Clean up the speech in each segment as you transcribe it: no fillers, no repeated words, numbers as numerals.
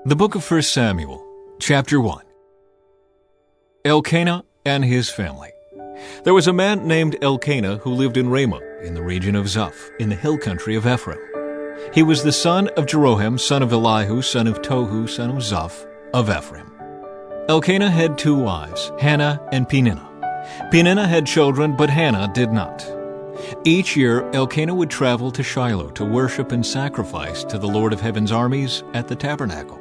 The book of 1 Samuel, chapter 1. Elkanah and his family. There was a man named Elkanah who lived in Ramah, in the region of Zuph, in the hill country of Ephraim. He was the son of Jeroham, son of Elihu, son of Tohu, son of Zuph, of Ephraim. Elkanah had two wives, Hannah and Peninnah. Peninnah had children, but Hannah did not. Each year Elkanah would travel to Shiloh to worship and sacrifice to the Lord of Heaven's armies at the tabernacle.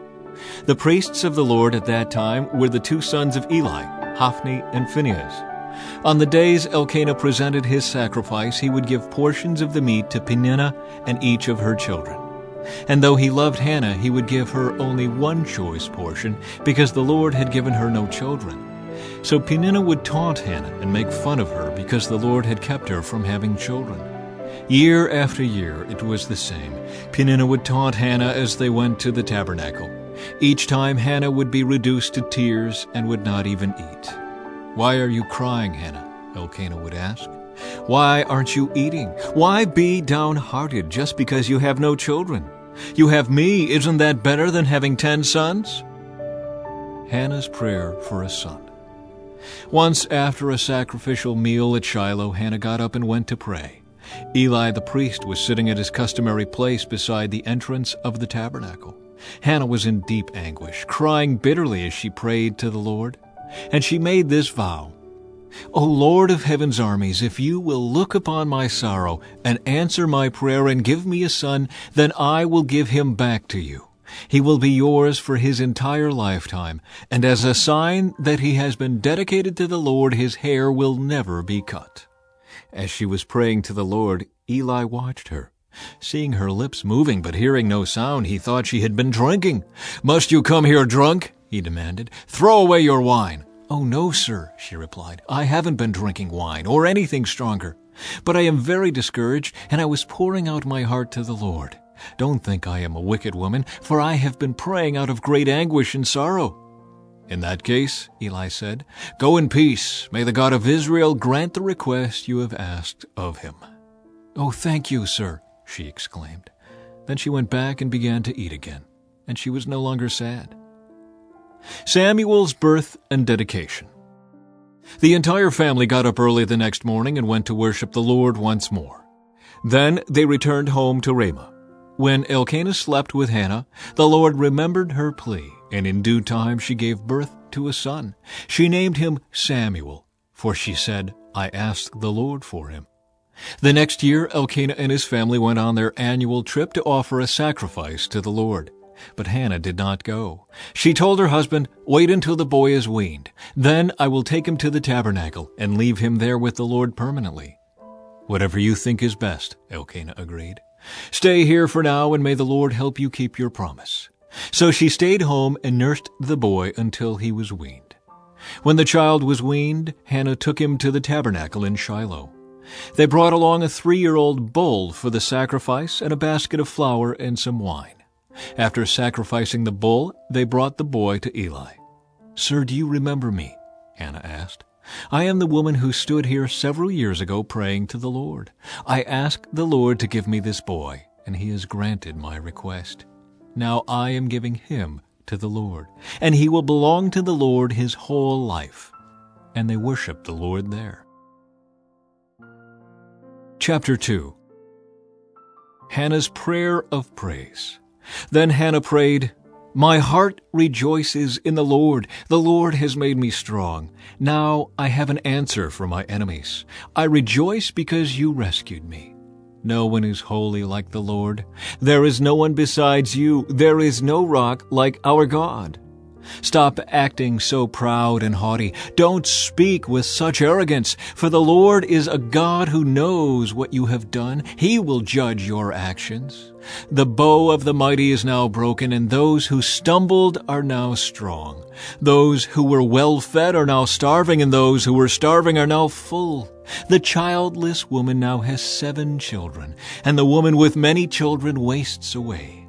The priests of the Lord at that time were the two sons of Eli, Hophni and Phinehas. On the days Elkanah presented his sacrifice, he would give portions of the meat to Peninnah and each of her children. And though he loved Hannah, he would give her only one choice portion, because the Lord had given her no children. So Peninnah would taunt Hannah and make fun of her because the Lord had kept her from having children. Year after year it was the same. Peninnah would taunt Hannah as they went to the tabernacle. Each time Hannah would be reduced to tears and would not even eat. "Why are you crying, Hannah?" Elkanah would ask. "Why aren't you eating? Why be downhearted just because you have no children? You have me, isn't that better than having 10 sons? Hannah's prayer for a son. Once after a sacrificial meal at Shiloh, Hannah got up and went to pray. Eli the priest was sitting at his customary place beside the entrance of the tabernacle. Hannah was in deep anguish, crying bitterly as she prayed to the Lord. And she made this vow, "O Lord of heaven's armies, if you will look upon my sorrow and answer my prayer and give me a son, then I will give him back to you. He will be yours for his entire lifetime, and as a sign that he has been dedicated to the Lord, his hair will never be cut." As she was praying to the Lord, Eli watched her. Seeing her lips moving but hearing no sound, he thought she had been drinking. "Must you come here drunk?" he demanded. "Throw away your wine." "Oh, no, sir," she replied. "I haven't been drinking wine or anything stronger. But I am very discouraged, and I was pouring out my heart to the Lord. Don't think I am a wicked woman, for I have been praying out of great anguish and sorrow." "In that case," Eli said, "go in peace. May the God of Israel grant the request you have asked of him." "Oh, thank you, sir," she exclaimed. Then she went back and began to eat again, and she was no longer sad. Samuel's birth and dedication. The entire family got up early the next morning and went to worship the Lord once more. Then they returned home to Ramah. When Elkanah slept with Hannah, the Lord remembered her plea, and in due time she gave birth to a son. She named him Samuel, for she said, "I asked the Lord for him." The next year, Elkanah and his family went on their annual trip to offer a sacrifice to the Lord. But Hannah did not go. She told her husband, "Wait until the boy is weaned. Then I will take him to the tabernacle and leave him there with the Lord permanently." "Whatever you think is best," Elkanah agreed. "Stay here for now, and may the Lord help you keep your promise." So she stayed home and nursed the boy until he was weaned. When the child was weaned, Hannah took him to the tabernacle in Shiloh. They brought along a 3-year-old bull for the sacrifice and a basket of flour and some wine. After sacrificing the bull, they brought the boy to Eli. "Sir, do you remember me?" Hannah asked. "I am the woman who stood here several years ago praying to the Lord. I asked the Lord to give me this boy, and he has granted my request. Now I am giving him to the Lord, and he will belong to the Lord his whole life." And they worshiped the Lord there. Chapter 2. Hannah's prayer of praise. Then Hannah prayed, "My heart rejoices in the Lord. The Lord has made me strong. Now I have an answer for my enemies. I rejoice because you rescued me. No one is holy like the Lord. There is no one besides you. There is no rock like our God. Stop acting so proud and haughty. Don't speak with such arrogance, for the Lord is a God who knows what you have done. He will judge your actions. The bow of the mighty is now broken, and those who stumbled are now strong. Those who were well-fed are now starving, and those who were starving are now full. The childless woman now has 7 children, and the woman with many children wastes away.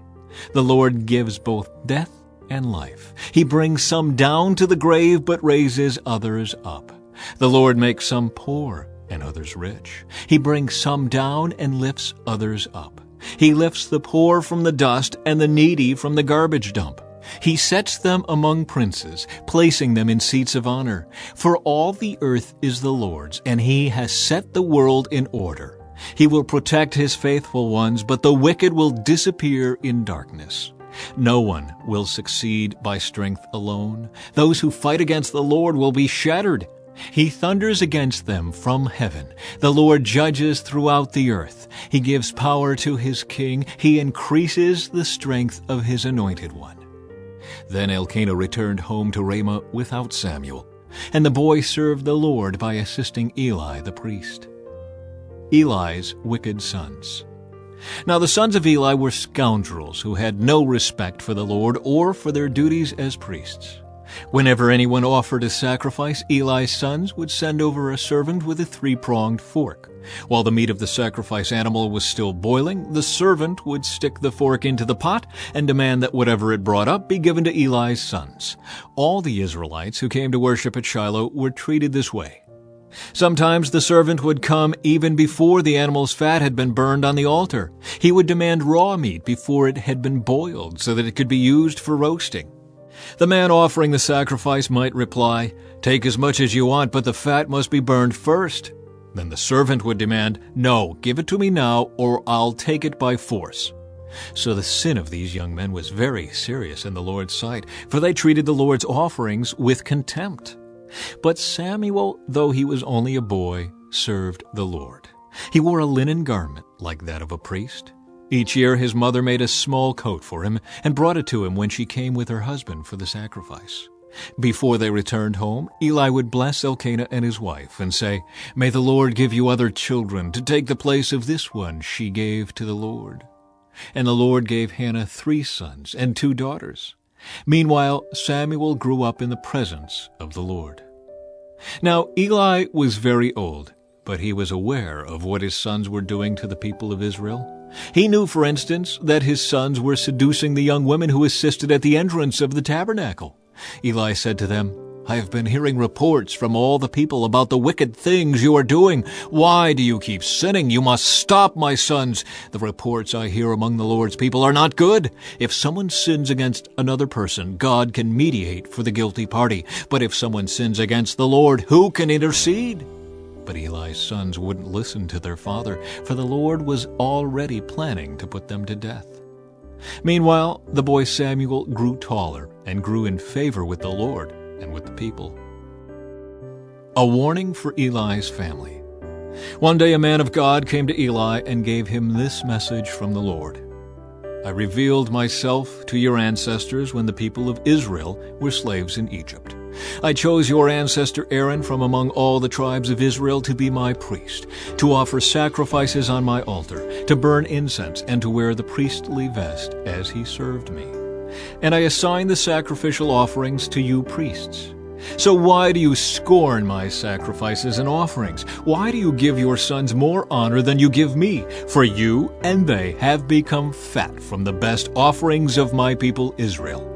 The Lord gives both death and life. He brings some down to the grave, but raises others up. The Lord makes some poor and others rich. He brings some down and lifts others up. He lifts the poor from the dust and the needy from the garbage dump. He sets them among princes, placing them in seats of honor. For all the earth is the Lord's, and He has set the world in order. He will protect His faithful ones, but the wicked will disappear in darkness. No one will succeed by strength alone. Those who fight against the Lord will be shattered. He thunders against them from heaven. The Lord judges throughout the earth. He gives power to His king. He increases the strength of His anointed one. Then Elkanah returned home to Ramah without Samuel, and the boy served the Lord by assisting Eli the priest. Eli's wicked sons. Now the sons of Eli were scoundrels who had no respect for the Lord or for their duties as priests. Whenever anyone offered a sacrifice, Eli's sons would send over a servant with a three-pronged fork. While the meat of the sacrifice animal was still boiling, the servant would stick the fork into the pot and demand that whatever it brought up be given to Eli's sons. All the Israelites who came to worship at Shiloh were treated this way. Sometimes the servant would come even before the animal's fat had been burned on the altar. He would demand raw meat before it had been boiled so that it could be used for roasting. The man offering the sacrifice might reply, "Take as much as you want, but the fat must be burned first." Then the servant would demand, "No, give it to me now, or I'll take it by force." So the sin of these young men was very serious in the Lord's sight, for they treated the Lord's offerings with contempt. But Samuel, though he was only a boy, served the Lord. He wore a linen garment like that of a priest. Each year his mother made a small coat for him and brought it to him when she came with her husband for the sacrifice. Before they returned home, Eli would bless Elkanah and his wife and say, "May the Lord give you other children to take the place of this one she gave to the Lord." And the Lord gave Hannah 3 sons and 2 daughters. Meanwhile, Samuel grew up in the presence of the Lord. Now Eli was very old, but he was aware of what his sons were doing to the people of Israel. He knew, for instance, that his sons were seducing the young women who assisted at the entrance of the tabernacle. Eli said to them, "I have been hearing reports from all the people about the wicked things you are doing. Why do you keep sinning? You must stop, my sons. The reports I hear among the Lord's people are not good. If someone sins against another person, God can mediate for the guilty party. But if someone sins against the Lord, who can intercede?" But Eli's sons wouldn't listen to their father, for the Lord was already planning to put them to death. Meanwhile, the boy Samuel grew taller and grew in favor with the Lord and with the people. A warning for Eli's family. One day a man of God came to Eli and gave him this message from the Lord. "I revealed myself to your ancestors when the people of Israel were slaves in Egypt. I chose your ancestor Aaron from among all the tribes of Israel to be my priest, to offer sacrifices on my altar, to burn incense, and to wear the priestly vest as he served me. And I assigned the sacrificial offerings to you priests. So why do you scorn my sacrifices and offerings? Why do you give your sons more honor than you give me? For you and they have become fat from the best offerings of my people Israel.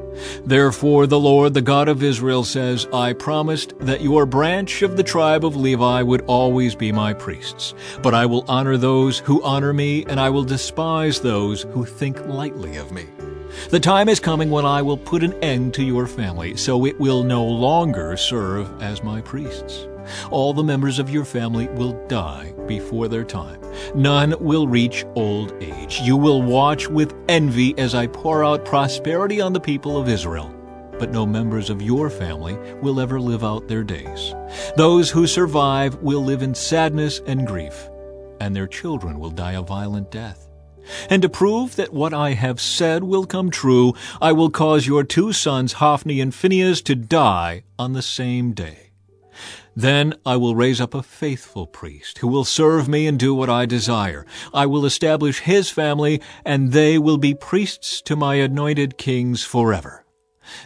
Therefore the Lord, the God of Israel, says, I promised that your branch of the tribe of Levi would always be my priests. But I will honor those who honor me, and I will despise those who think lightly of me. The time is coming when I will put an end to your family, so it will no longer serve as my priests. All the members of your family will die before their time. None will reach old age. You will watch with envy as I pour out prosperity on the people of Israel. But no members of your family will ever live out their days. Those who survive will live in sadness and grief, and their children will die a violent death. And to prove that what I have said will come true, I will cause your 2 sons, Hophni and Phinehas, to die on the same day. Then I will raise up a faithful priest who will serve me and do what I desire. I will establish his family, and they will be priests to my anointed kings forever.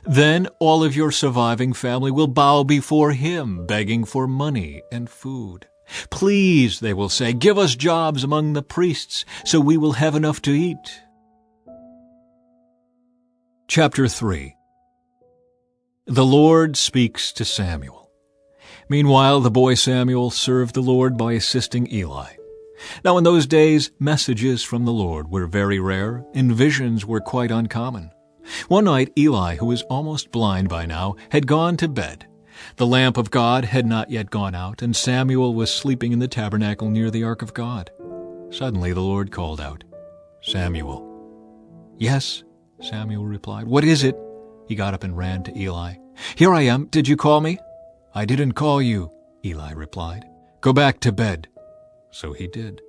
Then all of your surviving family will bow before him, begging for money and food. Please, they will say, give us jobs among the priests, so we will have enough to eat. Chapter 3. The Lord speaks to Samuel. Meanwhile, the boy Samuel served the Lord by assisting Eli. Now in those days, messages from the Lord were very rare, and visions were quite uncommon. One night Eli, who was almost blind by now, had gone to bed. The lamp of God had not yet gone out, and Samuel was sleeping in the tabernacle near the ark of God. Suddenly the Lord called out, "Samuel." "Yes," Samuel replied. "What is it?" He got up and ran to Eli. "Here I am. Did you call me?" "I didn't call you," Eli replied. "Go back to bed." So he did.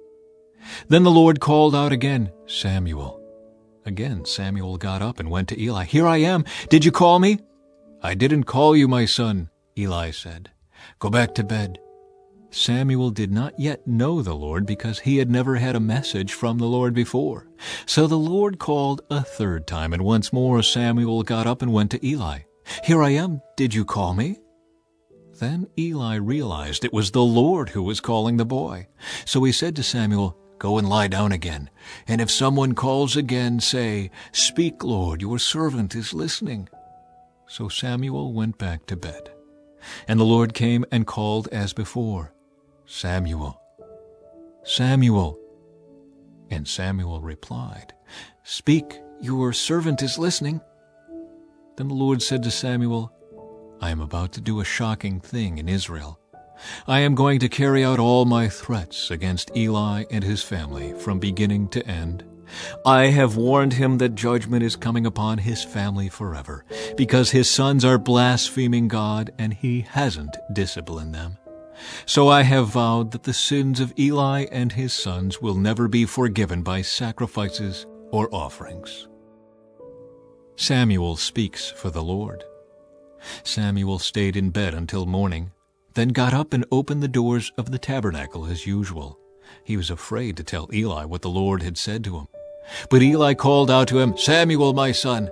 Then the Lord called out again, "Samuel." Again Samuel got up and went to Eli. "Here I am. Did you call me?" "I didn't call you, my son," Eli said. "Go back to bed." Samuel did not yet know the Lord because he had never had a message from the Lord before. So the Lord called a third time, and once more Samuel got up and went to Eli. "Here I am. Did you call me?" Then Eli realized it was the Lord who was calling the boy. So he said to Samuel, "Go and lie down again, and if someone calls again, say, 'Speak, Lord, your servant is listening.'" So Samuel went back to bed. And the Lord came and called as before, "Samuel, Samuel." And Samuel replied, "Speak, your servant is listening." Then the Lord said to Samuel, "I am about to do a shocking thing in Israel. I am going to carry out all my threats against Eli and his family from beginning to end. I have warned him that judgment is coming upon his family forever, because his sons are blaspheming God and he hasn't disciplined them. So I have vowed that the sins of Eli and his sons will never be forgiven by sacrifices or offerings." Samuel speaks for the Lord. Samuel stayed in bed until morning, then got up and opened the doors of the tabernacle as usual. He was afraid to tell Eli what the Lord had said to him. But Eli called out to him, "Samuel, my son."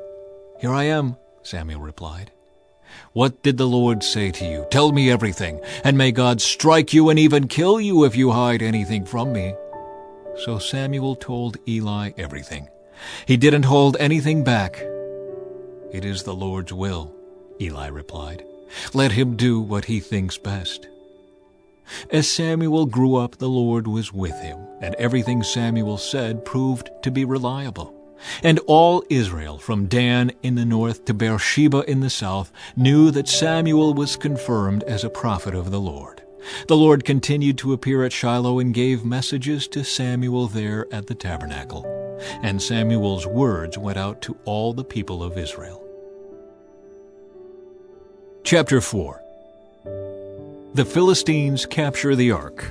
"Here I am," Samuel replied. "What did the Lord say to you? Tell me everything, and may God strike you and even kill you if you hide anything from me." So Samuel told Eli everything. He didn't hold anything back. "It is the Lord's will," Eli replied. "Let him do what he thinks best." As Samuel grew up, the Lord was with him, and everything Samuel said proved to be reliable. And all Israel, from Dan in the north to Beersheba in the south, knew that Samuel was confirmed as a prophet of the Lord. The Lord continued to appear at Shiloh and gave messages to Samuel there at the tabernacle. And Samuel's words went out to all the people of Israel. Chapter 4. The Philistines capture the ark.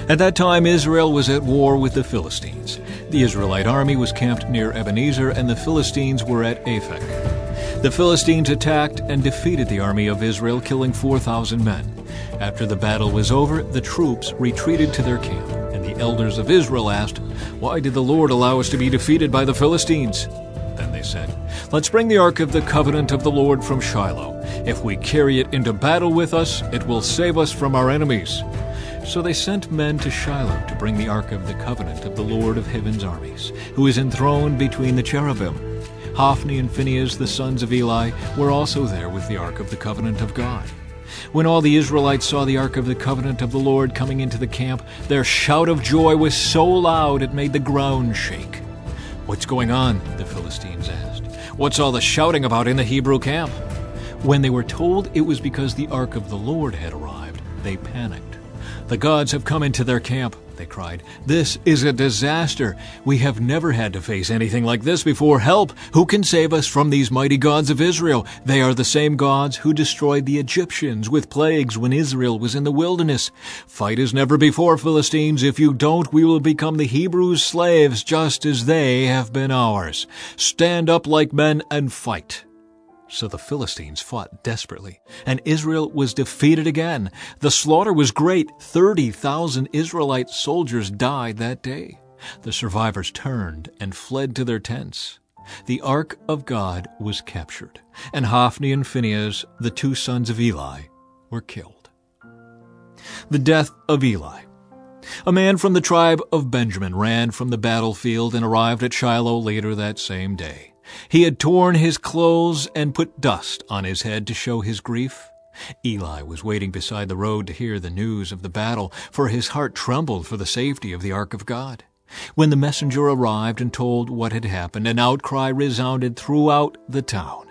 At that time Israel was at war with the Philistines. The Israelite army was camped near Ebenezer, and the Philistines were at Aphek. The Philistines attacked and defeated the army of Israel, killing 4,000 men. After the battle was over, the troops retreated to their camp, and the elders of Israel asked, "Why did the Lord allow us to be defeated by the Philistines?" Then they said, "Let's bring the ark of the covenant of the Lord from Shiloh. If we carry it into battle with us, it will save us from our enemies." So they sent men to Shiloh to bring the ark of the covenant of the Lord of heaven's armies, who is enthroned between the cherubim. Hophni and Phinehas, the sons of Eli, were also there with the ark of the covenant of God. When all the Israelites saw the ark of the covenant of the Lord coming into the camp, their shout of joy was so loud it made the ground shake. "What's going on?" the Philistines asked. "What's all the shouting about in the Hebrew camp?" When they were told it was because the ark of the Lord had arrived, they panicked. "The gods have come into their camp," they cried. "This is a disaster. We have never had to face anything like this before. Help! Who can save us from these mighty gods of Israel? They are the same gods who destroyed the Egyptians with plagues when Israel was in the wilderness. Fight as never before, Philistines. If you don't, we will become the Hebrews' slaves just as they have been ours. Stand up like men and fight." So the Philistines fought desperately, and Israel was defeated again. The slaughter was great. 30,000 Israelite soldiers died that day. The survivors turned and fled to their tents. The ark of God was captured, and Hophni and Phinehas, the two sons of Eli, were killed. The death of Eli. A man from the tribe of Benjamin ran from the battlefield and arrived at Shiloh later that same day. He had torn his clothes and put dust on his head to show his grief. Eli was waiting beside the road to hear the news of the battle, for his heart trembled for the safety of the ark of God. When the messenger arrived and told what had happened, an outcry resounded throughout the town.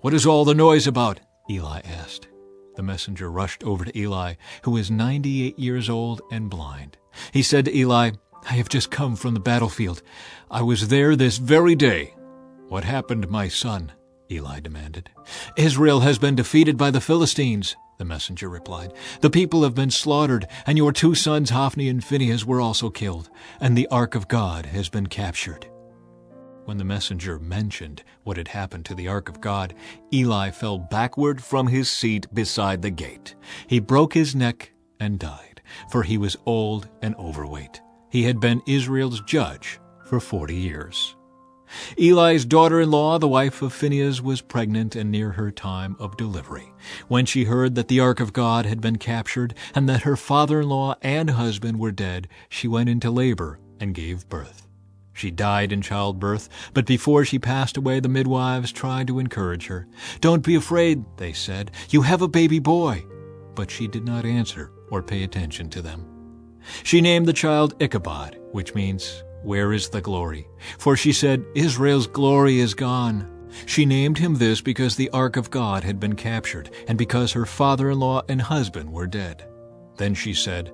"What is all the noise about?" Eli asked. The messenger rushed over to Eli, who was 98 years old and blind. He said to Eli, "I have just come from the battlefield. I was there this very day." "What happened, my son?" Eli demanded. "Israel has been defeated by the Philistines," the messenger replied. "The people have been slaughtered, and your 2 sons, Hophni and Phinehas, were also killed, and the ark of God has been captured." When the messenger mentioned what had happened to the ark of God, Eli fell backward from his seat beside the gate. He broke his neck and died, for he was old and overweight. He had been Israel's judge for 40 years. Eli's daughter-in-law, the wife of Phinehas, was pregnant and near her time of delivery. When she heard that the ark of God had been captured and that her father-in-law and husband were dead, she went into labor and gave birth. She died in childbirth, but before she passed away, the midwives tried to encourage her. "Don't be afraid," they said. "You have a baby boy." But she did not answer or pay attention to them. She named the child Ichabod, which means, "Where is the glory?" For she said, "Israel's glory is gone." She named him this because the ark of God had been captured, and because her father-in-law and husband were dead. Then she said,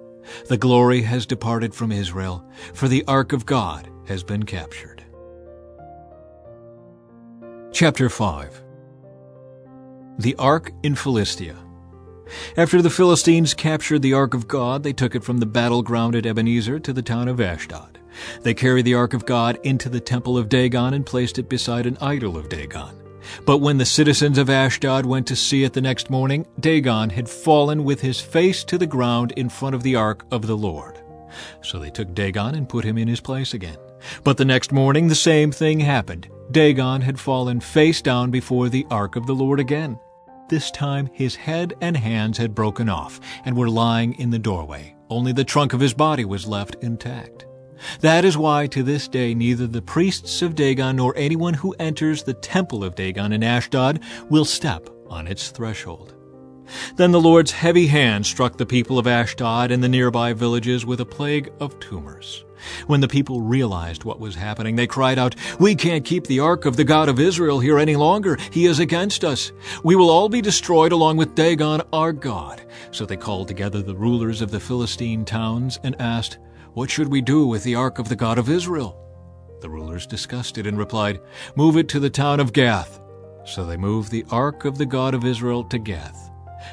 "The glory has departed from Israel, for the ark of God has been captured." Chapter 5. The Ark in Philistia. After the Philistines captured the ark of God, they took it from the battleground at Ebenezer to the town of Ashdod. They carried the ark of God into the temple of Dagon and placed it beside an idol of Dagon. But when the citizens of Ashdod went to see it the next morning, Dagon had fallen with his face to the ground in front of the ark of the Lord. So they took Dagon and put him in his place again. But the next morning the same thing happened. Dagon had fallen face down before the ark of the Lord again. This time his head and hands had broken off and were lying in the doorway. Only the trunk of his body was left intact. That is why to this day neither the priests of Dagon nor anyone who enters the temple of Dagon in Ashdod will step on its threshold. Then the Lord's heavy hand struck the people of Ashdod and the nearby villages with a plague of tumors. When the people realized what was happening, they cried out, "We can't keep the ark of the God of Israel here any longer. He is against us. We will all be destroyed along with Dagon, our God." So they called together the rulers of the Philistine towns and asked, "What should we do with the ark of the God of Israel?" The rulers discussed it and replied, "Move it to the town of Gath." So they moved the ark of the God of Israel to Gath.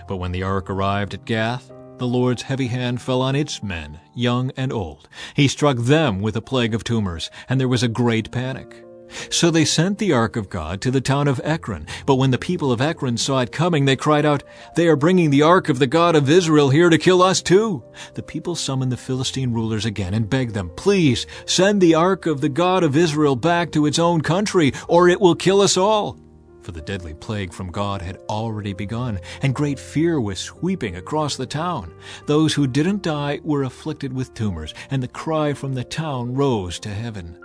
But when the ark arrived at Gath, the Lord's heavy hand fell on its men, young and old. He struck them with a plague of tumors, and there was a great panic. So they sent the ark of God to the town of Ekron. But when the people of Ekron saw it coming, they cried out, "They are bringing the ark of the God of Israel here to kill us too." The people summoned the Philistine rulers again and begged them, "Please send the ark of the God of Israel back to its own country, or it will kill us all." For the deadly plague from God had already begun, and great fear was sweeping across the town. Those who didn't die were afflicted with tumors, and the cry from the town rose to heaven.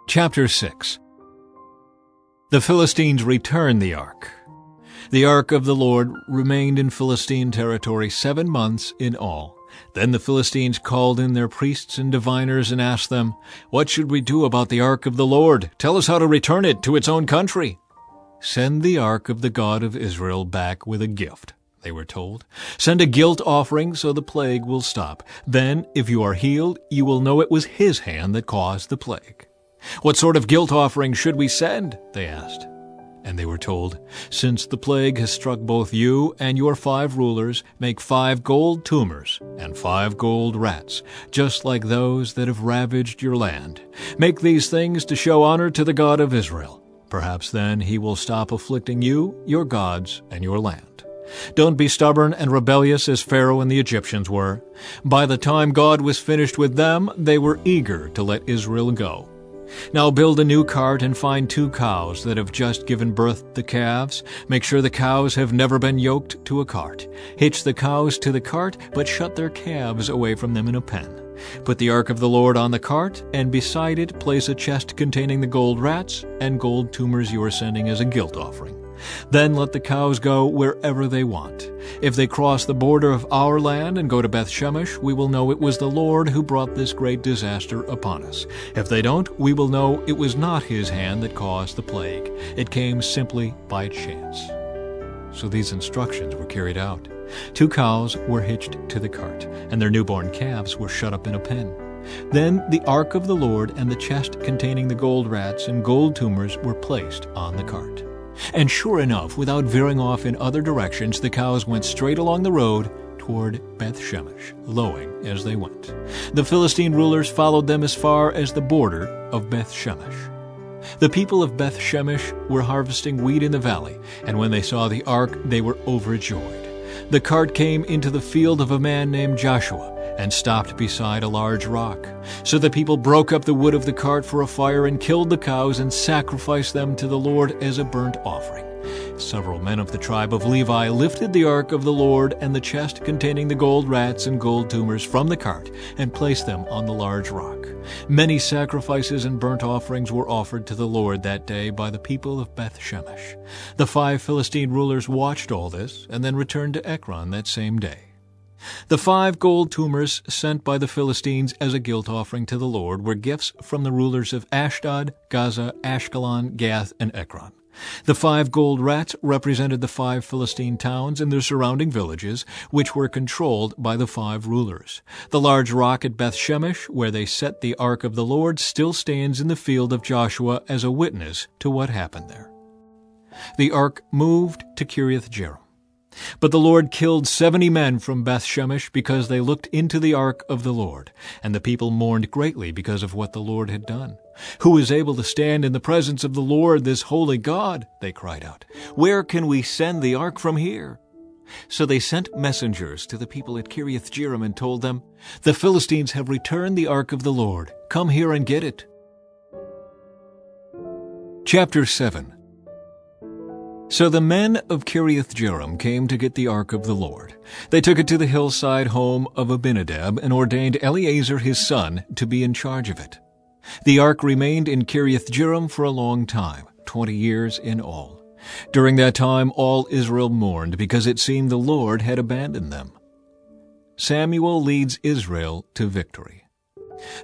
Chapter 6. The Philistines returned the ark. The ark of the Lord remained in Philistine territory 7 months in all. Then the Philistines called in their priests and diviners and asked them, "What should we do about the ark of the Lord? Tell us how to return it to its own country." "Send the ark of the God of Israel back with a gift," they were told. "Send a guilt offering so the plague will stop. Then, if you are healed, you will know it was his hand that caused the plague." "What sort of guilt offering should we send?" they asked. And they were told, "Since the plague has struck both you and your 5 rulers, make 5 gold tumors and 5 gold rats, just like those that have ravaged your land. Make these things to show honor to the God of Israel. Perhaps then he will stop afflicting you, your gods, and your land. Don't be stubborn and rebellious as Pharaoh and the Egyptians were. By the time God was finished with them, they were eager to let Israel go. Now build a new cart and find 2 cows that have just given birth to calves. Make sure the cows have never been yoked to a cart. Hitch the cows to the cart, but shut their calves away from them in a pen. Put the ark of the Lord on the cart, and beside it place a chest containing the gold rats and gold tumors you are sending as a guilt offering. Then let the cows go wherever they want. If they cross the border of our land and go to Beth-Shemesh, we will know it was the Lord who brought this great disaster upon us. If they don't, we will know it was not his hand that caused the plague. It came simply by chance." So these instructions were carried out. 2 cows were hitched to the cart, and their newborn calves were shut up in a pen. Then the ark of the Lord and the chest containing the gold rats and gold tumors were placed on the cart. And sure enough, without veering off in other directions, the cows went straight along the road toward Beth-Shemesh, lowing as they went. The Philistine rulers followed them as far as the border of Beth-Shemesh. The people of Beth-Shemesh were harvesting wheat in the valley, and when they saw the ark, they were overjoyed. The cart came into the field of a man named Joshua and stopped beside a large rock. So the people broke up the wood of the cart for a fire and killed the cows and sacrificed them to the Lord as a burnt offering. Several men of the tribe of Levi lifted the ark of the Lord and the chest containing the gold rats and gold tumors from the cart and placed them on the large rock. Many sacrifices and burnt offerings were offered to the Lord that day by the people of Beth-Shemesh. The 5 Philistine rulers watched all this and then returned to Ekron that same day. The 5 gold tumors sent by the Philistines as a guilt offering to the Lord were gifts from the rulers of Ashdod, Gaza, Ashkelon, Gath, and Ekron. The 5 gold rats represented the 5 Philistine towns and their surrounding villages, which were controlled by the 5 rulers. The large rock at Beth-Shemesh, where they set the ark of the Lord, still stands in the field of Joshua as a witness to what happened there. The ark moved to Kiriath-Jearim. But the Lord killed 70 men from Beth-Shemesh because they looked into the ark of the Lord, and the people mourned greatly because of what the Lord had done. "Who is able to stand in the presence of the Lord, this holy God?" they cried out. "Where can we send the ark from here?" So they sent messengers to the people at Kiriath-Jearim and told them, "The Philistines have returned the ark of the Lord. Come here and get it." Chapter 7. So the men of Kiriath-Jearim came to get the ark of the Lord. They took it to the hillside home of Abinadab and ordained Eleazar his son to be in charge of it. The ark remained in Kiriath-Jearim for a long time, 20 years in all. During that time all Israel mourned because it seemed the Lord had abandoned them. Samuel leads Israel to victory.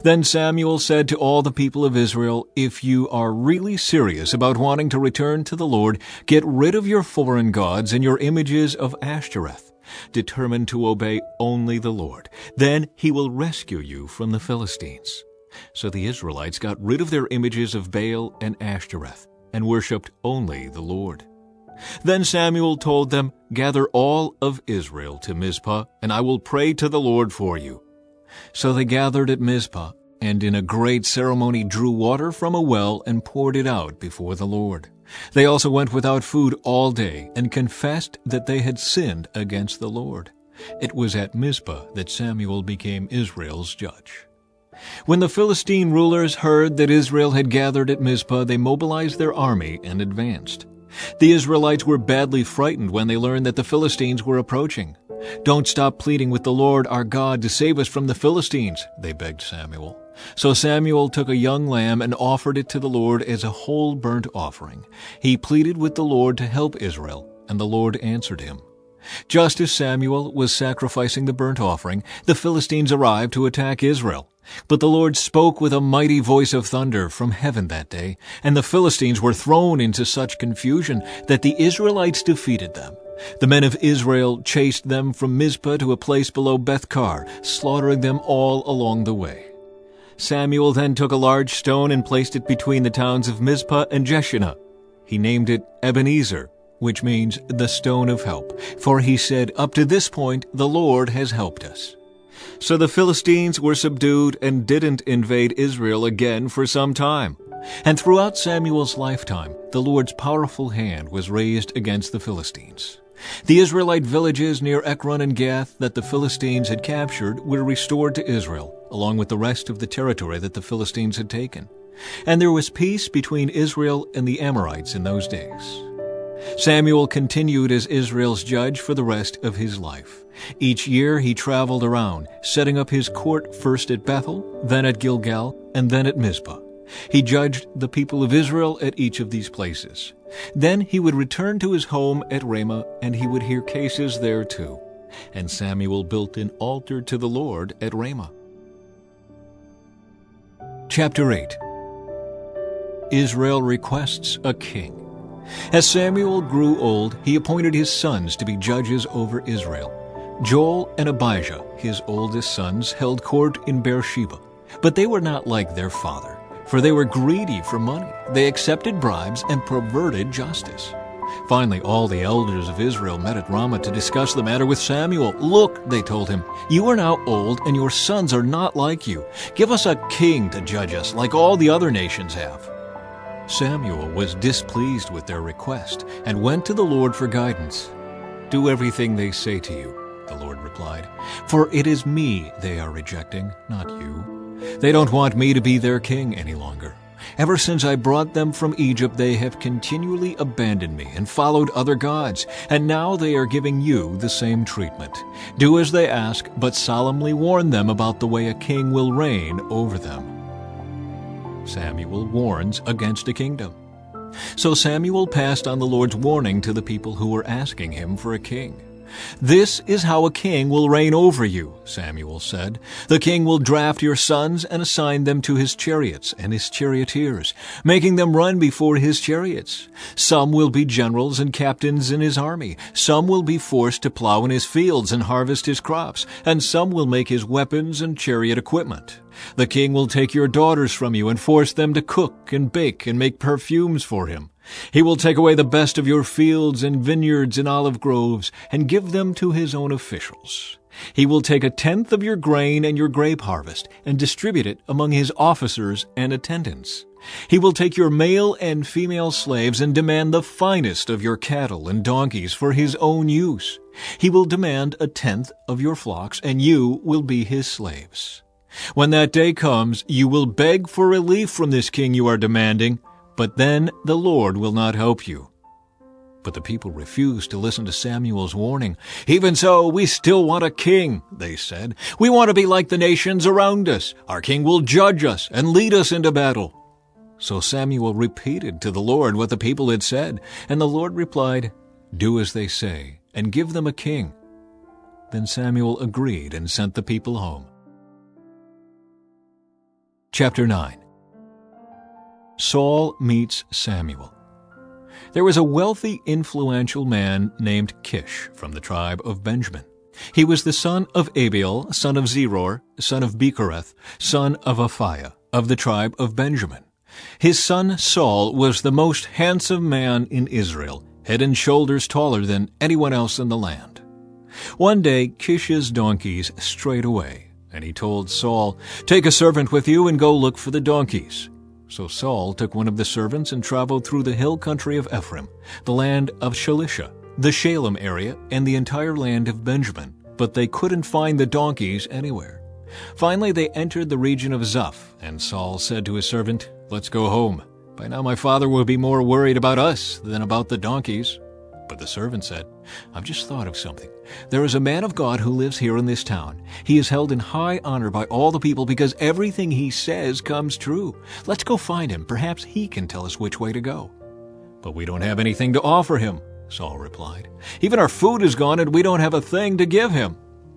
Then Samuel said to all the people of Israel, "If you are really serious about wanting to return to the Lord, get rid of your foreign gods and your images of Ashtoreth. Determine to obey only the Lord. Then he will rescue you from the Philistines." So the Israelites got rid of their images of Baal and Ashtoreth and worshipped only the Lord. Then Samuel told them, "Gather all of Israel to Mizpah, and I will pray to the Lord for you." So they gathered at Mizpah, and in a great ceremony drew water from a well and poured it out before the Lord. They also went without food all day and confessed that they had sinned against the Lord. It was at Mizpah that Samuel became Israel's judge. When the Philistine rulers heard that Israel had gathered at Mizpah, they mobilized their army and advanced. The Israelites were badly frightened when they learned that the Philistines were approaching. "Don't stop pleading with the Lord our God to save us from the Philistines," they begged Samuel. So Samuel took a young lamb and offered it to the Lord as a whole burnt offering. He pleaded with the Lord to help Israel, and the Lord answered him. Just as Samuel was sacrificing the burnt offering, the Philistines arrived to attack Israel. But the Lord spoke with a mighty voice of thunder from heaven that day, and the Philistines were thrown into such confusion that the Israelites defeated them. The men of Israel chased them from Mizpah to a place below Beth-kar, slaughtering them all along the way. Samuel then took a large stone and placed it between the towns of Mizpah and Jeshanah. He named it Ebenezer, which means the stone of help, for he said, "Up to this point the Lord has helped us." So the Philistines were subdued and didn't invade Israel again for some time. And throughout Samuel's lifetime, the Lord's powerful hand was raised against the Philistines. The Israelite villages near Ekron and Gath that the Philistines had captured were restored to Israel, along with the rest of the territory that the Philistines had taken. And there was peace between Israel and the Amorites in those days. Samuel continued as Israel's judge for the rest of his life. Each year he traveled around, setting up his court first at Bethel, then at Gilgal, and then at Mizpah. He judged the people of Israel at each of these places. Then he would return to his home at Ramah, and he would hear cases there too. And Samuel built an altar to the Lord at Ramah. Chapter 8. Israel requests a king. As Samuel grew old, he appointed his sons to be judges over Israel. Joel and Abijah, his oldest sons, held court in Beersheba. But they were not like their father, for they were greedy for money. They accepted bribes and perverted justice. Finally, all the elders of Israel met at Ramah to discuss the matter with Samuel. "Look," they told him, "you are now old, and your sons are not like you. Give us a king to judge us, like all the other nations have." Samuel was displeased with their request and went to the Lord for guidance. "Do everything they say to you," the Lord replied, "for it is me they are rejecting, not you. They don't want me to be their king any longer. Ever since I brought them from Egypt, they have continually abandoned me and followed other gods, and now they are giving you the same treatment. Do as they ask, but solemnly warn them about the way a king will reign over them." Samuel warns against a kingdom. So Samuel passed on the Lord's warning to the people who were asking him for a king. "This is how a king will reign over you," Samuel said. "The king will draft your sons and assign them to his chariots and his charioteers, making them run before his chariots. Some will be generals and captains in his army. Some will be forced to plow in his fields and harvest his crops, and some will make his weapons and chariot equipment. The king will take your daughters from you and force them to cook and bake and make perfumes for him. He will take away the best of your fields and vineyards and olive groves and give them to his own officials. He will take 1/10 of your grain and your grape harvest and distribute it among his officers and attendants. He will take your male and female slaves and demand the finest of your cattle and donkeys for his own use. He will demand 1/10 of your flocks, and you will be his slaves. When that day comes, you will beg for relief from this king you are demanding, but then the Lord will not help you." But the people refused to listen to Samuel's warning. "Even so, we still want a king," they said. "We want to be like the nations around us. Our king will judge us and lead us into battle." So Samuel repeated to the Lord what the people had said, and the Lord replied, "Do as they say, and give them a king." Then Samuel agreed and sent the people home. Chapter 9. Saul meets Samuel. There was a wealthy, influential man named Kish from the tribe of Benjamin. He was the son of Abiel, son of Zeror, son of Bechereth, son of Aphiah, of the tribe of Benjamin. His son Saul was the most handsome man in Israel, head and shoulders taller than anyone else in the land. One day Kish's donkeys strayed away, and he told Saul, "Take a servant with you and go look for the donkeys." So Saul took one of the servants and traveled through the hill country of Ephraim, the land of Shalisha, the Shalem area, and the entire land of Benjamin, but they couldn't find the donkeys anywhere. Finally they entered the region of Zuph, and Saul said to his servant, "Let's go home. By now my father will be more worried about us than about the donkeys." But the servant said, "I've just thought of something. There is a man of God who lives here in this town. He is held in high honor by all the people because everything he says comes true. Let's go find him. Perhaps he can tell us which way to go." "But we don't have anything to offer him," Saul replied. "Even our food is gone and we don't have a thing to give him."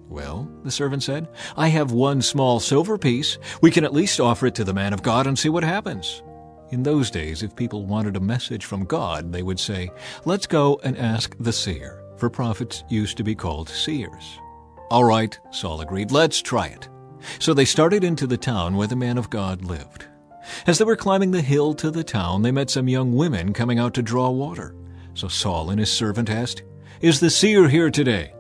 "Well," the servant said, "I have one small silver piece. We can at least offer it to the man of God and see what happens." In those days, if people wanted a message from God, they would say, "Let's go and ask the seer," for prophets used to be called seers. "All right," Saul agreed, "let's try it." So they started into the town where the man of God lived. As they were climbing the hill to the town, they met some young women coming out to draw water. So Saul and his servant asked, "Is the seer here today?"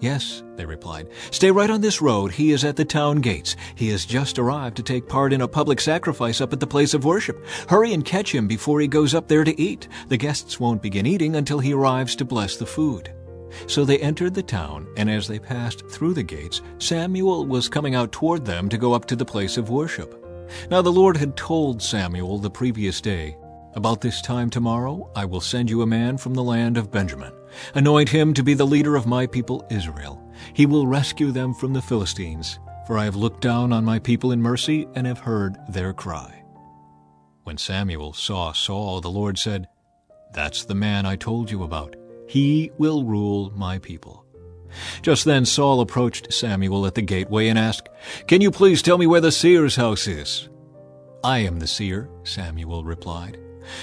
"Yes," they replied. "Stay right on this road. He is at the town gates. He has just arrived to take part in a public sacrifice up at the place of worship. Hurry and catch him before he goes up there to eat. The guests won't begin eating until he arrives to bless the food." So they entered the town, and as they passed through the gates, Samuel was coming out toward them to go up to the place of worship. Now the Lord had told Samuel the previous day, "About this time tomorrow I will send you a man from the land of Benjamin. Anoint him to be the leader of my people Israel. He will rescue them from the Philistines, for I have looked down on my people in mercy and have heard their cry." When Samuel saw Saul, the Lord said, "That's the man I told you about. He will rule my people." Just then Saul approached Samuel at the gateway and asked, "Can you please tell me where the seer's house is?" "I am the seer," Samuel replied.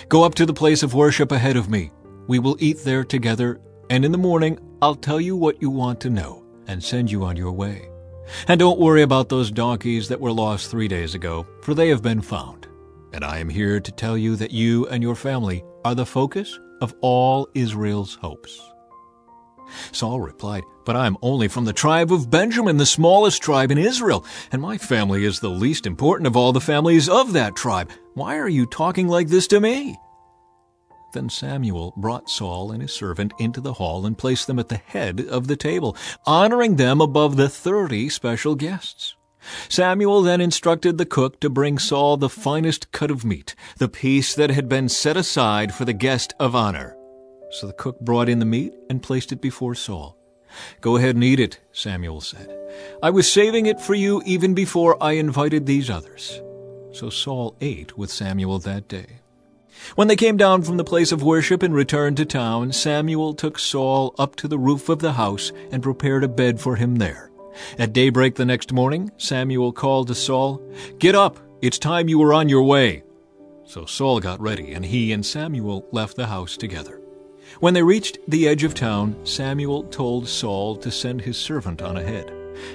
"Go up to the place of worship ahead of me. We will eat there together, and in the morning I'll tell you what you want to know and send you on your way. And don't worry about those donkeys that were lost 3 days ago, for they have been found. And I am here to tell you that you and your family are the focus of all Israel's hopes." Saul replied, "But I am only from the tribe of Benjamin, the smallest tribe in Israel, and my family is the least important of all the families of that tribe. Why are you talking like this to me?" Then Samuel brought Saul and his servant into the hall and placed them at the head of the table, honoring them above the 30 special guests. Samuel then instructed the cook to bring Saul the finest cut of meat, the piece that had been set aside for the guest of honor. So the cook brought in the meat and placed it before Saul. "Go ahead and eat it," Samuel said. "I was saving it for you even before I invited these others." So Saul ate with Samuel that day. When they came down from the place of worship and returned to town, Samuel took Saul up to the roof of the house and prepared a bed for him there. At daybreak the next morning, Samuel called to Saul, "Get up, it's time you were on your way." So Saul got ready, and he and Samuel left the house together. When they reached the edge of town, Samuel told Saul to send his servant on ahead.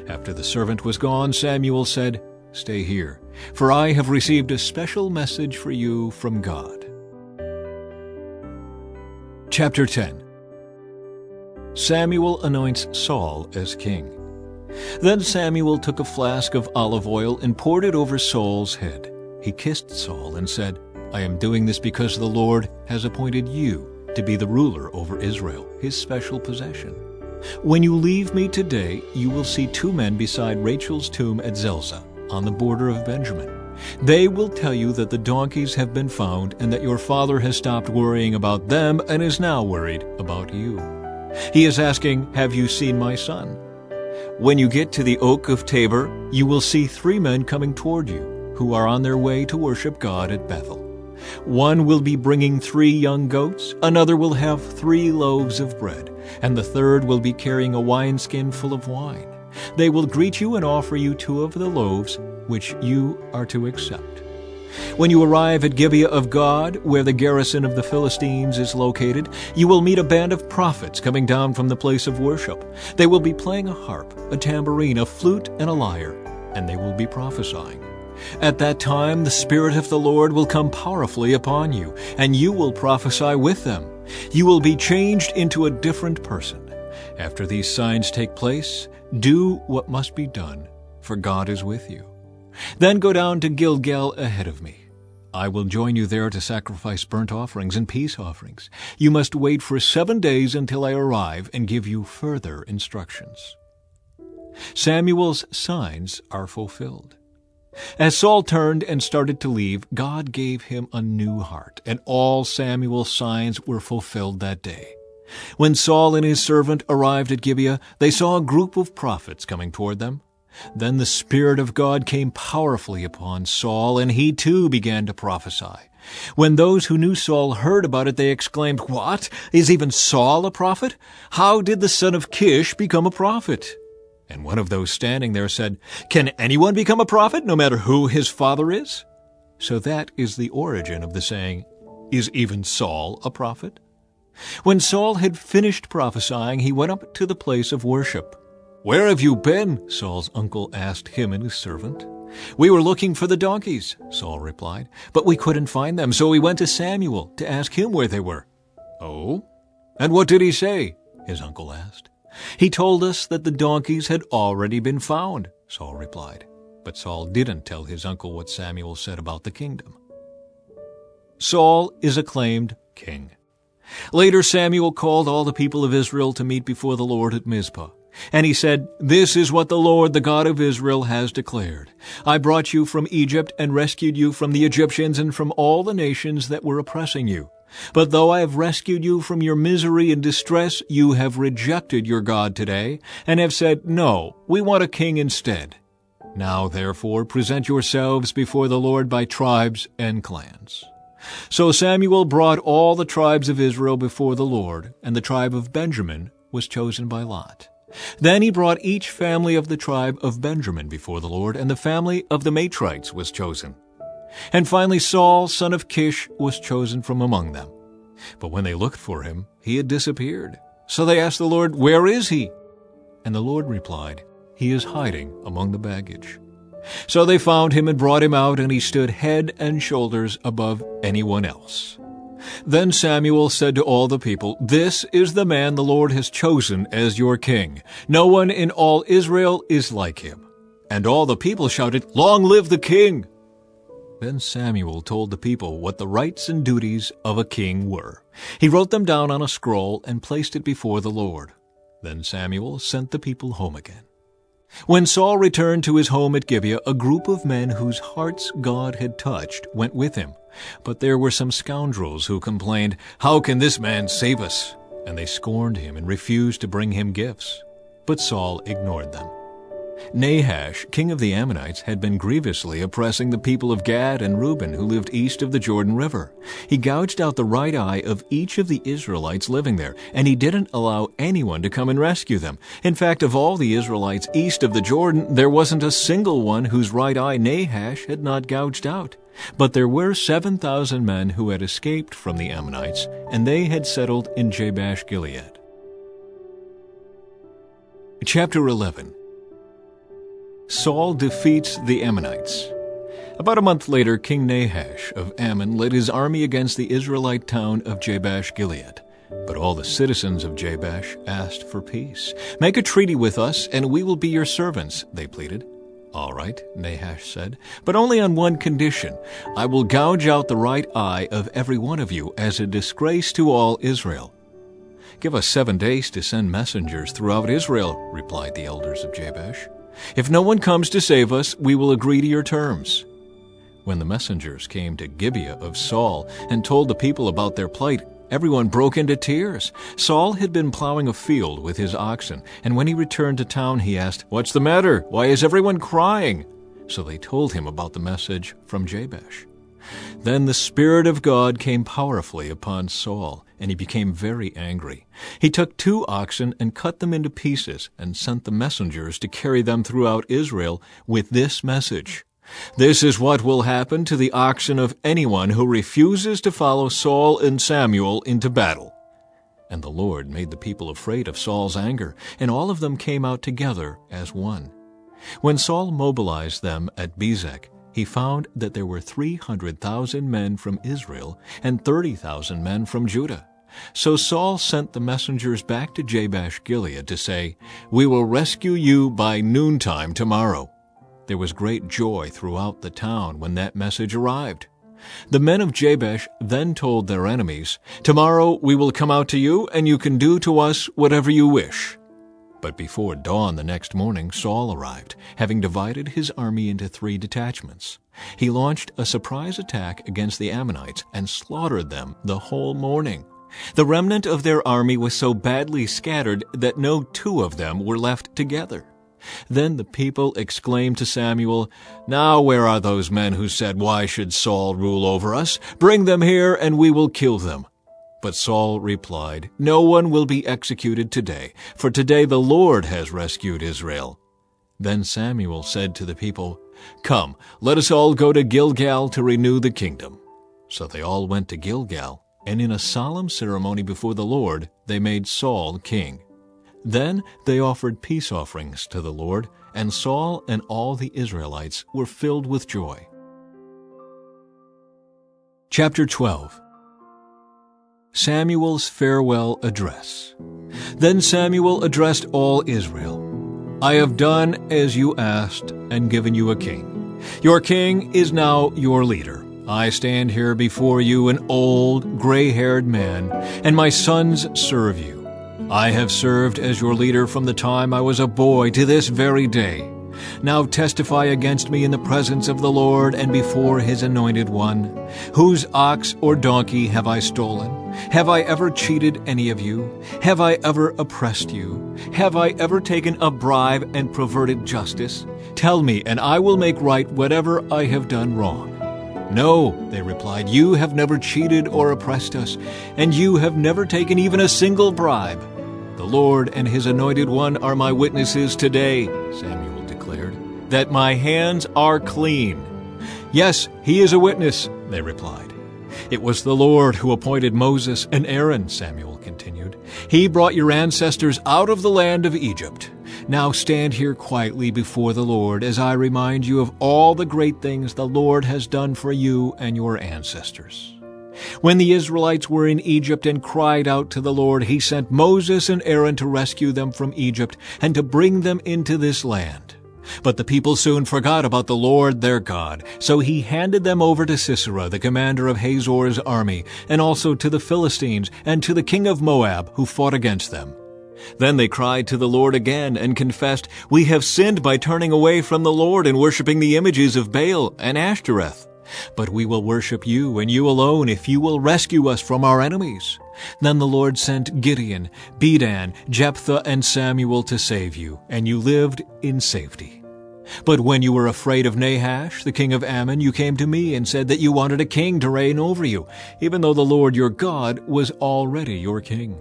After the servant was gone, Samuel said, "Stay here, for I have received a special message for you from God." Chapter 10. Samuel anoints Saul as king. Then Samuel took a flask of olive oil and poured it over Saul's head. He kissed Saul and said, "I am doing this because the Lord has appointed you to be the ruler over Israel, his special possession. When you leave me today, you will see 2 men beside Rachel's tomb at Zelzah, on the border of Benjamin. They will tell you that the donkeys have been found and that your father has stopped worrying about them and is now worried about you. He is asking, 'Have you seen my son?' When you get to the oak of Tabor, you will see 3 men coming toward you, who are on their way to worship God at Bethel. One will be bringing 3 young goats, another will have 3 loaves of bread, and the third will be carrying a wineskin full of wine. They will greet you and offer you 2 of the loaves, which you are to accept. When you arrive at Gibeah of God, where the garrison of the Philistines is located, you will meet a band of prophets coming down from the place of worship. They will be playing a harp, a tambourine, a flute, and a lyre, and they will be prophesying. At that time the Spirit of the Lord will come powerfully upon you, and you will prophesy with them. You will be changed into a different person. After these signs take place, do what must be done, for God is with you. Then go down to Gilgal ahead of me. I will join you there to sacrifice burnt offerings and peace offerings. You must wait for 7 days until I arrive and give you further instructions." Samuel's signs are fulfilled. As Saul turned and started to leave, God gave him a new heart, and all Samuel's signs were fulfilled that day. When Saul and his servant arrived at Gibeah, they saw a group of prophets coming toward them. Then the Spirit of God came powerfully upon Saul, and he too began to prophesy. When those who knew Saul heard about it, they exclaimed, "What? Is even Saul a prophet? How did the son of Kish become a prophet?" And one of those standing there said, "Can anyone become a prophet, no matter who his father is?" So that is the origin of the saying, "Is even Saul a prophet?" When Saul had finished prophesying, he went up to the place of worship. "Where have you been?" Saul's uncle asked him and his servant. "We were looking for the donkeys," Saul replied, "but we couldn't find them, so we went to Samuel to ask him where they were." "Oh? And what did he say?" his uncle asked. "He told us that the donkeys had already been found," Saul replied. But Saul didn't tell his uncle what Samuel said about the kingdom. Saul is acclaimed king. Later Samuel called all the people of Israel to meet before the Lord at Mizpah. And he said, "This is what the Lord, the God of Israel, has declared. I brought you from Egypt and rescued you from the Egyptians and from all the nations that were oppressing you. But though I have rescued you from your misery and distress, you have rejected your God today and have said, 'No, we want a king instead.' Now, therefore, present yourselves before the Lord by tribes and clans." So Samuel brought all the tribes of Israel before the Lord, and the tribe of Benjamin was chosen by lot. Then he brought each family of the tribe of Benjamin before the Lord, and the family of the Matrites was chosen. And finally Saul, son of Kish, was chosen from among them. But when they looked for him, he had disappeared. So they asked the Lord, "Where is he?" And the Lord replied, "He is hiding among the baggage." So they found him and brought him out, and he stood head and shoulders above anyone else. Then Samuel said to all the people, "This is the man the Lord has chosen as your king. No one in all Israel is like him." And all the people shouted, "Long live the king!" Then Samuel told the people what the rights and duties of a king were. He wrote them down on a scroll and placed it before the Lord. Then Samuel sent the people home again. When Saul returned to his home at Gibeah, a group of men whose hearts God had touched went with him. But there were some scoundrels who complained, "How can this man save us?" And they scorned him and refused to bring him gifts. But Saul ignored them. Nahash, king of the Ammonites, had been grievously oppressing the people of Gad and Reuben who lived east of the Jordan River. He gouged out the right eye of each of the Israelites living there, and he didn't allow anyone to come and rescue them. In fact, of all the Israelites east of the Jordan, there wasn't a single one whose right eye Nahash had not gouged out. But there were 7,000 men who had escaped from the Ammonites, and they had settled in Jabesh-Gilead. Chapter 11. Saul defeats the Ammonites. About a month later, King Nahash of Ammon led his army against the Israelite town of Jabesh-Gilead. But all the citizens of Jabesh asked for peace. "Make a treaty with us, and we will be your servants," they pleaded. "All right," Nahash said, "but only on one condition. I will gouge out the right eye of every one of you as a disgrace to all Israel." "Give us 7 days to send messengers throughout Israel," replied the elders of Jabesh. "If no one comes to save us, we will agree to your terms." When the messengers came to Gibeah of Saul and told the people about their plight, everyone broke into tears. Saul had been plowing a field with his oxen, and when he returned to town, he asked, "What's the matter? Why is everyone crying?" So they told him about the message from Jabesh. Then the Spirit of God came powerfully upon Saul, and he became very angry. He took 2 oxen and cut them into pieces and sent the messengers to carry them throughout Israel with this message: "This is what will happen to the oxen of anyone who refuses to follow Saul and Samuel into battle." And the Lord made the people afraid of Saul's anger, and all of them came out together as one. When Saul mobilized them at Bezek, he found that there were 300,000 men from Israel and 30,000 men from Judah. So Saul sent the messengers back to Jabesh-Gilead to say, "We will rescue you by noontime tomorrow." There was great joy throughout the town when that message arrived. The men of Jabesh then told their enemies, "Tomorrow we will come out to you, and you can do to us whatever you wish." But before dawn the next morning, Saul arrived, having divided his army into 3 detachments. He launched a surprise attack against the Ammonites and slaughtered them the whole morning. The remnant of their army was so badly scattered that no 2 of them were left together. Then the people exclaimed to Samuel, "Now where are those men who said, 'Why should Saul rule over us?' Bring them here, and we will kill them." But Saul replied, "No one will be executed today, for today the Lord has rescued Israel." Then Samuel said to the people, "Come, let us all go to Gilgal to renew the kingdom." So they all went to Gilgal, and in a solemn ceremony before the Lord, they made Saul king. Then they offered peace offerings to the Lord, and Saul and all the Israelites were filled with joy. Chapter 12. Samuel's farewell address. Then Samuel addressed all Israel. "I have done as you asked and given you a king. Your king is now your leader. I stand here before you an old, gray-haired man, and my sons serve you. I have served as your leader from the time I was a boy to this very day. Now testify against me in the presence of the Lord and before his anointed one. Whose ox or donkey have I stolen? Have I ever cheated any of you? Have I ever oppressed you? Have I ever taken a bribe and perverted justice? Tell me, and I will make right whatever I have done wrong." "No," they replied, "you have never cheated or oppressed us, and you have never taken even a single bribe." "The Lord and his anointed one are my witnesses today," Samuel declared, "that my hands are clean." "Yes, he is a witness," they replied. "It was the Lord who appointed Moses and Aaron," Samuel continued. "He brought your ancestors out of the land of Egypt. Now stand here quietly before the Lord as I remind you of all the great things the Lord has done for you and your ancestors. When the Israelites were in Egypt and cried out to the Lord, he sent Moses and Aaron to rescue them from Egypt and to bring them into this land. But the people soon forgot about the Lord their God, so he handed them over to Sisera, the commander of Hazor's army, and also to the Philistines and to the king of Moab, who fought against them. Then they cried to the Lord again and confessed, 'We have sinned by turning away from the Lord and worshiping the images of Baal and Ashtoreth. But we will worship you and you alone if you will rescue us from our enemies.' Then the Lord sent Gideon, Bedan, Jephthah, and Samuel to save you, and you lived in safety. But when you were afraid of Nahash, the king of Ammon, you came to me and said that you wanted a king to reign over you, even though the Lord your God was already your king.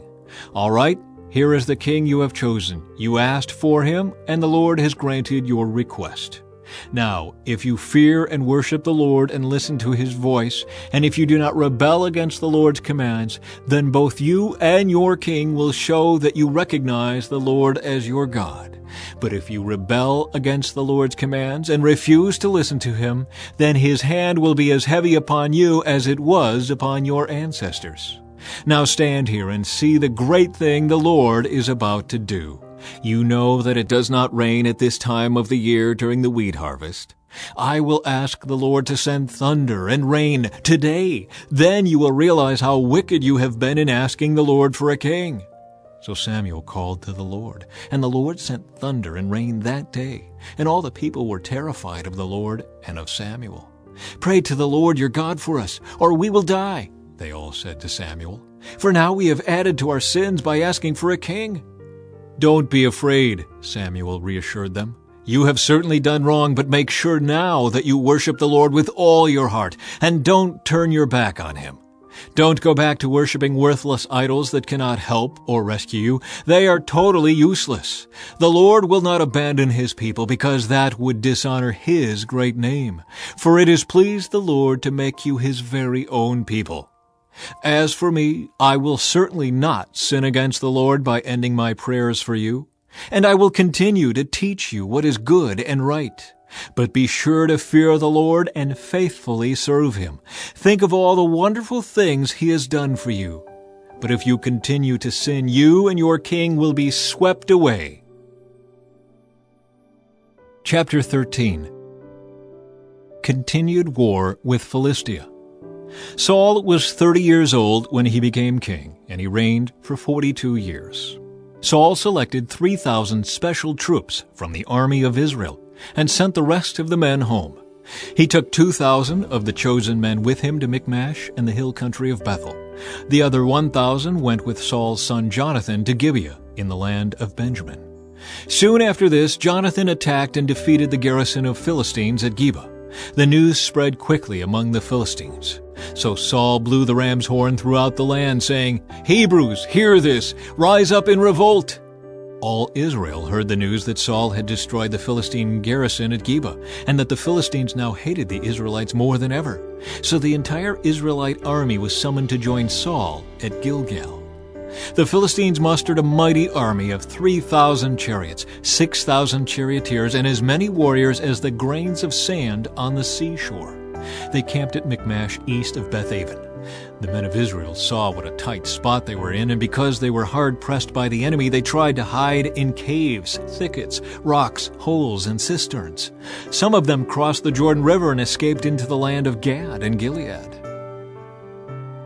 All right, here is the king you have chosen. You asked for him, and the Lord has granted your request. Now, if you fear and worship the Lord and listen to his voice, and if you do not rebel against the Lord's commands, then both you and your king will show that you recognize the Lord as your God. But if you rebel against the Lord's commands and refuse to listen to him, then his hand will be as heavy upon you as it was upon your ancestors. Now stand here and see the great thing the Lord is about to do. You know that it does not rain at this time of the year during the wheat harvest. I will ask the Lord to send thunder and rain today. Then you will realize how wicked you have been in asking the Lord for a king." So Samuel called to the Lord, and the Lord sent thunder and rain that day, and all the people were terrified of the Lord and of Samuel. "Pray to the Lord your God for us, or we will die," they all said to Samuel. "For now we have added to our sins by asking for a king." "Don't be afraid," Samuel reassured them. "You have certainly done wrong, but make sure now that you worship the Lord with all your heart, and don't turn your back on him. Don't go back to worshiping worthless idols that cannot help or rescue you. They are totally useless. The Lord will not abandon his people because that would dishonor his great name. For it has pleased the Lord to make you his very own people. As for me, I will certainly not sin against the Lord by ending my prayers for you, and I will continue to teach you what is good and right. But be sure to fear the Lord and faithfully serve him. Think of all the wonderful things he has done for you. But if you continue to sin, you and your king will be swept away." Chapter 13. Continued war with Philistia. Saul was 30 years old when he became king, and he reigned for 42 years. Saul selected 3,000 special troops from the army of Israel and sent the rest of the men home. He took 2,000 of the chosen men with him to Michmash and the hill country of Bethel. The other 1,000 went with Saul's son Jonathan to Gibeah in the land of Benjamin. Soon after this, Jonathan attacked and defeated the garrison of Philistines at Geba. The news spread quickly among the Philistines. So Saul blew the ram's horn throughout the land, saying, "Hebrews, hear this! Rise up in revolt!" All Israel heard the news that Saul had destroyed the Philistine garrison at Geba, and that the Philistines now hated the Israelites more than ever. So the entire Israelite army was summoned to join Saul at Gilgal. The Philistines mustered a mighty army of 3,000 chariots, 6,000 charioteers, and as many warriors as the grains of sand on the seashore. They camped at Michmash east of Bethaven. The men of Israel saw what a tight spot they were in, and because they were hard-pressed by the enemy, they tried to hide in caves, thickets, rocks, holes, and cisterns. Some of them crossed the Jordan River and escaped into the land of Gad and Gilead.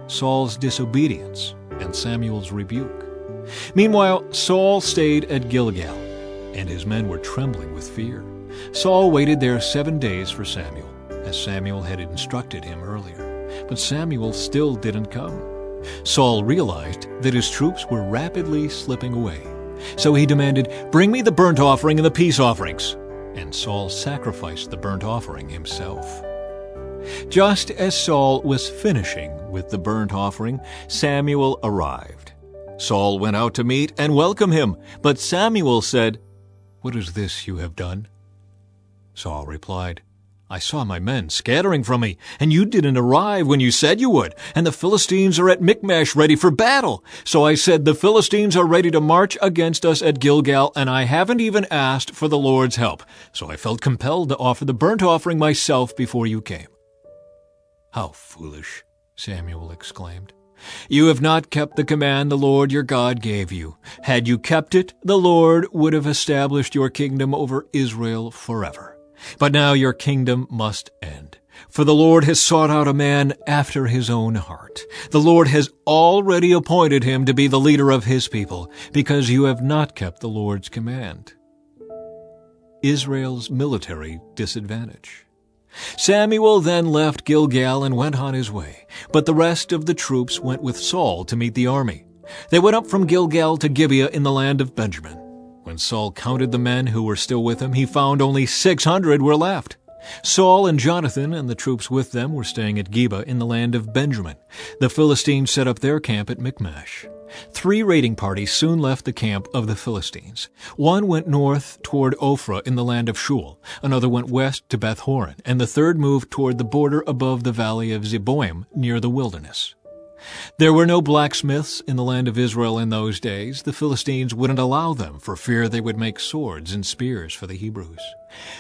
Saul's disobedience and Samuel's rebuke. Meanwhile, Saul stayed at Gilgal, and his men were trembling with fear. Saul waited there 7 days for Samuel, as Samuel had instructed him earlier. But Samuel still didn't come. Saul realized that his troops were rapidly slipping away. So he demanded, "Bring me the burnt offering and the peace offerings." and Saul sacrificed the burnt offering himself. Just as Saul was finishing with the burnt offering, Samuel arrived. Saul went out to meet and welcome him, but Samuel said, "What is this you have done?" Saul replied, "I saw my men scattering from me, and you didn't arrive when you said you would, and the Philistines are at Michmash ready for battle. So I said, the Philistines are ready to march against us at Gilgal, and I haven't even asked for the Lord's help. So I felt compelled to offer the burnt offering myself before you came." "How foolish," Samuel exclaimed. "You have not kept the command the Lord your God gave you. Had you kept it, the Lord would have established your kingdom over Israel forever. But now your kingdom must end. For the Lord has sought out a man after his own heart. The Lord has already appointed him to be the leader of his people, because you have not kept the Lord's command." Israel's military disadvantage. Samuel then left Gilgal and went on his way, but the rest of the troops went with Saul to meet the army. They went up from Gilgal to Gibeah in the land of Benjamin. When Saul counted the men who were still with him, he found only 600 were left. Saul and Jonathan and the troops with them were staying at Gibeah in the land of Benjamin. The Philistines set up their camp at Michmash. 3 raiding parties soon left the camp of the Philistines. One went north toward Ophrah in the land of Shul, another went west to Beth-horon, and the third moved toward the border above the valley of Zeboim near the wilderness. There were no blacksmiths in the land of Israel in those days. The Philistines wouldn't allow them for fear they would make swords and spears for the Hebrews.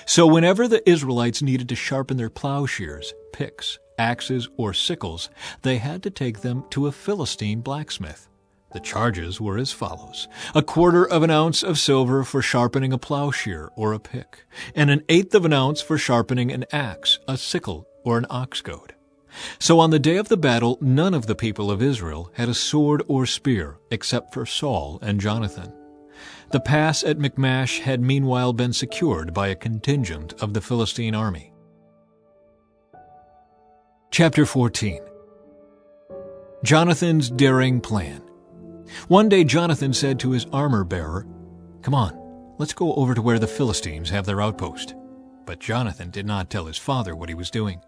So whenever the Israelites needed to sharpen their plowshares, picks, axes, or sickles, they had to take them to a Philistine blacksmith. The charges were as follows: 1/4 of an ounce of silver for sharpening a plowshare or a pick, and 1/8 of an ounce for sharpening an axe, a sickle, or an ox goad. So on the day of the battle, none of the people of Israel had a sword or spear except for Saul and Jonathan. The pass at Michmash had meanwhile been secured by a contingent of the Philistine army. Chapter 14. Jonathan's daring plan. One day Jonathan said to his armor-bearer, "Come on, let's go over to where the Philistines have their outpost." But Jonathan did not tell his father what he was doing.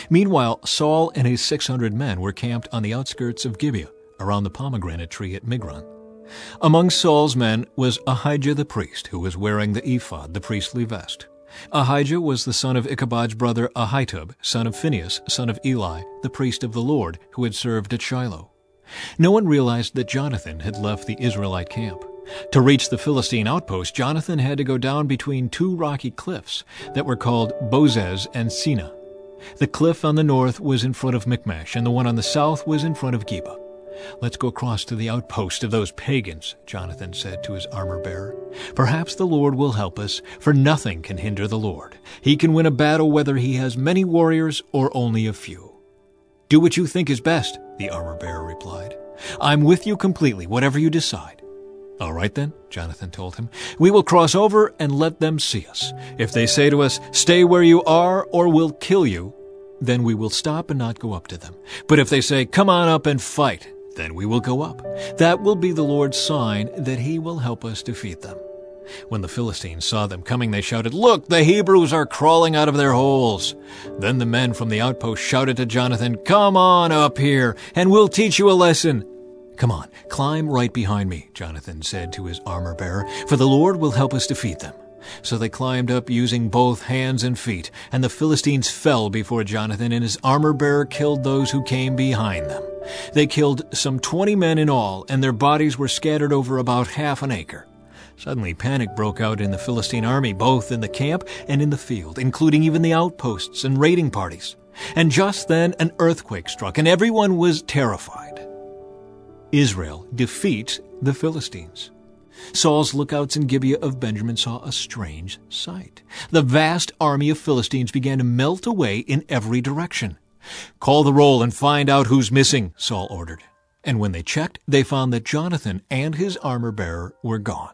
Meanwhile, Saul and his 600 men were camped on the outskirts of Gibeah, around the pomegranate tree at Migron. Among Saul's men was Ahijah the priest, who was wearing the ephod, the priestly vest. Ahijah was the son of Ichabod's brother Ahitub, son of Phinehas, son of Eli, the priest of the Lord, who had served at Shiloh. No one realized that Jonathan had left the Israelite camp. To reach the Philistine outpost, Jonathan had to go down between 2 rocky cliffs that were called Bozez and Sina. The cliff on the north was in front of Michmash, and the one on the south was in front of Gibeah. "Let's go across to the outpost of those pagans," Jonathan said to his armor-bearer. "Perhaps the Lord will help us, for nothing can hinder the Lord. He can win a battle whether he has many warriors or only a few." "Do what you think is best," the armor-bearer replied. "I'm with you completely, whatever you decide." "All right then," Jonathan told him. "We will cross over and let them see us. If they say to us, 'Stay where you are or we'll kill you,' then we will stop and not go up to them. But if they say, 'Come on up and fight,' then we will go up. That will be the Lord's sign that he will help us defeat them." When the Philistines saw them coming, they shouted, "Look, the Hebrews are crawling out of their holes." Then the men from the outpost shouted to Jonathan, "Come on up here, and we'll teach you a lesson." "Come on, climb right behind me," Jonathan said to his armor-bearer, "for the Lord will help us defeat them." So they climbed up using both hands and feet, and the Philistines fell before Jonathan, and his armor-bearer killed those who came behind them. They killed some 20 men in all, and their bodies were scattered over about half an acre. Suddenly panic broke out in the Philistine army, both in the camp and in the field, including even the outposts and raiding parties. And just then an earthquake struck, and everyone was terrified. Israel defeats the Philistines. Saul's lookouts in Gibeah of Benjamin saw a strange sight. The vast army of Philistines began to melt away in every direction. "Call the roll and find out who's missing," Saul ordered. And when they checked, they found that Jonathan and his armor-bearer were gone.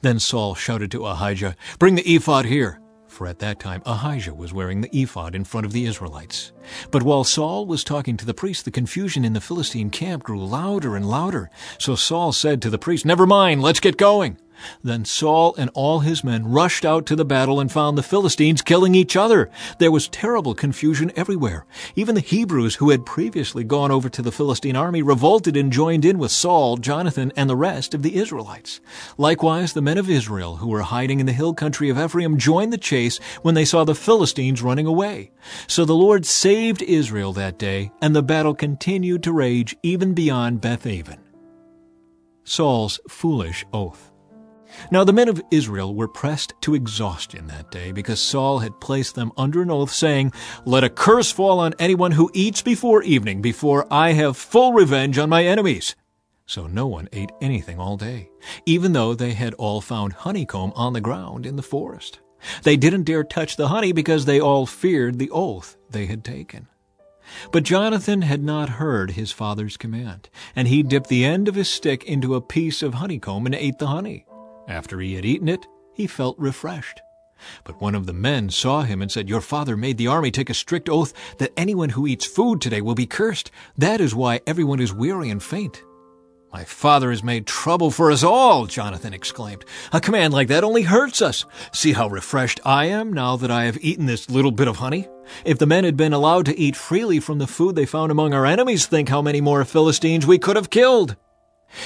Then Saul shouted to Ahijah, "Bring the ephod here," for at that time Ahijah was wearing the ephod in front of the Israelites. But while Saul was talking to the priest, the confusion in the Philistine camp grew louder and louder. So Saul said to the priest, "Never mind, let's get going." Then Saul and all his men rushed out to the battle and found the Philistines killing each other. There was terrible confusion everywhere. Even the Hebrews, who had previously gone over to the Philistine army, revolted and joined in with Saul, Jonathan, and the rest of the Israelites. Likewise, the men of Israel, who were hiding in the hill country of Ephraim, joined the chase when they saw the Philistines running away. So the Lord saved Israel that day, and the battle continued to rage even beyond Beth-aven. Saul's foolish oath. Now the men of Israel were pressed to exhaustion that day because Saul had placed them under an oath, saying, "Let a curse fall on anyone who eats before evening, before I have full revenge on my enemies." So no one ate anything all day, even though they had all found honeycomb on the ground in the forest. They didn't dare touch the honey because they all feared the oath they had taken. But Jonathan had not heard his father's command, and he dipped the end of his stick into a piece of honeycomb and ate the honey. After he had eaten it, he felt refreshed. But one of the men saw him and said, "Your father made the army take a strict oath that anyone who eats food today will be cursed. That is why everyone is weary and faint." "My father has made trouble for us all," Jonathan exclaimed. "A command like that only hurts us. See how refreshed I am now that I have eaten this little bit of honey. If the men had been allowed to eat freely from the food they found among our enemies, think how many more Philistines we could have killed."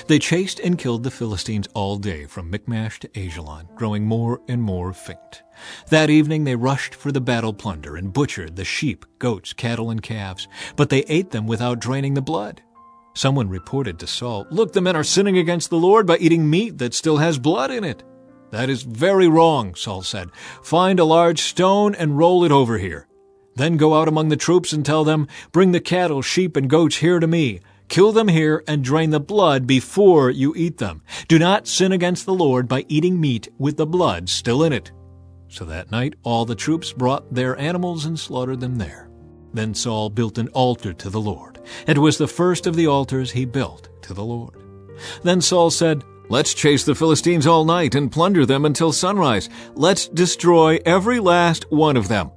They chased and killed the Philistines all day from Michmash to Ajalon, growing more and more faint. That evening they rushed for the battle plunder and butchered the sheep, goats, cattle, and calves, but they ate them without draining the blood. Someone reported to Saul, "Look, the men are sinning against the Lord by eating meat that still has blood in it." "That is very wrong," Saul said. "Find a large stone and roll it over here. Then go out among the troops and tell them, 'Bring the cattle, sheep, and goats here to me. Kill them here and drain the blood before you eat them. Do not sin against the Lord by eating meat with the blood still in it.'" So that night all the troops brought their animals and slaughtered them there. Then Saul built an altar to the Lord. It was the first of the altars he built to the Lord. Then Saul said, "Let's chase the Philistines all night and plunder them until sunrise. Let's destroy every last one of them."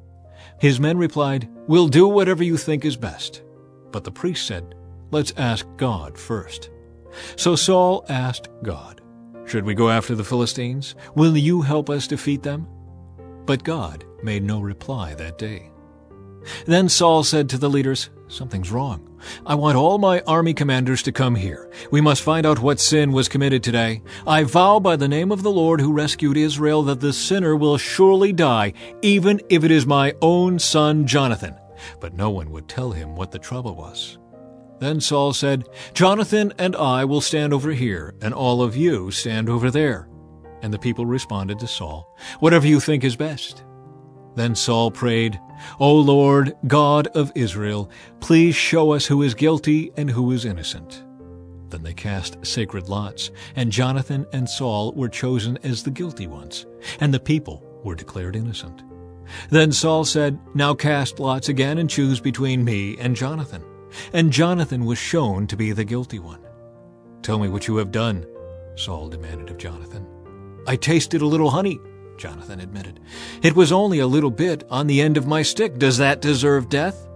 His men replied, "We'll do whatever you think is best." But the priest said, "Let's ask God first." So Saul asked God, "Should we go after the Philistines? Will you help us defeat them?" But God made no reply that day. Then Saul said to the leaders, "Something's wrong. I want all my army commanders to come here. We must find out what sin was committed today. I vow by the name of the Lord who rescued Israel that the sinner will surely die, even if it is my own son Jonathan." But no one would tell him what the trouble was. Then Saul said, "Jonathan and I will stand over here, and all of you stand over there." And the people responded to Saul, "Whatever you think is best." Then Saul prayed, "O Lord, God of Israel, please show us who is guilty and who is innocent." Then they cast sacred lots, and Jonathan and Saul were chosen as the guilty ones, and the people were declared innocent. Then Saul said, "Now cast lots again and choose between me and Jonathan." And Jonathan was shown to be the guilty one. "Tell me what you have done," Saul demanded of Jonathan. "I tasted a little honey," Jonathan admitted. "It was only a little bit on the end of my stick. Does that deserve death?"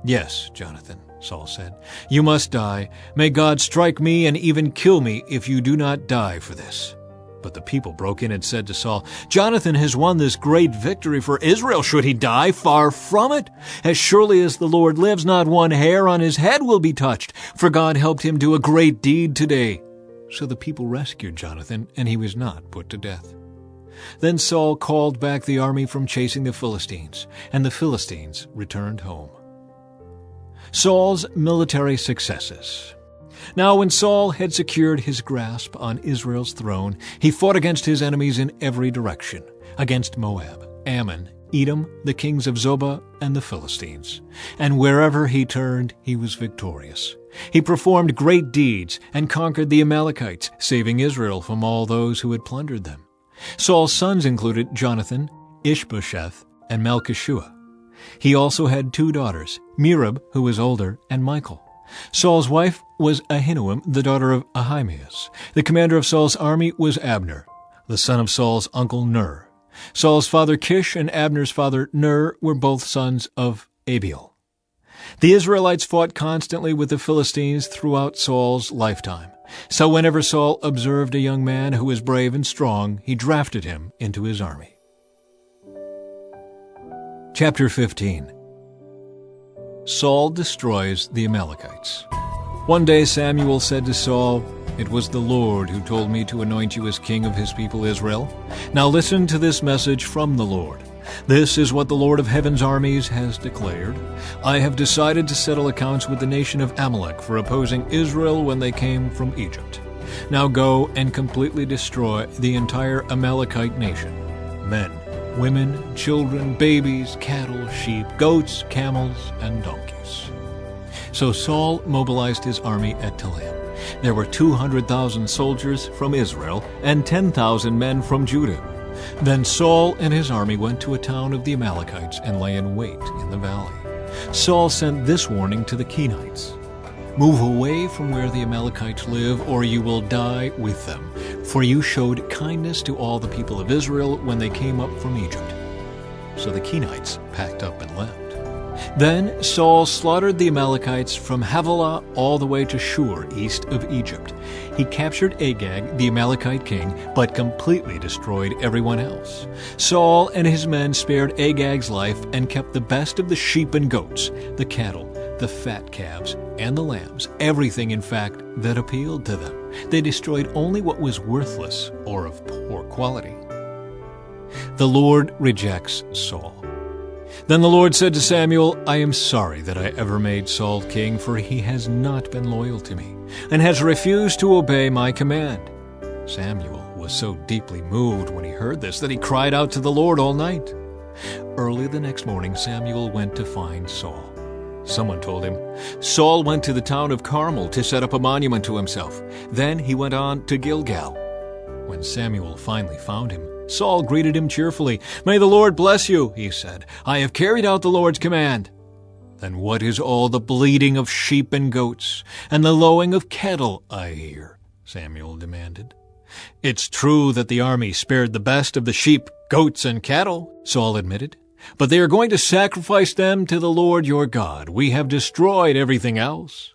"Yes, Jonathan," Saul said. "You must die. May God strike me and even kill me if you do not die for this." But the people broke in and said to Saul, "Jonathan has won this great victory for Israel. Should he die? Far from it. As surely as the Lord lives, not one hair on his head will be touched, for God helped him do a great deed today." So the people rescued Jonathan, and he was not put to death. Then Saul called back the army from chasing the Philistines, and the Philistines returned home. Saul's military successes. Now when Saul had secured his grasp on Israel's throne, he fought against his enemies in every direction, against Moab, Ammon, Edom, the kings of Zobah, and the Philistines. And wherever he turned, he was victorious. He performed great deeds and conquered the Amalekites, saving Israel from all those who had plundered them. Saul's sons included Jonathan, Ishbosheth, and Malchishua. He also had 2 daughters, Merab, who was older, and Michal. Saul's wife was Ahinoam, the daughter of Ahimaaz. The commander of Saul's army was Abner, the son of Saul's uncle Ner. Saul's father Kish and Abner's father Ner were both sons of Abiel. The Israelites fought constantly with the Philistines throughout Saul's lifetime. So whenever Saul observed a young man who was brave and strong, he drafted him into his army. Chapter 15. Saul destroys the Amalekites. One day Samuel said to Saul, "It was the Lord who told me to anoint you as king of his people Israel. Now listen to this message from the Lord. This is what the Lord of heaven's armies has declared. I have decided to settle accounts with the nation of Amalek for opposing Israel when they came from Egypt. Now go and completely destroy the entire Amalekite nation. Men, women, children, babies, cattle, sheep, goats, camels, and donkeys." So Saul mobilized his army at Telaim. There were 200,000 soldiers from Israel and 10,000 men from Judah. Then Saul and his army went to a town of the Amalekites and lay in wait in the valley. Saul sent this warning to the Kenites: "Move away from where the Amalekites live, or you will die with them, for you showed kindness to all the people of Israel when they came up from Egypt." So the Kenites packed up and left. Then Saul slaughtered the Amalekites from Havilah all the way to Shur, east of Egypt. He captured Agag, the Amalekite king, but completely destroyed everyone else. Saul and his men spared Agag's life and kept the best of the sheep and goats, the cattle, the fat calves, and the lambs, everything, in fact, that appealed to them. They destroyed only what was worthless or of poor quality. The Lord rejects Saul. Then the Lord said to Samuel, "I am sorry that I ever made Saul king, for he has not been loyal to me, and has refused to obey my command." Samuel was so deeply moved when he heard this that he cried out to the Lord all night. Early the next morning, Samuel went to find Saul. Someone told him, "Saul went to the town of Carmel to set up a monument to himself. Then he went on to Gilgal." When Samuel finally found him, Saul greeted him cheerfully. "May the Lord bless you," he said. "I have carried out the Lord's command." "Then what is all the bleating of sheep and goats, and the lowing of cattle I hear?" Samuel demanded. "It's true that the army spared the best of the sheep, goats, and cattle," Saul admitted. "But they are going to sacrifice them to the Lord your God. We have destroyed everything else."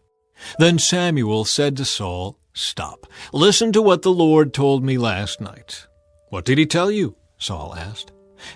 Then Samuel said to Saul, "Stop. Listen to what the Lord told me last night." "What did he tell you?" Saul asked.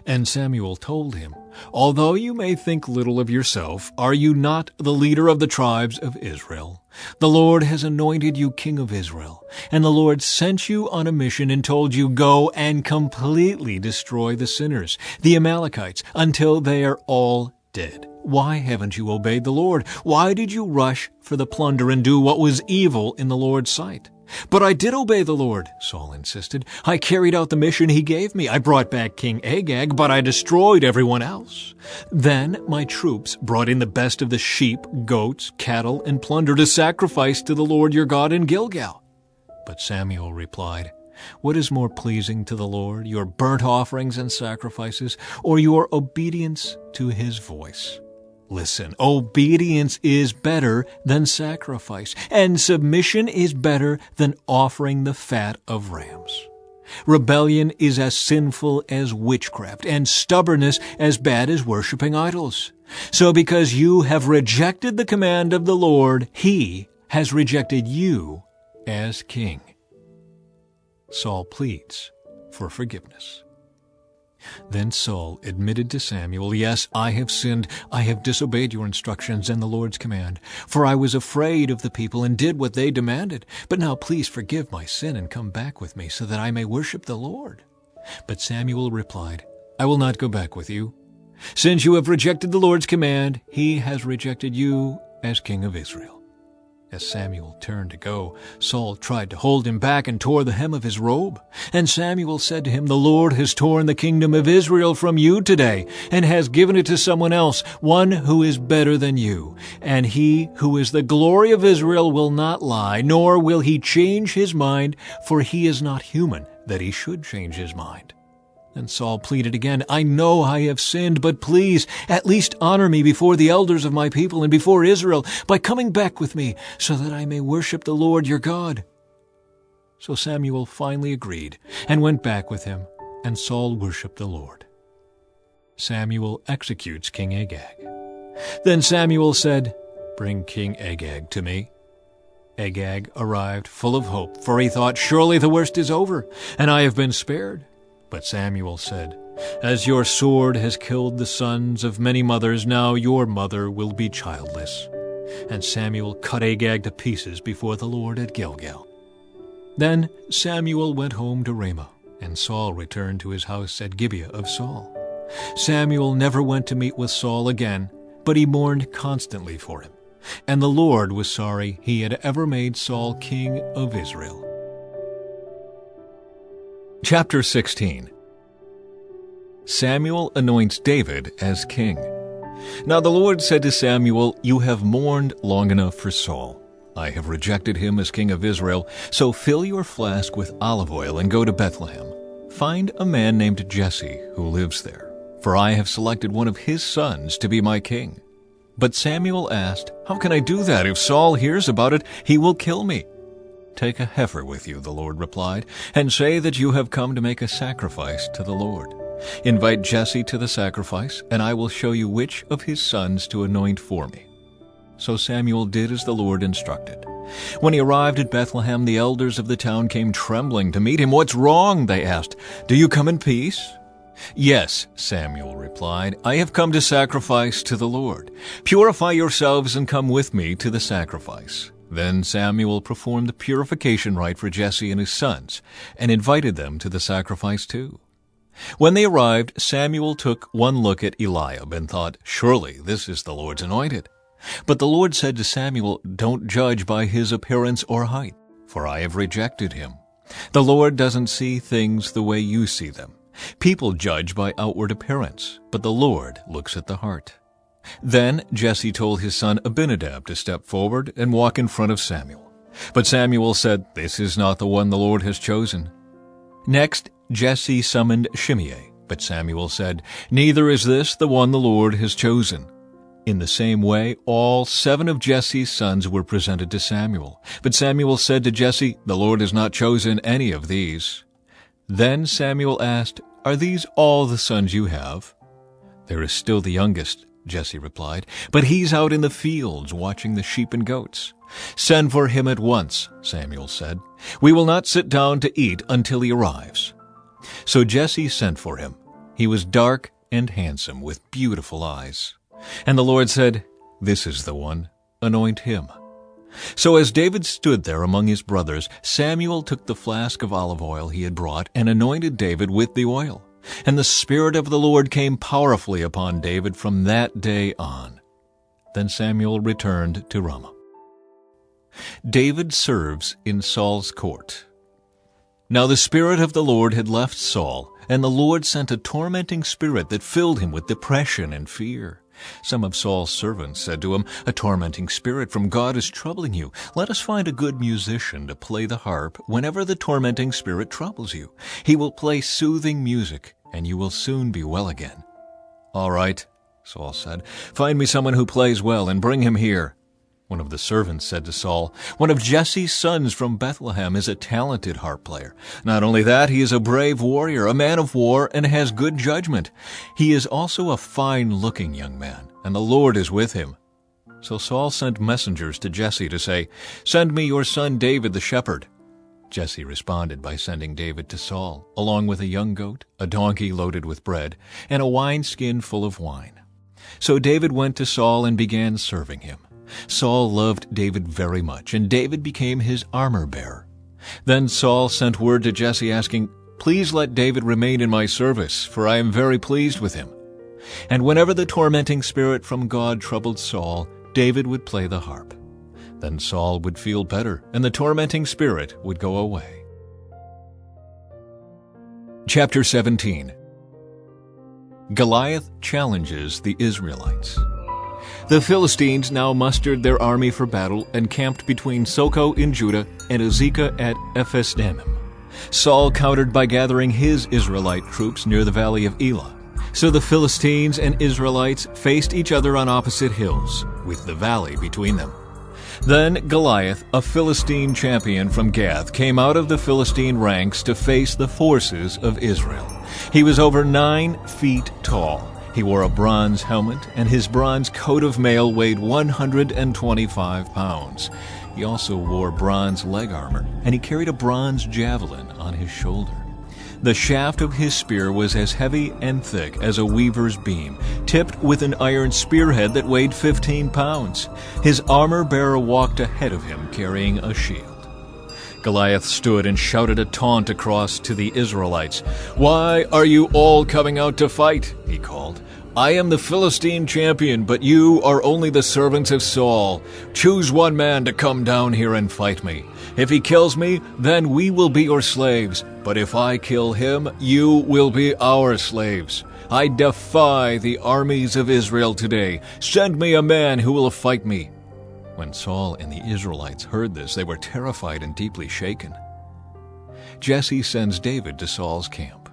And Samuel told him, "Although you may think little of yourself, are you not the leader of the tribes of Israel? The Lord has anointed you king of Israel, and the Lord sent you on a mission and told you, 'Go and completely destroy the sinners, the Amalekites, until they are all dead.' Why haven't you obeyed the Lord? Why did you rush for the plunder and do what was evil in the Lord's sight?" "But I did obey the Lord," Saul insisted. "I carried out the mission he gave me. I brought back King Agag, but I destroyed everyone else. Then my troops brought in the best of the sheep, goats, cattle, and plunder to sacrifice to the Lord your God in Gilgal." But Samuel replied, "What is more pleasing to the Lord, your burnt offerings and sacrifices, or your obedience to his voice? Listen, obedience is better than sacrifice, and submission is better than offering the fat of rams. Rebellion is as sinful as witchcraft, and stubbornness as bad as worshiping idols. So because you have rejected the command of the Lord, he has rejected you as king." Saul pleads for forgiveness. Then Saul admitted to Samuel, "Yes, I have sinned. I have disobeyed your instructions and the Lord's command, for I was afraid of the people and did what they demanded. But now please forgive my sin and come back with me so that I may worship the Lord." But Samuel replied, "I will not go back with you. Since you have rejected the Lord's command, he has rejected you as king of Israel." As Samuel turned to go, Saul tried to hold him back and tore the hem of his robe. And Samuel said to him, "The Lord has torn the kingdom of Israel from you today and has given it to someone else, one who is better than you. And he who is the glory of Israel will not lie, nor will he change his mind, for he is not human that he should change his mind." And Saul pleaded again, "I know I have sinned, but please at least honor me before the elders of my people and before Israel by coming back with me so that I may worship the Lord your God." So Samuel finally agreed and went back with him, and Saul worshiped the Lord. Samuel executes King Agag. Then Samuel said, "Bring King Agag to me." Agag arrived full of hope, for he thought, "Surely the worst is over, and I have been spared." But Samuel said, "As your sword has killed the sons of many mothers, now your mother will be childless." And Samuel cut Agag to pieces before the Lord at Gilgal. Then Samuel went home to Ramah, and Saul returned to his house at Gibeah of Saul. Samuel never went to meet with Saul again, but he mourned constantly for him. And the Lord was sorry he had ever made Saul king of Israel. Chapter 16. Samuel anoints David as king. Now the Lord said to Samuel, "You have mourned long enough for Saul. I have rejected him as king of Israel, so fill your flask with olive oil and go to Bethlehem. Find a man named Jesse who lives there, for I have selected one of his sons to be my king." But Samuel asked, "How can I do that? If Saul hears about it, he will kill me." "Take a heifer with you," the Lord replied, "and say that you have come to make a sacrifice to the Lord. Invite Jesse to the sacrifice, and I will show you which of his sons to anoint for me." So Samuel did as the Lord instructed. When he arrived at Bethlehem, the elders of the town came trembling to meet him. "What's wrong?" they asked. "Do you come in peace?" "Yes," Samuel replied, "I have come to sacrifice to the Lord. Purify yourselves and come with me to the sacrifice." Then Samuel performed the purification rite for Jesse and his sons, and invited them to the sacrifice too. When they arrived, Samuel took one look at Eliab and thought, "Surely this is the Lord's anointed." But the Lord said to Samuel, "Don't judge by his appearance or height, for I have rejected him. The Lord doesn't see things the way you see them. People judge by outward appearance, but the Lord looks at the heart." Then Jesse told his son Abinadab to step forward and walk in front of Samuel. But Samuel said, "This is not the one the Lord has chosen." Next, Jesse summoned Shimei, but Samuel said, "Neither is this the one the Lord has chosen." In the same way, all 7 of Jesse's sons were presented to Samuel. But Samuel said to Jesse, "The Lord has not chosen any of these." Then Samuel asked, "Are these all the sons you have?" "There is still the youngest," Jesse replied, "but he's out in the fields watching the sheep and goats." "Send for him at once," Samuel said. "We will not sit down to eat until he arrives." So Jesse sent for him. He was dark and handsome, with beautiful eyes. And the Lord said, "This is the one. Anoint him." So as David stood there among his brothers, Samuel took the flask of olive oil he had brought and anointed David with the oil. And the Spirit of the Lord came powerfully upon David from that day on. Then Samuel returned to Ramah. David serves in Saul's court. Now the Spirit of the Lord had left Saul, and the Lord sent a tormenting spirit that filled him with depression and fear. Some of Saul's servants said to him, "A tormenting spirit from God is troubling you. Let us find a good musician to play the harp whenever the tormenting spirit troubles you. He will play soothing music, and you will soon be well again." "All right," Saul said. "Find me someone who plays well and bring him here." One of the servants said to Saul, "One of Jesse's sons from Bethlehem is a talented harp player. Not only that, he is a brave warrior, a man of war, and has good judgment. He is also a fine-looking young man, and the Lord is with him." So Saul sent messengers to Jesse to say, "Send me your son David the shepherd." Jesse responded by sending David to Saul, along with a young goat, a donkey loaded with bread, and a wineskin full of wine. So David went to Saul and began serving him. Saul loved David very much, and David became his armor-bearer. Then Saul sent word to Jesse asking, "Please let David remain in my service, for I am very pleased with him." And whenever the tormenting spirit from God troubled Saul, David would play the harp. Then Saul would feel better, and the tormenting spirit would go away. Chapter 17. Goliath challenges the Israelites. The Philistines now mustered their army for battle and camped between Soko in Judah and Azekah at Ephes-dammim. Saul countered by gathering his Israelite troops near the valley of Elah. So the Philistines and Israelites faced each other on opposite hills, with the valley between them. Then Goliath, a Philistine champion from Gath, came out of the Philistine ranks to face the forces of Israel. He was over 9 feet tall. He wore a bronze helmet, and his bronze coat of mail weighed 125 pounds. He also wore bronze leg armor, and he carried a bronze javelin on his shoulder. The shaft of his spear was as heavy and thick as a weaver's beam, tipped with an iron spearhead that weighed 15 pounds. His armor-bearer walked ahead of him carrying a shield. Goliath stood and shouted a taunt across to the Israelites. "Why are you all coming out to fight?" he called. "I am the Philistine champion, but you are only the servants of Saul. Choose one man to come down here and fight me. If he kills me, then we will be your slaves. But if I kill him, you will be our slaves. I defy the armies of Israel today. Send me a man who will fight me." When Saul and the Israelites heard this, they were terrified and deeply shaken. Jesse sends David to Saul's camp.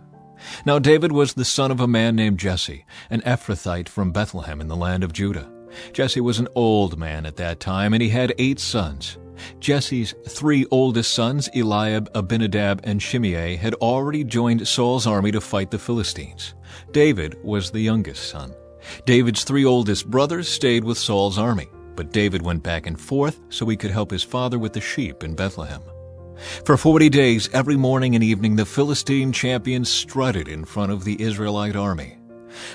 Now David was the son of a man named Jesse, an Ephrathite from Bethlehem in the land of Judah. Jesse was an old man at that time, and he had 8 sons. Jesse's 3 oldest sons, Eliab, Abinadab, and Shimei, had already joined Saul's army to fight the Philistines. David was the youngest son. David's 3 oldest brothers stayed with Saul's army, but David went back and forth so he could help his father with the sheep in Bethlehem. For 40 days, every morning and evening, the Philistine champion strutted in front of the Israelite army.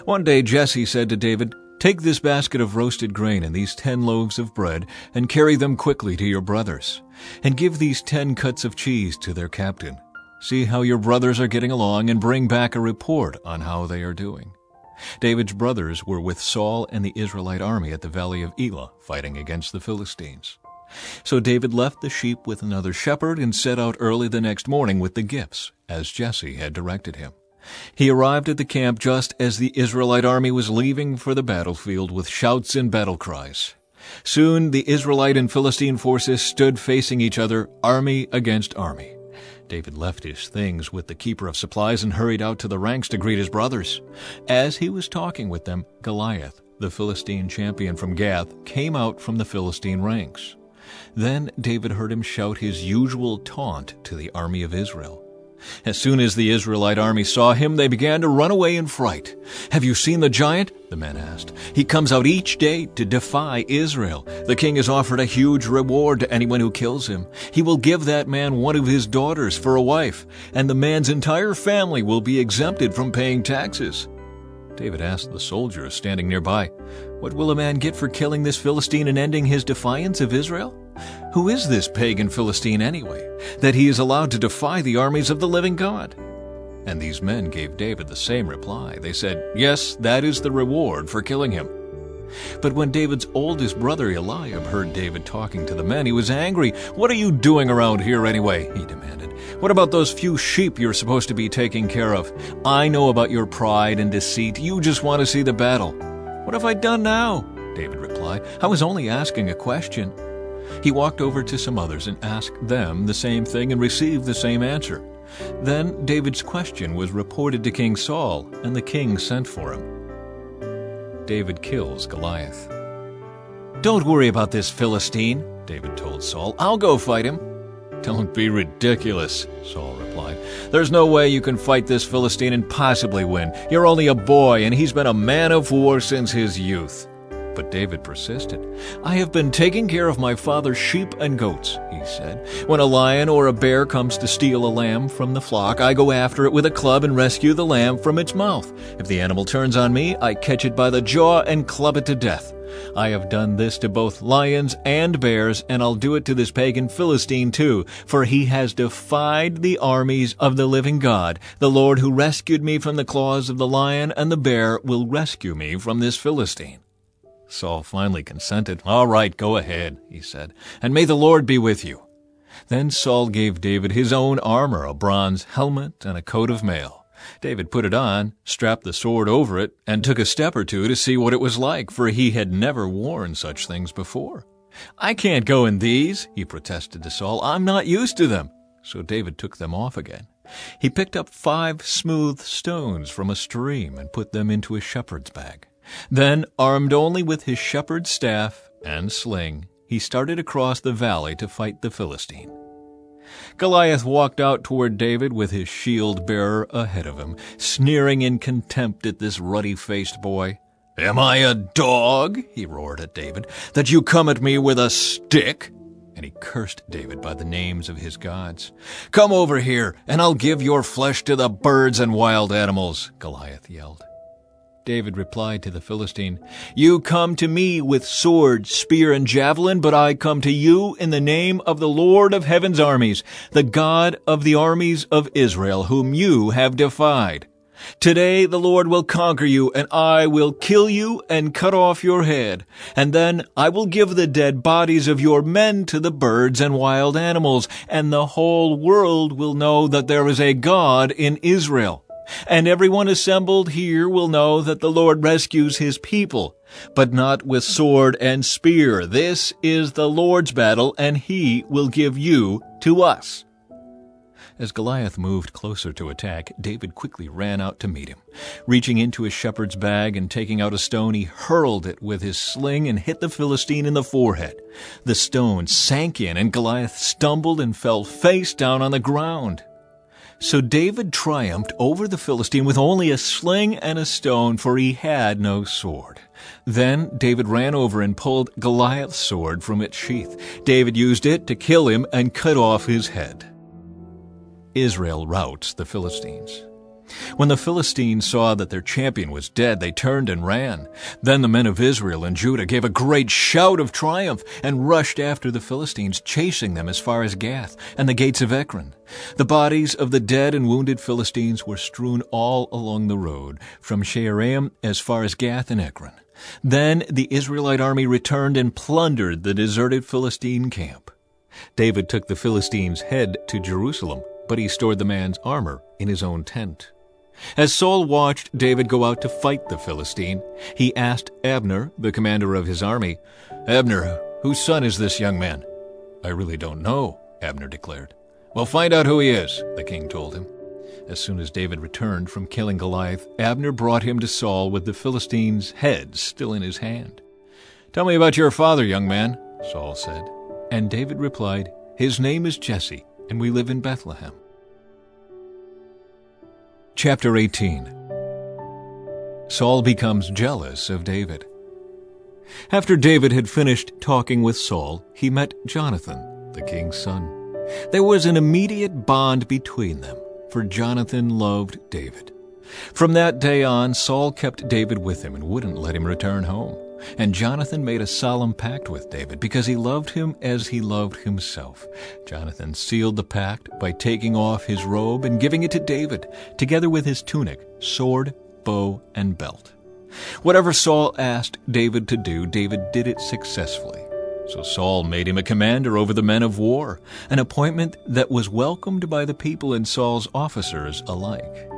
One day Jesse said to David, "Take this basket of roasted grain and these 10 loaves of bread and carry them quickly to your brothers, and give these 10 cuts of cheese to their captain. See how your brothers are getting along and bring back a report on how they are doing." David's brothers were with Saul and the Israelite army at the valley of Elah, fighting against the Philistines. So David left the sheep with another shepherd and set out early the next morning with the gifts, as Jesse had directed him. He arrived at the camp just as the Israelite army was leaving for the battlefield with shouts and battle cries. Soon the Israelite and Philistine forces stood facing each other, army against army. David left his things with the keeper of supplies and hurried out to the ranks to greet his brothers. As he was talking with them, Goliath, the Philistine champion from Gath, came out from the Philistine ranks. Then David heard him shout his usual taunt to the army of Israel. As soon as the Israelite army saw him, they began to run away in fright. "Have you seen the giant?" the men asked. "He comes out each day to defy Israel. The king has offered a huge reward to anyone who kills him. He will give that man one of his daughters for a wife, and the man's entire family will be exempted from paying taxes." David asked the soldiers standing nearby, "What will a man get for killing this Philistine and ending his defiance of Israel? Who is this pagan Philistine anyway, that he is allowed to defy the armies of the living God?" And these men gave David the same reply. They said, "Yes, that is the reward for killing him." But when David's oldest brother Eliab heard David talking to the men, he was angry. "What are you doing around here anyway?" he demanded. "What about those few sheep you're supposed to be taking care of? I know about your pride and deceit. You just want to see the battle." "What have I done now?" David replied. "I was only asking a question." He walked over to some others and asked them the same thing and received the same answer. Then David's question was reported to King Saul, and the king sent for him. David kills Goliath. "Don't worry about this Philistine," David told Saul. "I'll go fight him." "Don't be ridiculous," Saul replied. "There's no way you can fight this Philistine and possibly win. You're only a boy, and he's been a man of war since his youth." But David persisted. "I have been taking care of my father's sheep and goats," he said. "When a lion or a bear comes to steal a lamb from the flock, I go after it with a club and rescue the lamb from its mouth. If the animal turns on me, I catch it by the jaw and club it to death. I have done this to both lions and bears, and I'll do it to this pagan Philistine too, for he has defied the armies of the living God. The Lord who rescued me from the claws of the lion and the bear will rescue me from this Philistine." Saul finally consented. "All right, go ahead," he said, "and may the Lord be with you." Then Saul gave David his own armor, a bronze helmet and a coat of mail. David put it on, strapped the sword over it, and took a step or two to see what it was like, for he had never worn such things before. "I can't go in these," he protested to Saul. "I'm not used to them." So David took them off again. He picked up 5 smooth stones from a stream and put them into his shepherd's bag. Then, armed only with his shepherd's staff and sling, he started across the valley to fight the Philistine. Goliath walked out toward David with his shield-bearer ahead of him, sneering in contempt at this ruddy-faced boy. "Am I a dog," he roared at David, "that you come at me with a stick?" and he cursed David by the names of his gods. "Come over here, and I'll give your flesh to the birds and wild animals," Goliath yelled. David replied to the Philistine, "You come to me with sword, spear, and javelin, but I come to you in the name of the Lord of heaven's armies, the God of the armies of Israel, whom you have defied. Today the Lord will conquer you, and I will kill you and cut off your head. And then I will give the dead bodies of your men to the birds and wild animals, and the whole world will know that there is a God in Israel. And everyone assembled here will know that the Lord rescues his people, but not with sword and spear. This is the Lord's battle, and he will give you to us." As Goliath moved closer to attack, David quickly ran out to meet him. Reaching into his shepherd's bag and taking out a stone, he hurled it with his sling and hit the Philistine in the forehead. The stone sank in, and Goliath stumbled and fell face down on the ground. So David triumphed over the Philistine with only a sling and a stone, for he had no sword. Then David ran over and pulled Goliath's sword from its sheath. David used it to kill him and cut off his head. Israel routs the Philistines. When the Philistines saw that their champion was dead, they turned and ran. Then the men of Israel and Judah gave a great shout of triumph and rushed after the Philistines, chasing them as far as Gath and the gates of Ekron. The bodies of the dead and wounded Philistines were strewn all along the road, from Shaaraim as far as Gath and Ekron. Then the Israelite army returned and plundered the deserted Philistine camp. David took the Philistine's head to Jerusalem, but he stored the man's armor in his own tent. As Saul watched David go out to fight the Philistine, he asked Abner, the commander of his army, "Abner, whose son is this young man?" "I really don't know," Abner declared. "Well, find out who he is," the king told him. As soon as David returned from killing Goliath, Abner brought him to Saul with the Philistine's head still in his hand. "Tell me about your father, young man," Saul said. And David replied, "His name is Jesse, and we live in Bethlehem." Chapter 18. Saul becomes jealous of David. After David had finished talking with Saul, he met Jonathan, the king's son. There was an immediate bond between them, for Jonathan loved David. From that day on, Saul kept David with him and wouldn't let him return home. And Jonathan made a solemn pact with David because he loved him as he loved himself. Jonathan sealed the pact by taking off his robe and giving it to David, together with his tunic, sword, bow, and belt. Whatever Saul asked David to do, David did it successfully. So Saul made him a commander over the men of war, an appointment that was welcomed by the people and Saul's officers alike.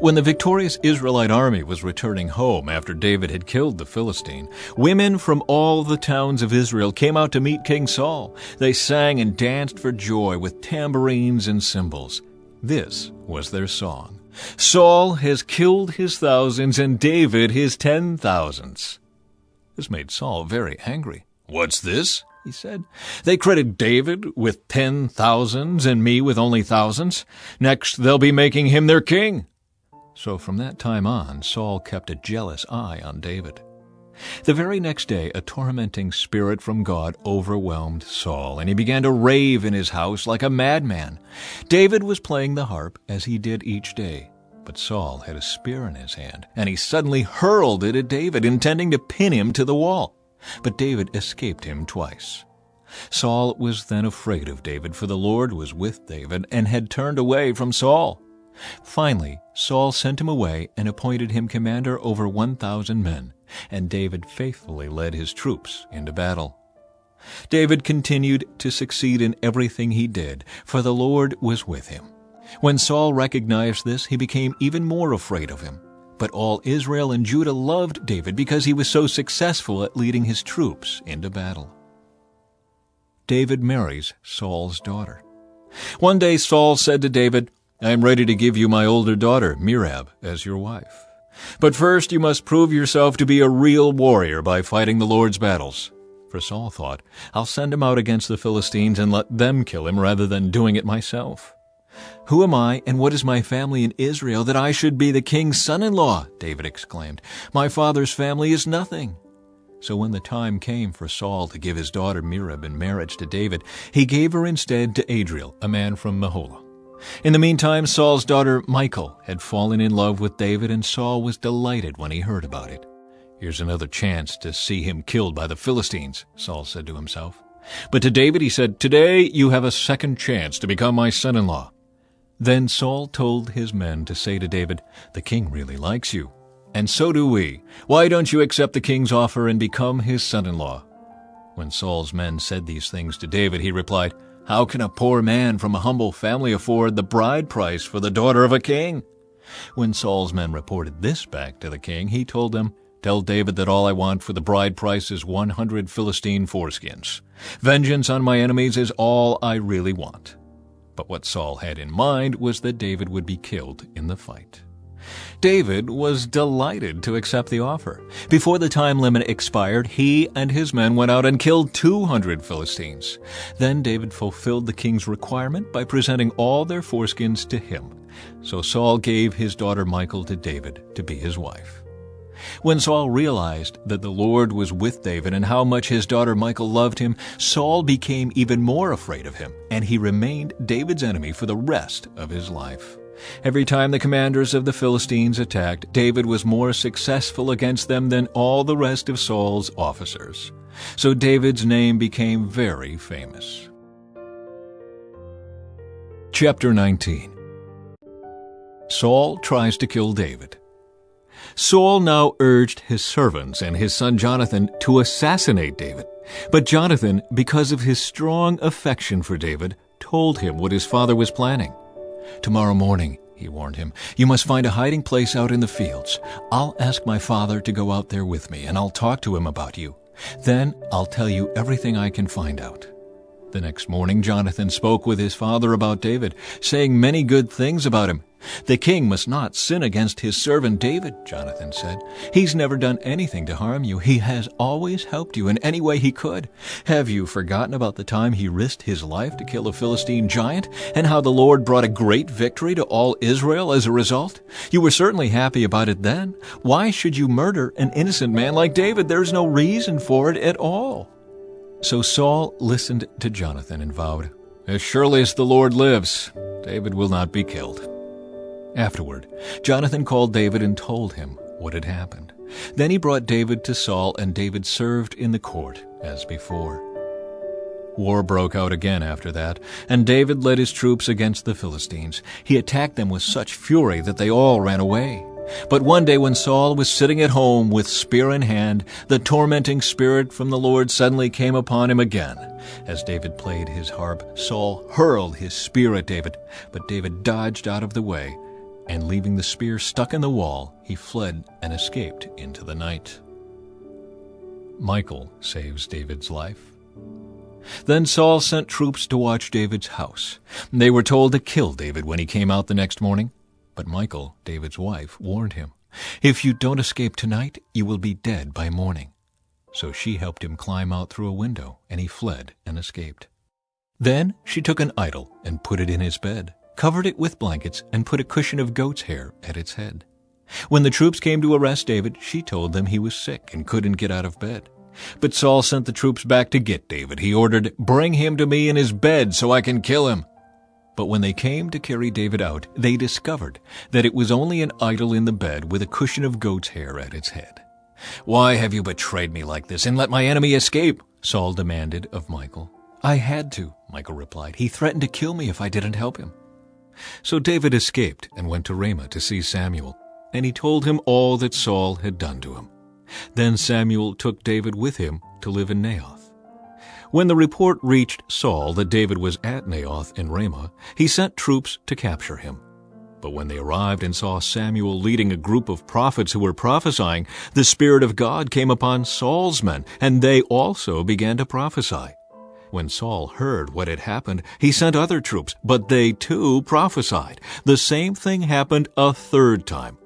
When the victorious Israelite army was returning home after David had killed the Philistine, women from all the towns of Israel came out to meet King Saul. They sang and danced for joy with tambourines and cymbals. This was their song: "Saul has killed his thousands and David his 10,000s." This made Saul very angry. "What's this?" he said. "They credit David with 10,000s and me with only thousands. Next, they'll be making him their king." So from that time on, Saul kept a jealous eye on David. The very next day, a tormenting spirit from God overwhelmed Saul, and he began to rave in his house like a madman. David was playing the harp, as he did each day. But Saul had a spear in his hand, and he suddenly hurled it at David, intending to pin him to the wall. But David escaped him twice. Saul was then afraid of David, for the Lord was with David and had turned away from Saul. Finally, Saul sent him away and appointed him commander over 1,000 men, and David faithfully led his troops into battle. David continued to succeed in everything he did, for the Lord was with him. When Saul recognized this, he became even more afraid of him. But all Israel and Judah loved David because he was so successful at leading his troops into battle. David marries Saul's daughter. One day Saul said to David, "I am ready to give you my older daughter, Merab, as your wife. But first you must prove yourself to be a real warrior by fighting the Lord's battles." For Saul thought, "I'll send him out against the Philistines and let them kill him rather than doing it myself." "Who am I, and what is my family in Israel, that I should be the king's son-in-law?" David exclaimed. "My father's family is nothing." So when the time came for Saul to give his daughter Merab in marriage to David, he gave her instead to Adriel, a man from Meholah. In the meantime, Saul's daughter Michal had fallen in love with David, and Saul was delighted when he heard about it. "Here's another chance to see him killed by the Philistines," Saul said to himself. But to David he said, "Today you have a second chance to become my son-in-law." Then Saul told his men to say to David, "The king really likes you, and so do we. Why don't you accept the king's offer and become his son-in-law?" When Saul's men said these things to David, he replied, "How can a poor man from a humble family afford the bride price for the daughter of a king?" When Saul's men reported this back to the king, he told them, "Tell David that all I want for the bride price is 100 Philistine foreskins. Vengeance on my enemies is all I really want." But what Saul had in mind was that David would be killed in the fight. David was delighted to accept the offer. Before the time limit expired, he and his men went out and killed 200 Philistines. Then David fulfilled the king's requirement by presenting all their foreskins to him. So Saul gave his daughter Michal to David to be his wife. When Saul realized that the Lord was with David and how much his daughter Michal loved him, Saul became even more afraid of him, and he remained David's enemy for the rest of his life. Every time the commanders of the Philistines attacked, David was more successful against them than all the rest of Saul's officers. So David's name became very famous. Chapter 19. Saul tries to kill David. Saul now urged his servants and his son Jonathan to assassinate David. But Jonathan, because of his strong affection for David, told him what his father was planning. "Tomorrow morning," he warned him, "you must find a hiding place out in the fields. I'll ask my father to go out there with me, and I'll talk to him about you. Then I'll tell you everything I can find out." The next morning Jonathan spoke with his father about David, saying many good things about him. "The king must not sin against his servant David," Jonathan said. "He's never done anything to harm you. He has always helped you in any way he could. Have you forgotten about the time he risked his life to kill a Philistine giant, and how the Lord brought a great victory to all Israel as a result? You were certainly happy about it then. Why should you murder an innocent man like David? There's no reason for it at all." So Saul listened to Jonathan and vowed, "As surely as the Lord lives, David will not be killed." Afterward, Jonathan called David and told him what had happened. Then he brought David to Saul, and David served in the court as before. War broke out again after that, and David led his troops against the Philistines. He attacked them with such fury that they all ran away. But one day when Saul was sitting at home with spear in hand, the tormenting spirit from the Lord suddenly came upon him again. As David played his harp, Saul hurled his spear at David, but David dodged out of the way, and leaving the spear stuck in the wall, he fled and escaped into the night. Michal saves David's life. Then Saul sent troops to watch David's house. They were told to kill David when he came out the next morning. But Michal, David's wife, warned him, "If you don't escape tonight, you will be dead by morning." So she helped him climb out through a window, and he fled and escaped. Then she took an idol and put it in his bed, covered it with blankets, and put a cushion of goat's hair at its head. When the troops came to arrest David, she told them he was sick and couldn't get out of bed. But Saul sent the troops back to get David. He ordered, "Bring him to me in his bed so I can kill him." But when they came to carry David out, they discovered that it was only an idol in the bed with a cushion of goat's hair at its head. "Why have you betrayed me like this and let my enemy escape?" Saul demanded of Michal. "I had to," Michal replied. "He threatened to kill me if I didn't help him." So David escaped and went to Ramah to see Samuel, and he told him all that Saul had done to him. Then Samuel took David with him to live in Naioth. When the report reached Saul that David was at Naioth in Ramah, he sent troops to capture him. But when they arrived and saw Samuel leading a group of prophets who were prophesying, the Spirit of God came upon Saul's men, and they also began to prophesy. When Saul heard what had happened, he sent other troops, but they too prophesied. The same thing happened a third time.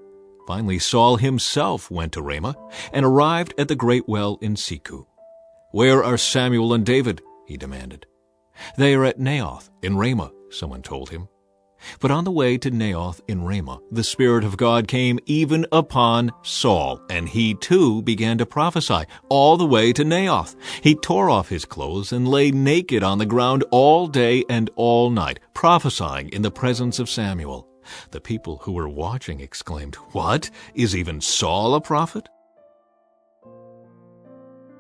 Finally, Saul himself went to Ramah and arrived at the great well in Siku. "Where are Samuel and David?" he demanded. "They are at Naioth in Ramah," someone told him. But on the way to Naioth in Ramah, the Spirit of God came even upon Saul, and he too began to prophesy all the way to Naioth. He tore off his clothes and lay naked on the ground all day and all night, prophesying in the presence of Samuel. The people who were watching exclaimed, "What? Is even Saul a prophet?"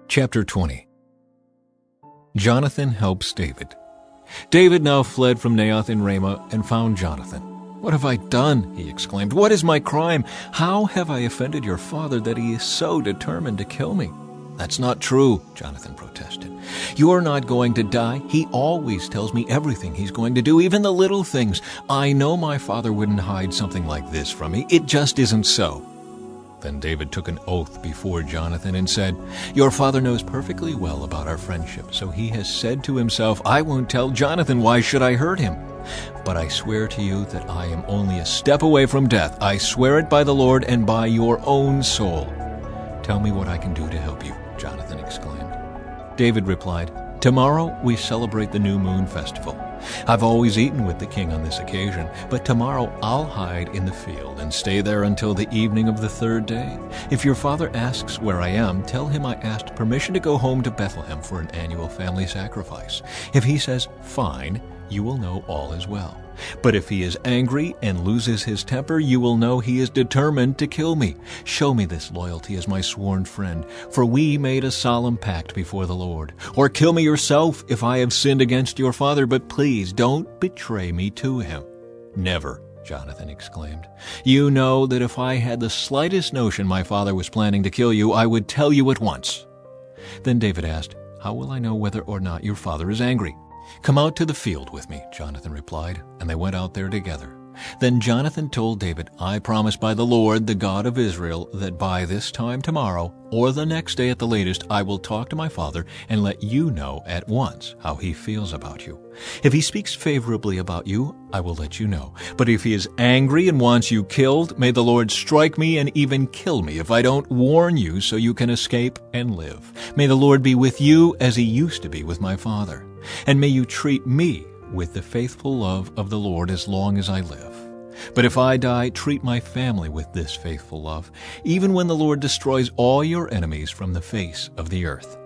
Chapter 20. Jonathan helps David. David now fled from Naioth in Ramah and found Jonathan. "What have I done?" he exclaimed. "What is my crime? How have I offended your father that he is so determined to kill me?" "That's not true," Jonathan protested. "You're not going to die. He always tells me everything he's going to do, even the little things. I know my father wouldn't hide something like this from me. It just isn't so." Then David took an oath before Jonathan and said, "Your father knows perfectly well about our friendship, so he has said to himself, 'I won't tell Jonathan. Why should I hurt him?' But I swear to you that I am only a step away from death. I swear it by the Lord and by your own soul." "Tell me what I can do to help you," Jonathan exclaimed. David replied, "Tomorrow we celebrate the New Moon Festival. I've always eaten with the king on this occasion, but tomorrow I'll hide in the field and stay there until the evening of the third day. If your father asks where I am, tell him I asked permission to go home to Bethlehem for an annual family sacrifice. If he says, 'Fine,' you will know all is well. But if he is angry and loses his temper, you will know he is determined to kill me. Show me this loyalty as my sworn friend, for we made a solemn pact before the Lord. Or kill me yourself if I have sinned against your father, but please don't betray me to him." "Never," Jonathan exclaimed. "You know that if I had the slightest notion my father was planning to kill you, I would tell you at once." Then David asked, "How will I know whether or not your father is angry?" "Come out to the field with me," Jonathan replied, and they went out there together. Then Jonathan told David, "I promise by the Lord, the God of Israel, that by this time tomorrow, or the next day at the latest, I will talk to my father and let you know at once how he feels about you. If he speaks favorably about you, I will let you know. But if he is angry and wants you killed, may the Lord strike me and even kill me if I don't warn you so you can escape and live. May the Lord be with you as he used to be with my father. And may you treat me with the faithful love of the Lord as long as I live. But if I die, treat my family with this faithful love, even when the Lord destroys all your enemies from the face of the earth."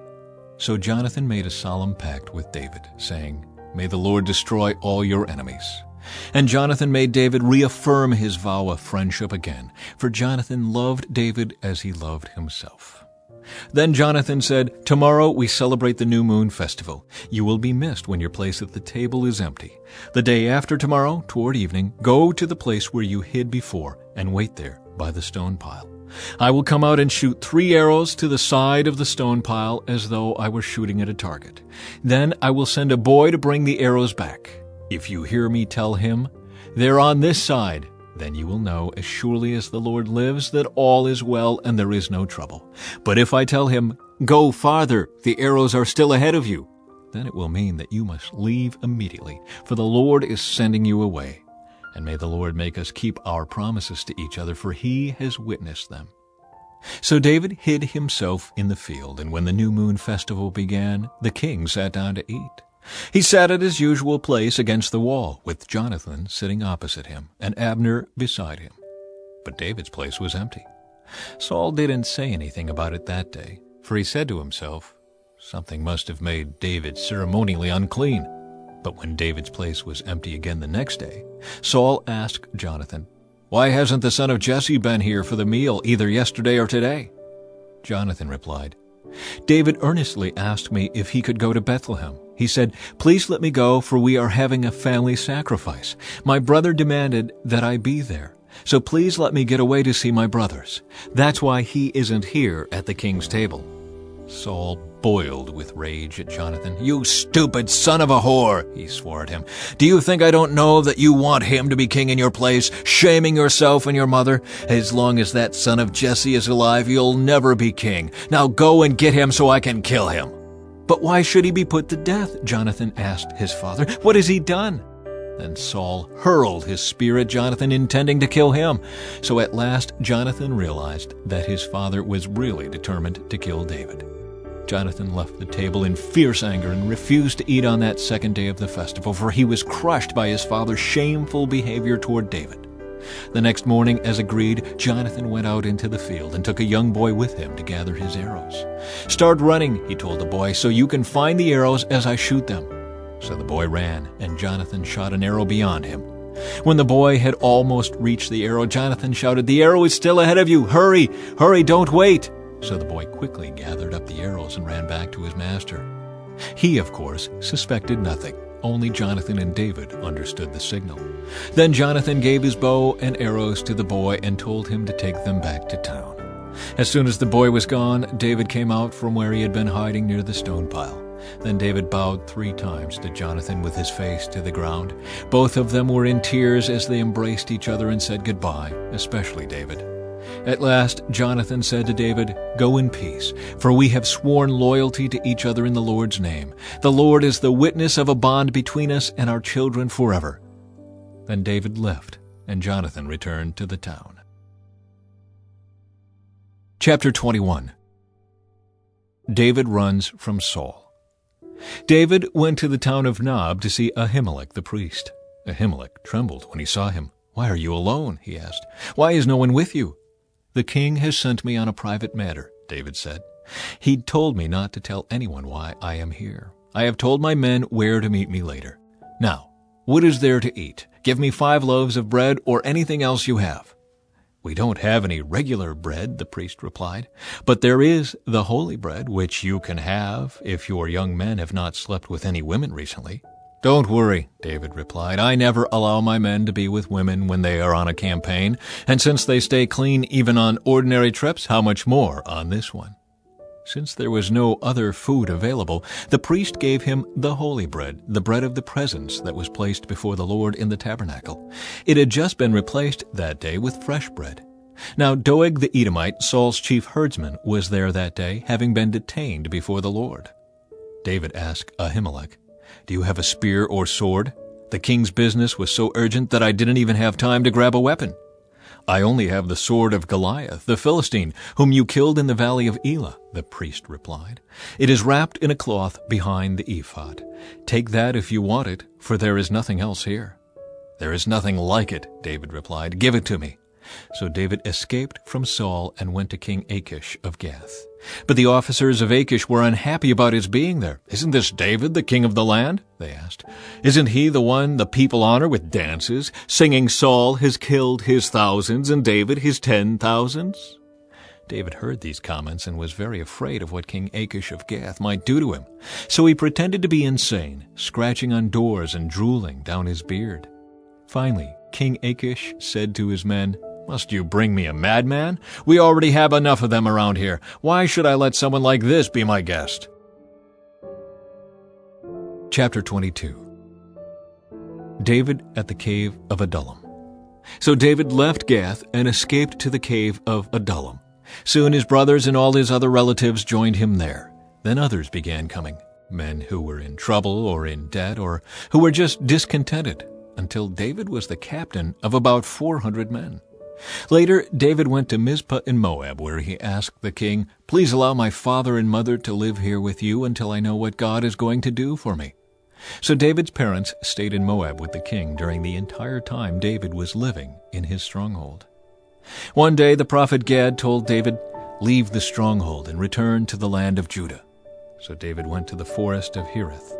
So Jonathan made a solemn pact with David, saying, "May the Lord destroy all your enemies." And Jonathan made David reaffirm his vow of friendship again, for Jonathan loved David as he loved himself. Then Jonathan said, "Tomorrow we celebrate the New Moon Festival. You will be missed when your place at the table is empty. The day after tomorrow, toward evening, go to the place where you hid before and wait there by the stone pile. I will come out and shoot 3 arrows to the side of the stone pile as though I were shooting at a target. Then I will send a boy to bring the arrows back. If you hear me tell him, 'They're on this side,' then you will know as surely as the Lord lives that all is well and there is no trouble. But if I tell him, 'Go farther, the arrows are still ahead of you,' then it will mean that you must leave immediately, for the Lord is sending you away. And may the Lord make us keep our promises to each other, for he has witnessed them." So David hid himself in the field, and when the New Moon Festival began, the king sat down to eat. He sat at his usual place against the wall, with Jonathan sitting opposite him and Abner beside him. But David's place was empty. Saul didn't say anything about it that day, for he said to himself, "Something must have made David ceremonially unclean." But when David's place was empty again the next day, Saul asked Jonathan, "Why hasn't the son of Jesse been here for the meal, either yesterday or today?" Jonathan replied, "David earnestly asked me if he could go to Bethlehem. He said, 'Please let me go, for we are having a family sacrifice. My brother demanded that I be there, so please let me get away to see my brothers. That's why he isn't here at the king's table.'" Saul boiled with rage at Jonathan. "You stupid son of a whore," he swore at him. "Do you think I don't know that you want him to be king in your place, shaming yourself and your mother? As long as that son of Jesse is alive, you'll never be king. Now go and get him so I can kill him." "But why should he be put to death?" Jonathan asked his father. "What has he done?" Then Saul hurled his spear at Jonathan, intending to kill him. So at last Jonathan realized that his father was really determined to kill David. Jonathan left the table in fierce anger and refused to eat on that second day of the festival, for he was crushed by his father's shameful behavior toward David. The next morning, as agreed, Jonathan went out into the field and took a young boy with him to gather his arrows. "Start running," he told the boy, "so you can find the arrows as I shoot them." So the boy ran, and Jonathan shot an arrow beyond him. When the boy had almost reached the arrow, Jonathan shouted, "The arrow is still ahead of you! Hurry! Hurry, don't wait!" So the boy quickly gathered up the arrows and ran back to his master. He, of course, suspected nothing. Only Jonathan and David understood the signal. Then Jonathan gave his bow and arrows to the boy and told him to take them back to town. As soon as the boy was gone, David came out from where he had been hiding near the stone pile. Then David bowed 3 times to Jonathan with his face to the ground. Both of them were in tears as they embraced each other and said goodbye, especially David. At last Jonathan said to David, "Go in peace, for we have sworn loyalty to each other in the Lord's name. The Lord is the witness of a bond between us and our children forever." Then David left, and Jonathan returned to the town. Chapter 21. David runs from Saul. David went to the town of Nob to see Ahimelech the priest. Ahimelech trembled when he saw him. "Why are you alone?" he asked. "Why is no one with you?" "The king has sent me on a private matter," David said. "He told me not to tell anyone why I am here. I have told my men where to meet me later. Now, what is there to eat? Give me 5 loaves of bread or anything else you have." "We don't have any regular bread," the priest replied, "but there is the holy bread, which you can have if your young men have not slept with any women recently." "Don't worry," David replied. "I never allow my men to be with women when they are on a campaign, and since they stay clean even on ordinary trips, how much more on this one?" Since there was no other food available, the priest gave him the holy bread, the bread of the presence that was placed before the Lord in the tabernacle. It had just been replaced that day with fresh bread. Now Doeg the Edomite, Saul's chief herdsman, was there that day, having been detained before the Lord. David asked Ahimelech, "Do you have a spear or sword? The king's business was so urgent that I didn't even have time to grab a weapon." "I only have the sword of Goliath, the Philistine, whom you killed in the valley of Elah," the priest replied. "It is wrapped in a cloth behind the ephod. Take that if you want it, for there is nothing else here." "There is nothing like it," David replied. "Give it to me." So David escaped from Saul and went to King Achish of Gath. But the officers of Achish were unhappy about his being there. "Isn't this David, the king of the land?" they asked. "Isn't he the one the people honor with dances, singing, 'Saul has killed his thousands and David his 10,000s'?" David heard these comments and was very afraid of what King Achish of Gath might do to him. So he pretended to be insane, scratching on doors and drooling down his beard. Finally, King Achish said to his men, "Must you bring me a madman? We already have enough of them around here. Why should I let someone like this be my guest?" Chapter 22. David at the cave of Adullam. So David left Gath and escaped to the cave of Adullam. Soon his brothers and all his other relatives joined him there. Then others began coming, men who were in trouble or in debt or who were just discontented, until David was the captain of about 400 men. Later, David went to Mizpah in Moab, where he asked the king, "Please allow my father and mother to live here with you until I know what God is going to do for me." So David's parents stayed in Moab with the king during the entire time David was living in his stronghold. One day the prophet Gad told David, "Leave the stronghold and return to the land of Judah." So David went to the forest of Hereth.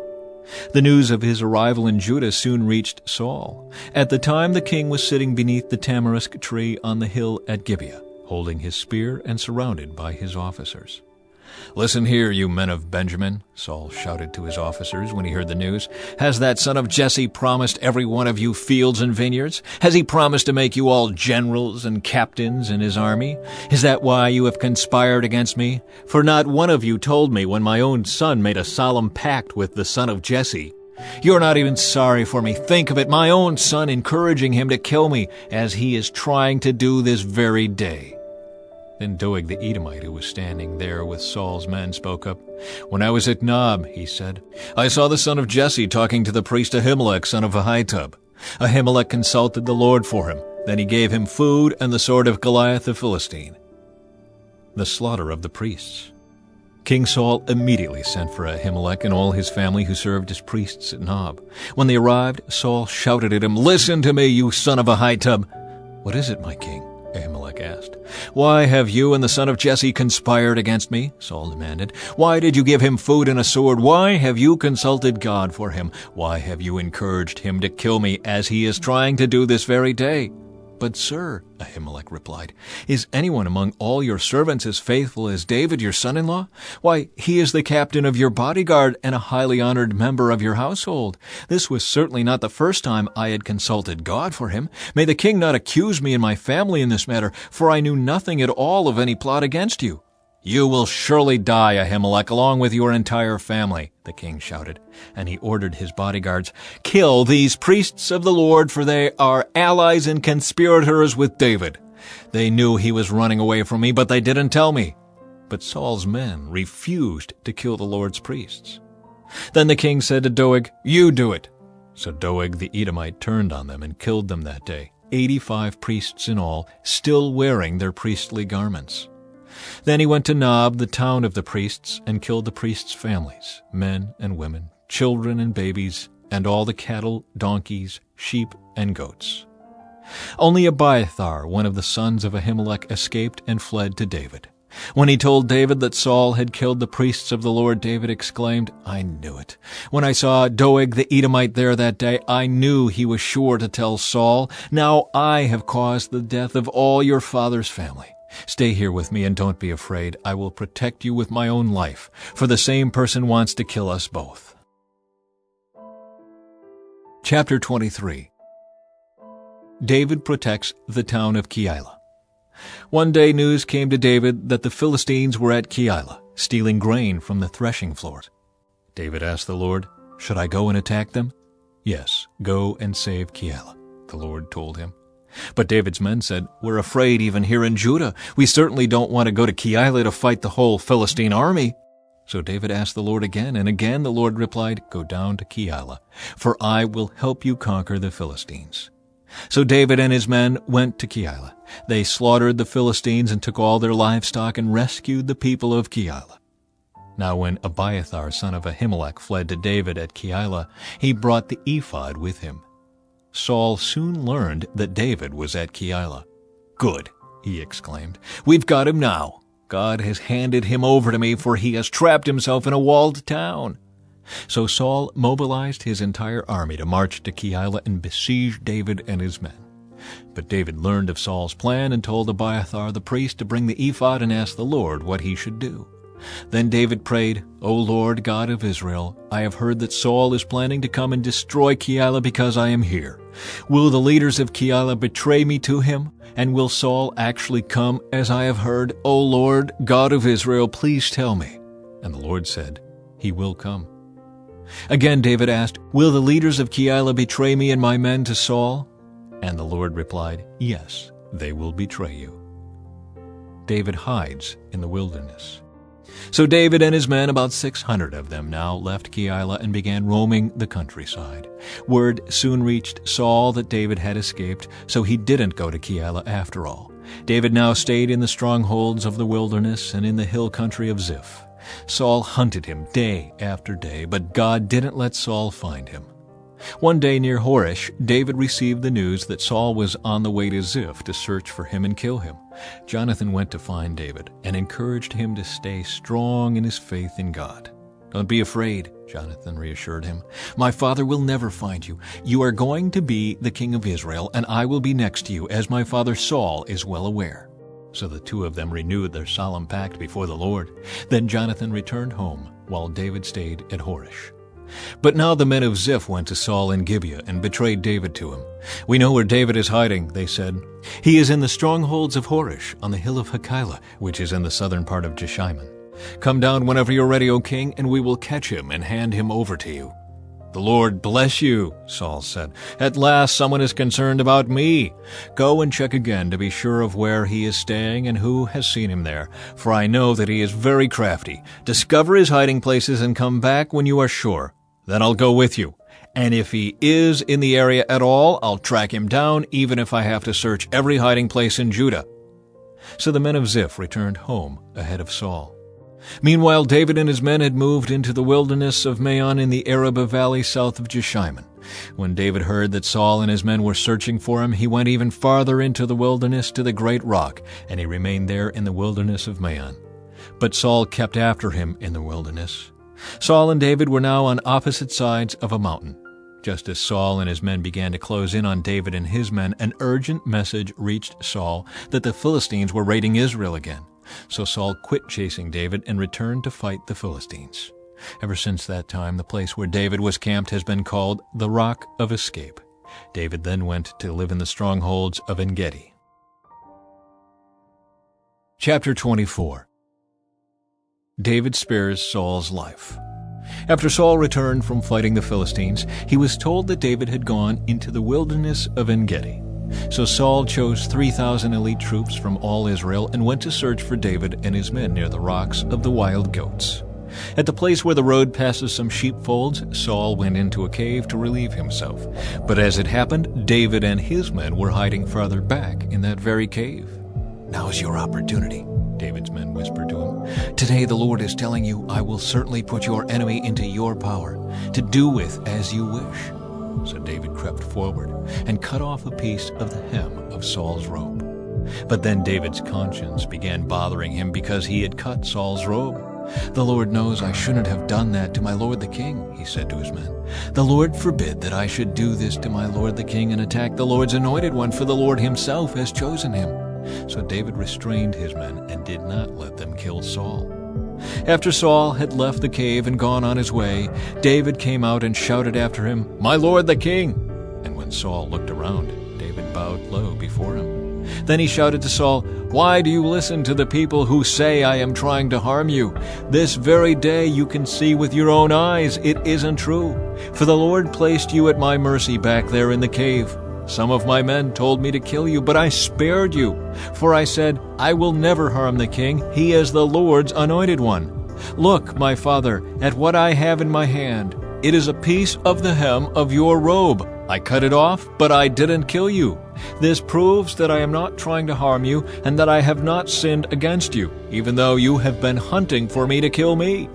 The news of his arrival in Judah soon reached Saul. At the time the king was sitting beneath the tamarisk tree on the hill at Gibeah, holding his spear and surrounded by his officers. "Listen here, you men of Benjamin," Saul shouted to his officers when he heard the news. "Has that son of Jesse promised every one of you fields and vineyards? Has he promised to make you all generals and captains in his army? Is that why you have conspired against me? For not one of you told me when my own son made a solemn pact with the son of Jesse. You're not even sorry for me. Think of it, my own son encouraging him to kill me, as he is trying to do this very day." Then Doeg the Edomite, who was standing there with Saul's men, spoke up. "When I was at Nob," he said, "I saw the son of Jesse talking to the priest Ahimelech, son of Ahitub. Ahimelech consulted the Lord for him. Then he gave him food and the sword of Goliath the Philistine." The slaughter of the priests. King Saul immediately sent for Ahimelech and all his family who served as priests at Nob. When they arrived, Saul shouted at him, "Listen to me, you son of Ahitub!" "What is it, my king?" Ahimelech asked. "Why have you and the son of Jesse conspired against me?" Saul demanded. "Why did you give him food and a sword? Why have you consulted God for him? Why have you encouraged him to kill me, as he is trying to do this very day?" "But, sir," Ahimelech replied, "is anyone among all your servants as faithful as David, your son-in-law? Why, he is the captain of your bodyguard and a highly honored member of your household. This was certainly not the first time I had consulted God for him. May the king not accuse me and my family in this matter, for I knew nothing at all of any plot against you." "You will surely die, Ahimelech, along with your entire family," the king shouted, and he ordered his bodyguards, "Kill these priests of the Lord, for they are allies and conspirators with David. They knew he was running away from me, but they didn't tell me." But Saul's men refused to kill the Lord's priests. Then the king said to Doeg, "You do it." So Doeg the Edomite turned on them and killed them that day, 85 priests in all, still wearing their priestly garments. Then he went to Nob, the town of the priests, and killed the priests' families, men and women, children and babies, and all the cattle, donkeys, sheep, and goats. Only Abiathar, one of the sons of Ahimelech, escaped and fled to David. When he told David that Saul had killed the priests of the Lord, David exclaimed, "I knew it. When I saw Doeg the Edomite there that day, I knew he was sure to tell Saul. Now I have caused the death of all your father's family. Stay here with me and don't be afraid. I will protect you with my own life, for the same person wants to kill us both." Chapter 23. David protects the town of Keilah. One day news came to David that the Philistines were at Keilah, stealing grain from the threshing floors. David asked the Lord, "Should I go and attack them?" "Yes, go and save Keilah," the Lord told him. But David's men said, "We're afraid even here in Judah. We certainly don't want to go to Keilah to fight the whole Philistine army." So David asked the Lord again, and again the Lord replied, "Go down to Keilah, for I will help you conquer the Philistines." So David and his men went to Keilah. They slaughtered the Philistines and took all their livestock and rescued the people of Keilah. Now when Abiathar, son of Ahimelech, fled to David at Keilah, he brought the ephod with him. Saul soon learned that David was at Keilah. "Good," he exclaimed. "We've got him now. God has handed him over to me, for he has trapped himself in a walled town." So Saul mobilized his entire army to march to Keilah and besiege David and his men. But David learned of Saul's plan and told Abiathar the priest to bring the ephod and ask the Lord what he should do. Then David prayed, "O Lord God of Israel, I have heard that Saul is planning to come and destroy Keilah because I am here. Will the leaders of Keilah betray me to him? And will Saul actually come as I have heard? O Lord God of Israel, please tell me." And the Lord said, "He will come." Again David asked, "Will the leaders of Keilah betray me and my men to Saul?" And the Lord replied, "Yes, they will betray you." David hides in the wilderness. So David and his men, about 600 of them now, left Keilah and began roaming the countryside. Word soon reached Saul that David had escaped, so he didn't go to Keilah after all. David now stayed in the strongholds of the wilderness and in the hill country of Ziph. Saul hunted him day after day, but God didn't let Saul find him. One day near Horish, David received the news that Saul was on the way to Ziph to search for him and kill him. Jonathan went to find David and encouraged him to stay strong in his faith in God. "Don't be afraid," Jonathan reassured him. "My father will never find you. You are going to be the king of Israel, and I will be next to you, as my father Saul is well aware." So the two of them renewed their solemn pact before the Lord. Then Jonathan returned home, while David stayed at Horish. But now the men of Ziph went to Saul in Gibeah and betrayed David to him. "We know where David is hiding," they said. "He is in the strongholds of Horish, on the hill of Hakilah, which is in the southern part of Jeshimon. Come down whenever you're ready, O king, and we will catch him and hand him over to you." "The Lord bless you," Saul said. "At last someone is concerned about me. Go and check again to be sure of where he is staying and who has seen him there, for I know that he is very crafty. Discover his hiding places and come back when you are sure. Then I'll go with you. And if he is in the area at all, I'll track him down, even if I have to search every hiding place in Judah." So the men of Ziph returned home ahead of Saul. Meanwhile, David and his men had moved into the wilderness of Maon in the Araba valley south of Jeshimon. When David heard that Saul and his men were searching for him, he went even farther into the wilderness to the great rock, and he remained there in the wilderness of Maon. But Saul kept after him in the wilderness. Saul and David were now on opposite sides of a mountain. Just as Saul and his men began to close in on David and his men, an urgent message reached Saul that the Philistines were raiding Israel again. So Saul quit chasing David and returned to fight the Philistines. Ever since that time, the place where David was camped has been called the Rock of Escape. David then went to live in the strongholds of En-Gedi. Chapter 24. David spares Saul's life. After Saul returned from fighting the Philistines, he was told that David had gone into the wilderness of En-Gedi. So Saul chose 3,000 elite troops from all Israel and went to search for David and his men near the rocks of the wild goats. At the place where the road passes some sheepfolds, Saul went into a cave to relieve himself. But as it happened, David and his men were hiding farther back in that very cave. "Now's your opportunity," David's men whispered to him. "Today the Lord is telling you, I will certainly put your enemy into your power, to do with as you wish." So David crept forward and cut off a piece of the hem of Saul's robe. But then David's conscience began bothering him because he had cut Saul's robe. "The Lord knows I shouldn't have done that to my lord the king," he said to his men. "The Lord forbid that I should do this to my lord the king and attack the Lord's anointed one, for the Lord himself has chosen him." So David restrained his men and did not let them kill Saul. After Saul had left the cave and gone on his way, David came out and shouted after him, "My lord the king!" And when Saul looked around, David bowed low before him. Then he shouted to Saul, "Why do you listen to the people who say I am trying to harm you? This very day you can see with your own eyes it isn't true. For the Lord placed you at my mercy back there in the cave. Some of my men told me to kill you, but I spared you. For I said, I will never harm the king. He is the Lord's anointed one. Look, my father, at what I have in my hand. It is a piece of the hem of your robe. I cut it off, but I didn't kill you. This proves that I am not trying to harm you and that I have not sinned against you, even though you have been hunting for me to kill me.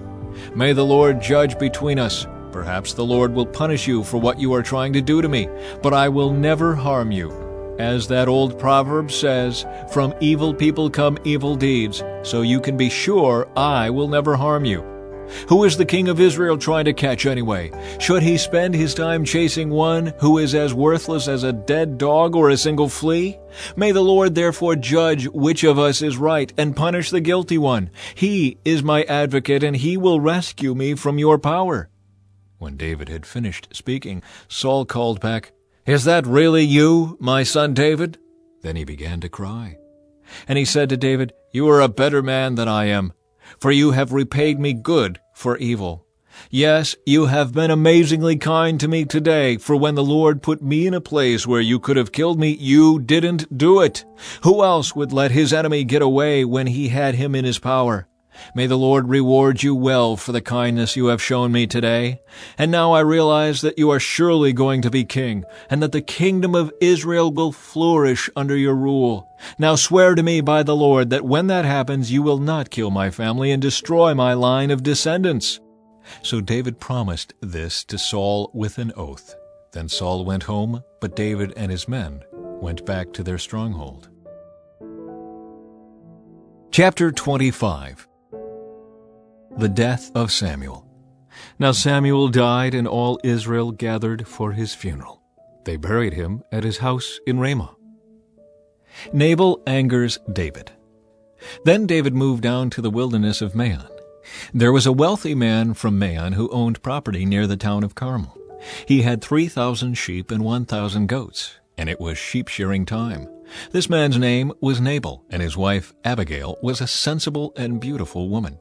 May the Lord judge between us. Perhaps the Lord will punish you for what you are trying to do to me, but I will never harm you. As that old proverb says, from evil people come evil deeds, so you can be sure I will never harm you. Who is the king of Israel trying to catch anyway? Should he spend his time chasing one who is as worthless as a dead dog or a single flea? May the Lord therefore judge which of us is right and punish the guilty one. He is my advocate, and he will rescue me from your power." When David had finished speaking, Saul called back, "Is that really you, my son David?" Then he began to cry. And he said to David, "You are a better man than I am, for you have repaid me good for evil. Yes, you have been amazingly kind to me today, for when the Lord put me in a place where you could have killed me, you didn't do it. Who else would let his enemy get away when he had him in his power? May the Lord reward you well for the kindness you have shown me today. And now I realize that you are surely going to be king, and that the kingdom of Israel will flourish under your rule. Now swear to me by the Lord that when that happens you will not kill my family and destroy my line of descendants." So David promised this to Saul with an oath. Then Saul went home, but David and his men went back to their stronghold. Chapter 25. The death of Samuel. Now Samuel died, and all Israel gathered for his funeral. They buried him at his house in Ramah. Nabal angers David. Then David moved down to the wilderness of Maon. There was a wealthy man from Maon who owned property near the town of Carmel. He had 3,000 sheep and 1,000 goats, and it was sheep-shearing time. This man's name was Nabal, and his wife Abigail was a sensible and beautiful woman.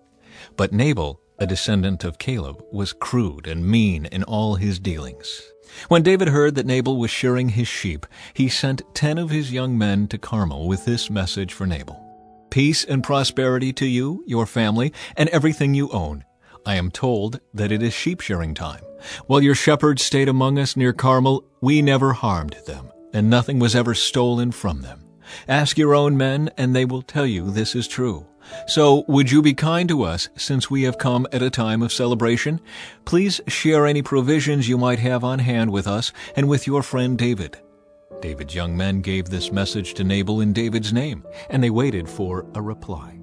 But Nabal, a descendant of Caleb, was crude and mean in all his dealings. When David heard that Nabal was shearing his sheep, he sent 10 of his young men to Carmel with this message for Nabal: "Peace and prosperity to you, your family, and everything you own. I am told that it is sheep-shearing time. While your shepherds stayed among us near Carmel, we never harmed them, and nothing was ever stolen from them. Ask your own men, and they will tell you this is true. So would you be kind to us, since we have come at a time of celebration? Please share any provisions you might have on hand with us and with your friend David." David's young men gave this message to Nabal in David's name, and they waited for a reply.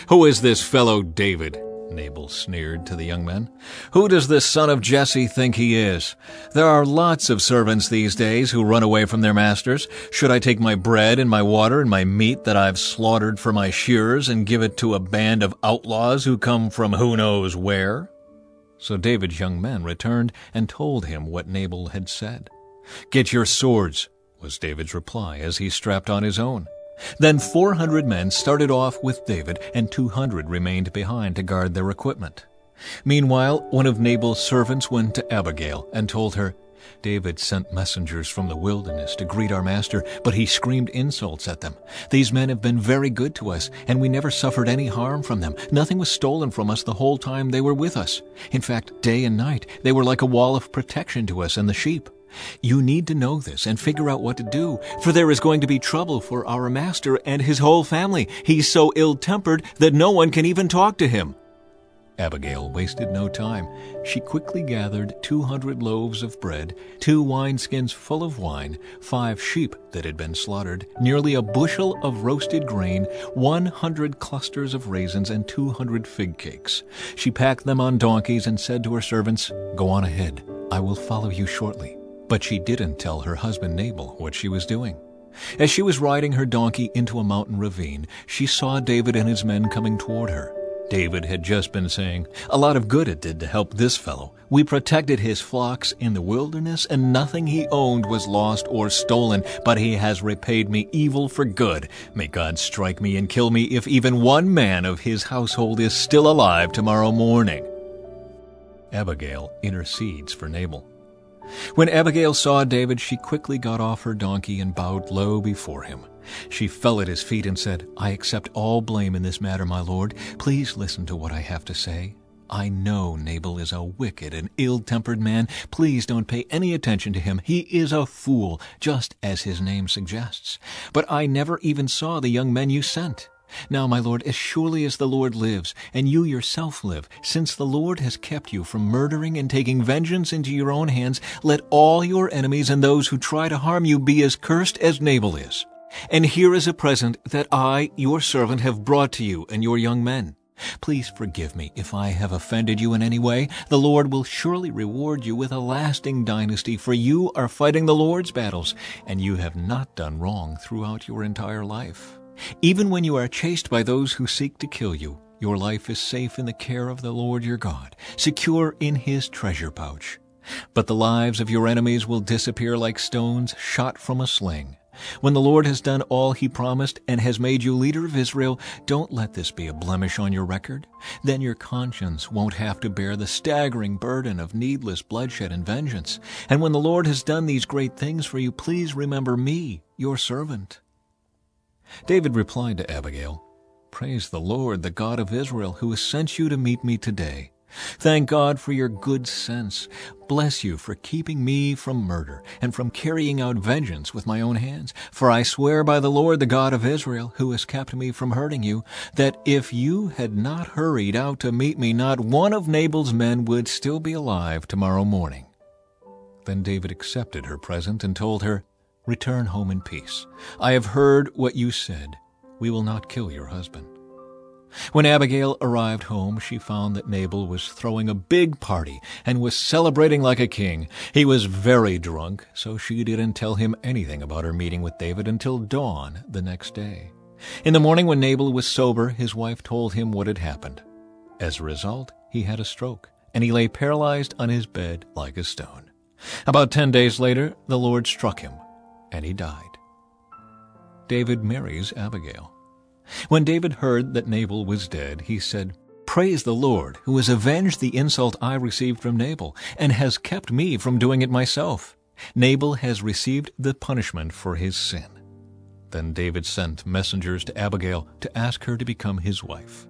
"Who is this fellow David?" Nabal sneered to the young men. "Who does this son of Jesse think he is? There are lots of servants these days who run away from their masters. Should I take my bread and my water and my meat that I've slaughtered for my shearers and give it to a band of outlaws who come from who knows where?" So David's young men returned and told him what Nabal had said. "Get your swords," was David's reply as he strapped on his own. Then 400 men started off with David, and 200 remained behind to guard their equipment. Meanwhile, one of Nabal's servants went to Abigail and told her, "David sent messengers from the wilderness to greet our master, but he screamed insults at them. These men have been very good to us, and we never suffered any harm from them. Nothing was stolen from us the whole time they were with us. In fact, day and night, they were like a wall of protection to us and the sheep. You need to know this and figure out what to do, for there is going to be trouble for our master and his whole family. He's so ill-tempered that no one can even talk to him." Abigail wasted no time. She quickly gathered 200 loaves of bread, 2 wineskins full of wine, 5 sheep that had been slaughtered, nearly a bushel of roasted grain, 100 clusters of raisins, and 200 fig cakes. She packed them on donkeys and said to her servants, "Go on ahead. I will follow you shortly." But she didn't tell her husband Nabal what she was doing. As she was riding her donkey into a mountain ravine, she saw David and his men coming toward her. David had just been saying, "A lot of good it did to help this fellow. We protected his flocks in the wilderness, and nothing he owned was lost or stolen, but he has repaid me evil for good. May God strike me and kill me if even one man of his household is still alive tomorrow morning." Abigail intercedes for Nabal. When Abigail saw David, she quickly got off her donkey and bowed low before him. She fell at his feet and said, "I accept all blame in this matter, my lord. Please listen to what I have to say. I know Nabal is a wicked and ill-tempered man. Please don't pay any attention to him. He is a fool, just as his name suggests. But I never even saw the young men you sent. Now, my lord, as surely as the Lord lives, and you yourself live, since the Lord has kept you from murdering and taking vengeance into your own hands, let all your enemies and those who try to harm you be as cursed as Nabal is. And here is a present that I, your servant, have brought to you and your young men. Please forgive me if I have offended you in any way. The Lord will surely reward you with a lasting dynasty, for you are fighting the Lord's battles, and you have not done wrong throughout your entire life. Even when you are chased by those who seek to kill you, your life is safe in the care of the Lord your God, secure in his treasure pouch. But the lives of your enemies will disappear like stones shot from a sling. When the Lord has done all he promised and has made you leader of Israel, don't let this be a blemish on your record. Then your conscience won't have to bear the staggering burden of needless bloodshed and vengeance. And when the Lord has done these great things for you, please remember me, your servant." David replied to Abigail, "Praise the Lord, the God of Israel, who has sent you to meet me today. Thank God for your good sense. Bless you for keeping me from murder and from carrying out vengeance with my own hands. For I swear by the Lord, the God of Israel, who has kept me from hurting you, that if you had not hurried out to meet me, not one of Nabal's men would still be alive tomorrow morning." Then David accepted her present and told her, "Return home in peace. I have heard what you said. We will not kill your husband." When Abigail arrived home, she found that Nabal was throwing a big party and was celebrating like a king. He was very drunk, so she didn't tell him anything about her meeting with David until dawn the next day. In the morning, when Nabal was sober, his wife told him what had happened. As a result, he had a stroke, and he lay paralyzed on his bed like a stone. About 10 days later, the Lord struck him, and he died. David marries Abigail. When David heard that Nabal was dead, he said, "Praise the Lord, who has avenged the insult I received from Nabal, and has kept me from doing it myself. Nabal has received the punishment for his sin." Then David sent messengers to Abigail to ask her to become his wife.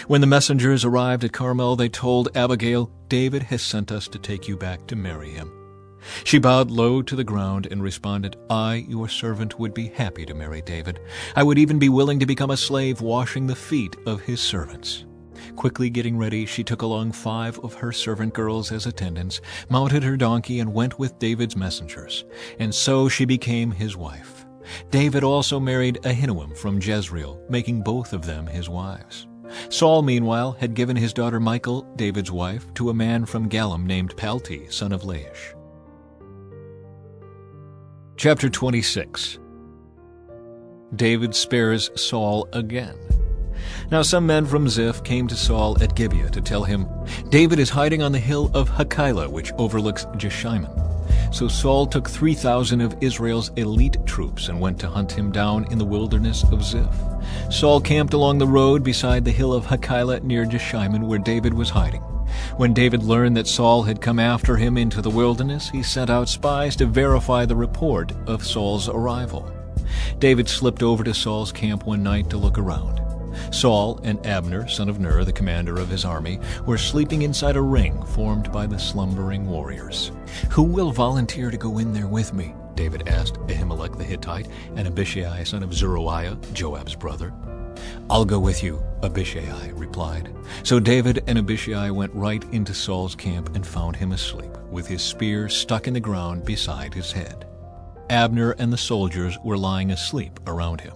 When the messengers arrived at Carmel, they told Abigail, "David has sent us to take you back to marry him." She bowed low to the ground and responded, "I, your servant, would be happy to marry David. I would even be willing to become a slave washing the feet of his servants." Quickly getting ready, she took along 5 of her servant girls as attendants, mounted her donkey, and went with David's messengers. And so she became his wife. David also married Ahinoam from Jezreel, making both of them his wives. Saul, meanwhile, had given his daughter Michal, David's wife, to a man from Galim named Palti, son of Laish. Chapter 26. David spares Saul again. Now some men from Ziph came to Saul at Gibeah to tell him, "David is hiding on the hill of Hachilah, which overlooks Jeshimon." So Saul took 3,000 of Israel's elite troops and went to hunt him down in the wilderness of Ziph. Saul camped along the road beside the hill of Hachilah near Jeshimon, where David was hiding. When David learned that Saul had come after him into the wilderness, he sent out spies to verify the report of Saul's arrival. David slipped over to Saul's camp one night to look around. Saul and Abner, son of Ner, the commander of his army, were sleeping inside a ring formed by the slumbering warriors. "Who will volunteer to go in there with me?" David asked Ahimelech the Hittite and Abishai, son of Zeruiah, Joab's brother. "I'll go with you," Abishai replied. So David and Abishai went right into Saul's camp and found him asleep, with his spear stuck in the ground beside his head. Abner and the soldiers were lying asleep around him.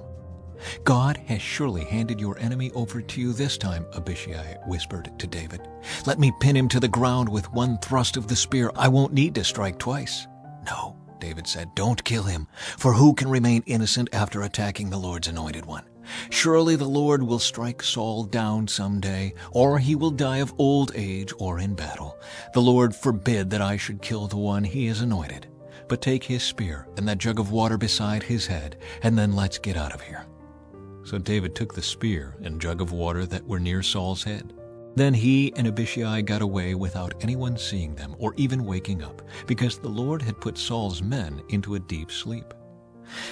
"God has surely handed your enemy over to you this time," Abishai whispered to David. "Let me pin him to the ground with one thrust of the spear. I won't need to strike twice." "No," David said, "don't kill him, for who can remain innocent after attacking the Lord's anointed one? Surely the Lord will strike Saul down someday, or he will die of old age or in battle. The Lord forbid that I should kill the one he has anointed. But take his spear and that jug of water beside his head, and then let's get out of here." So David took the spear and jug of water that were near Saul's head. Then he and Abishai got away without anyone seeing them or even waking up, because the Lord had put Saul's men into a deep sleep.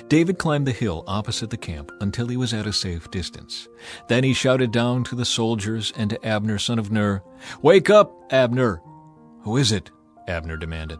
David climbed the hill opposite the camp until he was at a safe distance. Then he shouted down to the soldiers and to Abner, son of Ner, "Wake up, Abner!" "Who is it?" Abner demanded.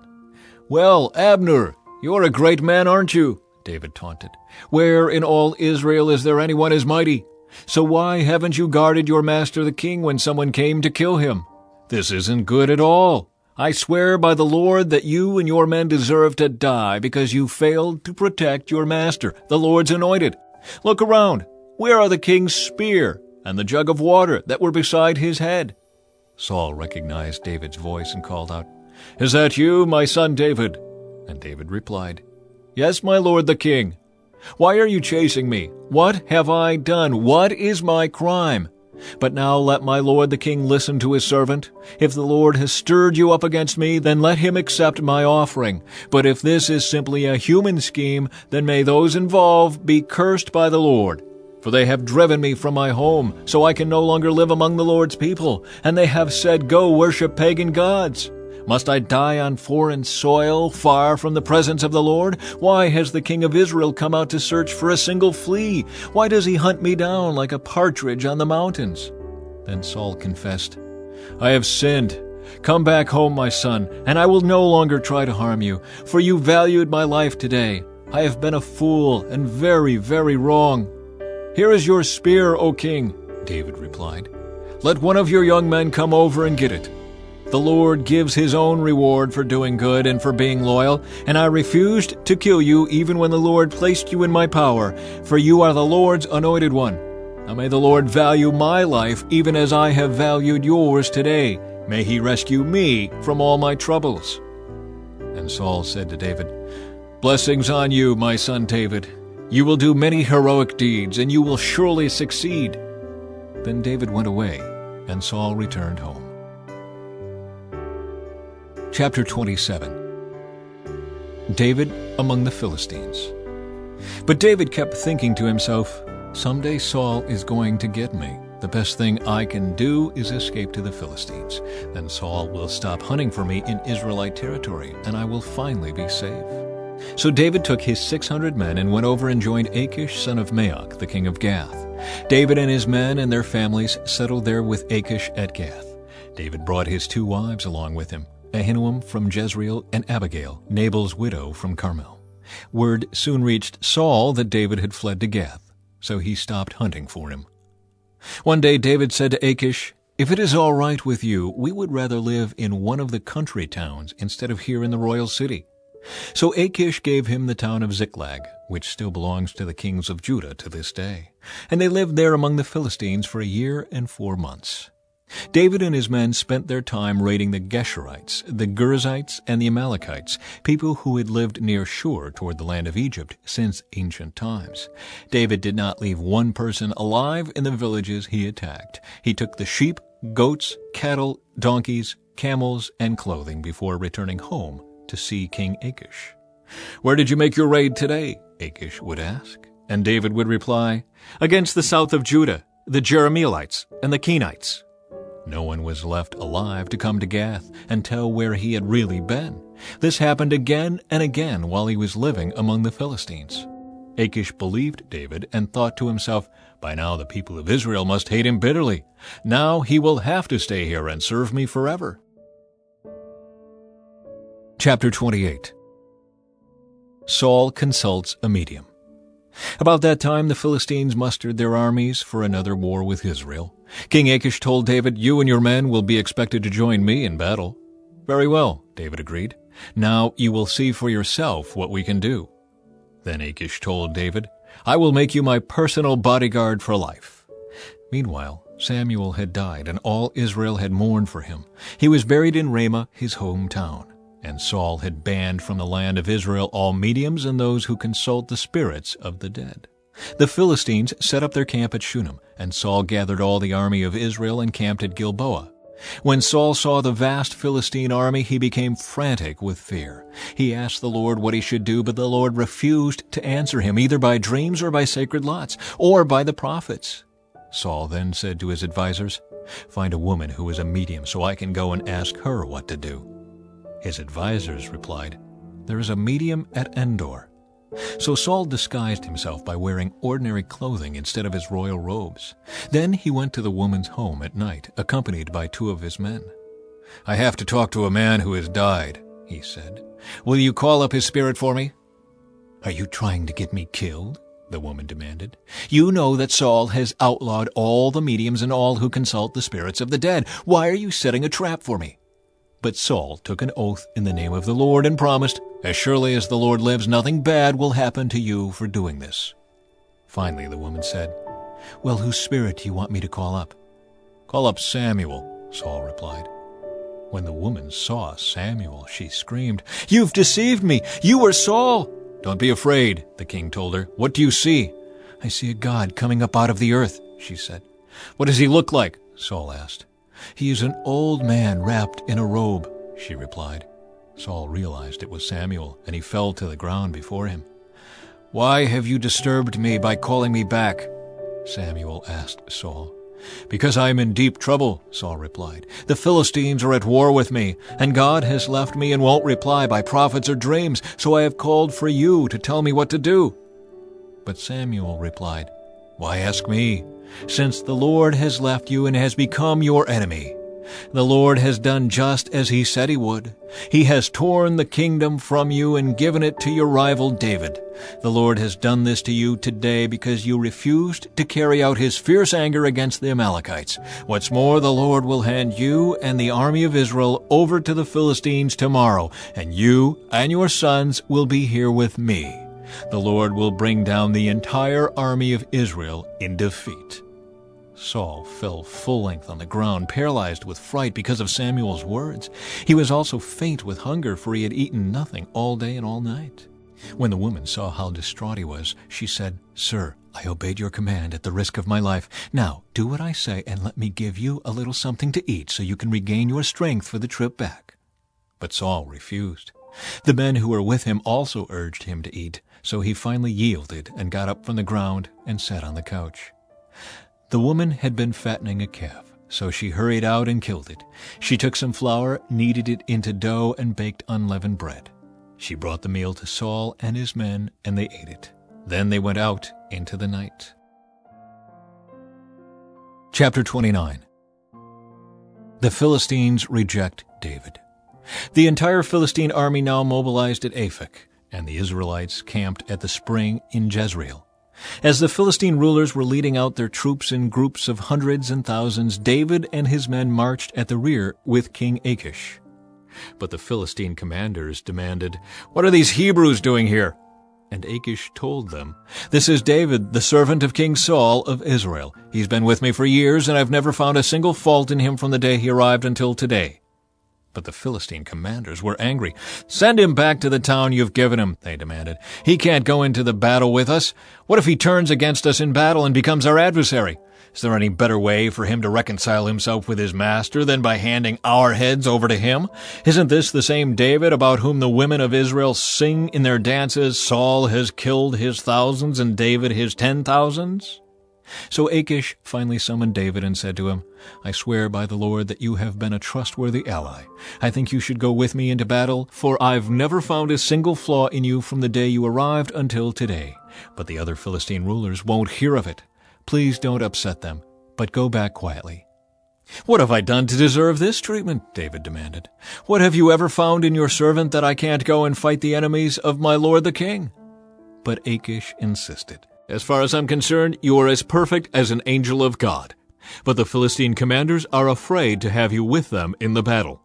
"Well, Abner, you're a great man, aren't you?" David taunted. "Where in all Israel is there anyone as mighty? So why haven't you guarded your master the king when someone came to kill him? This isn't good at all. I swear by the Lord that you and your men deserve to die because you failed to protect your master, the Lord's anointed. Look around. Where are the king's spear and the jug of water that were beside his head?" Saul recognized David's voice and called out, "Is that you, my son David?" And David replied, "Yes, my lord the king. Why are you chasing me? What have I done? What is my crime? But now let my lord the king listen to his servant. If the Lord has stirred you up against me, then let him accept my offering. But if this is simply a human scheme, then may those involved be cursed by the Lord. For they have driven me from my home, so I can no longer live among the Lord's people, and they have said, 'Go worship pagan gods.' Must I die on foreign soil, far from the presence of the Lord? Why has the king of Israel come out to search for a single flea? Why does he hunt me down like a partridge on the mountains?" Then Saul confessed, "I have sinned. Come back home, my son, and I will no longer try to harm you, for you valued my life today. I have been a fool and very, very wrong." "Here is your spear, O king," David replied. "Let one of your young men come over and get it. The Lord gives his own reward for doing good and for being loyal, and I refused to kill you even when the Lord placed you in my power, for you are the Lord's anointed one. Now may the Lord value my life even as I have valued yours today. May he rescue me from all my troubles." And Saul said to David, "Blessings on you, my son David. You will do many heroic deeds, and you will surely succeed." Then David went away, and Saul returned home. Chapter 27. David among the Philistines. But David kept thinking to himself, "Someday Saul is going to get me. The best thing I can do is escape to the Philistines. Then Saul will stop hunting for me in Israelite territory, and I will finally be safe." So David took his 600 men and went over and joined Achish, son of Maoch, the king of Gath. David and his men and their families settled there with Achish at Gath. David brought his 2 wives along with him. Ahinoam from Jezreel, and Abigail, Nabal's widow from Carmel. Word soon reached Saul that David had fled to Gath, so he stopped hunting for him. One day David said to Achish, "If it is all right with you, we would rather live in one of the country towns instead of here in the royal city." So Achish gave him the town of Ziklag, which still belongs to the kings of Judah to this day. And they lived there among the Philistines for 1 year and 4 months. David and his men spent their time raiding the Geshurites, the Girzites, and the Amalekites, people who had lived near Shur toward the land of Egypt since ancient times. David did not leave one person alive in the villages he attacked. He took the sheep, goats, cattle, donkeys, camels, and clothing before returning home to see King Achish. "Where did you make your raid today?" Achish would ask. And David would reply, "Against the south of Judah, the Jerahmeelites, and the Kenites." No one was left alive to come to Gath and tell where he had really been. This happened again and again while he was living among the Philistines. Achish believed David and thought to himself, "By now the people of Israel must hate him bitterly. Now he will have to stay here and serve me forever." Chapter 28. Saul consults a medium. About that time the Philistines mustered their armies for another war with Israel. King Achish told David, "You and your men will be expected to join me in battle." "Very well," David agreed. "Now you will see for yourself what we can do." Then Achish told David, "I will make you my personal bodyguard for life." Meanwhile, Samuel had died, and all Israel had mourned for him. He was buried in Ramah, his hometown. And Saul had banned from the land of Israel all mediums and those who consult the spirits of the dead. The Philistines set up their camp at Shunem, and Saul gathered all the army of Israel and camped at Gilboa. When Saul saw the vast Philistine army, he became frantic with fear. He asked the Lord what he should do, but the Lord refused to answer him, either by dreams or by sacred lots, or by the prophets. Saul then said to his advisers, "Find a woman who is a medium so I can go and ask her what to do." His advisers replied, "There is a medium at Endor." So Saul disguised himself by wearing ordinary clothing instead of his royal robes. Then he went to the woman's home at night, accompanied by 2 of his men. "I have to talk to a man who has died," he said. "Will you call up his spirit for me?" "Are you trying to get me killed?" the woman demanded. "You know that Saul has outlawed all the mediums and all who consult the spirits of the dead. Why are you setting a trap for me?" But Saul took an oath in the name of the Lord and promised, "As surely as the Lord lives, nothing bad will happen to you for doing this." Finally the woman said, "Well, whose spirit do you want me to call up?" "Call up Samuel," Saul replied. When the woman saw Samuel, she screamed, "You've deceived me! You are Saul!" "Don't be afraid," the king told her. "What do you see?" "I see a god coming up out of the earth," she said. "What does he look like?" Saul asked. "He is an old man wrapped in a robe," she replied. Saul realized it was Samuel, and he fell to the ground before him. "Why have you disturbed me by calling me back?" Samuel asked Saul. "Because I am in deep trouble," Saul replied. "The Philistines are at war with me, and God has left me and won't reply by prophets or dreams, so I have called for you to tell me what to do." But Samuel replied, "Why ask me, since the Lord has left you and has become your enemy? The Lord has done just as he said he would. He has torn the kingdom from you and given it to your rival David. The Lord has done this to you today because you refused to carry out his fierce anger against the Amalekites. What's more, the Lord will hand you and the army of Israel over to the Philistines tomorrow, and you and your sons will be here with me. The Lord will bring down the entire army of Israel in defeat." Saul fell full length on the ground, paralyzed with fright because of Samuel's words. He was also faint with hunger, for he had eaten nothing all day and all night. When the woman saw how distraught he was, she said, "Sir, I obeyed your command at the risk of my life. Now do what I say and let me give you a little something to eat so you can regain your strength for the trip back." But Saul refused. The men who were with him also urged him to eat, so he finally yielded and got up from the ground and sat on the couch. The woman had been fattening a calf, so she hurried out and killed it. She took some flour, kneaded it into dough, and baked unleavened bread. She brought the meal to Saul and his men, and they ate it. Then they went out into the night. Chapter 29. The Philistines reject David. The entire Philistine army now mobilized at Aphek, and the Israelites camped at the spring in Jezreel. As the Philistine rulers were leading out their troops in groups of hundreds and thousands, David and his men marched at the rear with King Achish. But the Philistine commanders demanded, "What are these Hebrews doing here?" And Achish told them, "This is David, the servant of King Saul of Israel. He's been with me for years, and I've never found a single fault in him from the day he arrived until today." But the Philistine commanders were angry. "Send him back to the town you've given him," they demanded. "He can't go into the battle with us. What if he turns against us in battle and becomes our adversary? Is there any better way for him to reconcile himself with his master than by handing our heads over to him? Isn't this the same David about whom the women of Israel sing in their dances, 'Saul has killed his thousands and David his 10,000s'?" So Achish finally summoned David and said to him, "I swear by the Lord that you have been a trustworthy ally. I think you should go with me into battle, for I've never found a single flaw in you from the day you arrived until today. But the other Philistine rulers won't hear of it. Please don't upset them, but go back quietly." "What have I done to deserve this treatment?" David demanded. "What have you ever found in your servant that I can't go and fight the enemies of my lord the king?" But Achish insisted. "As far as I'm concerned, you are as perfect as an angel of God. But the Philistine commanders are afraid to have you with them in the battle.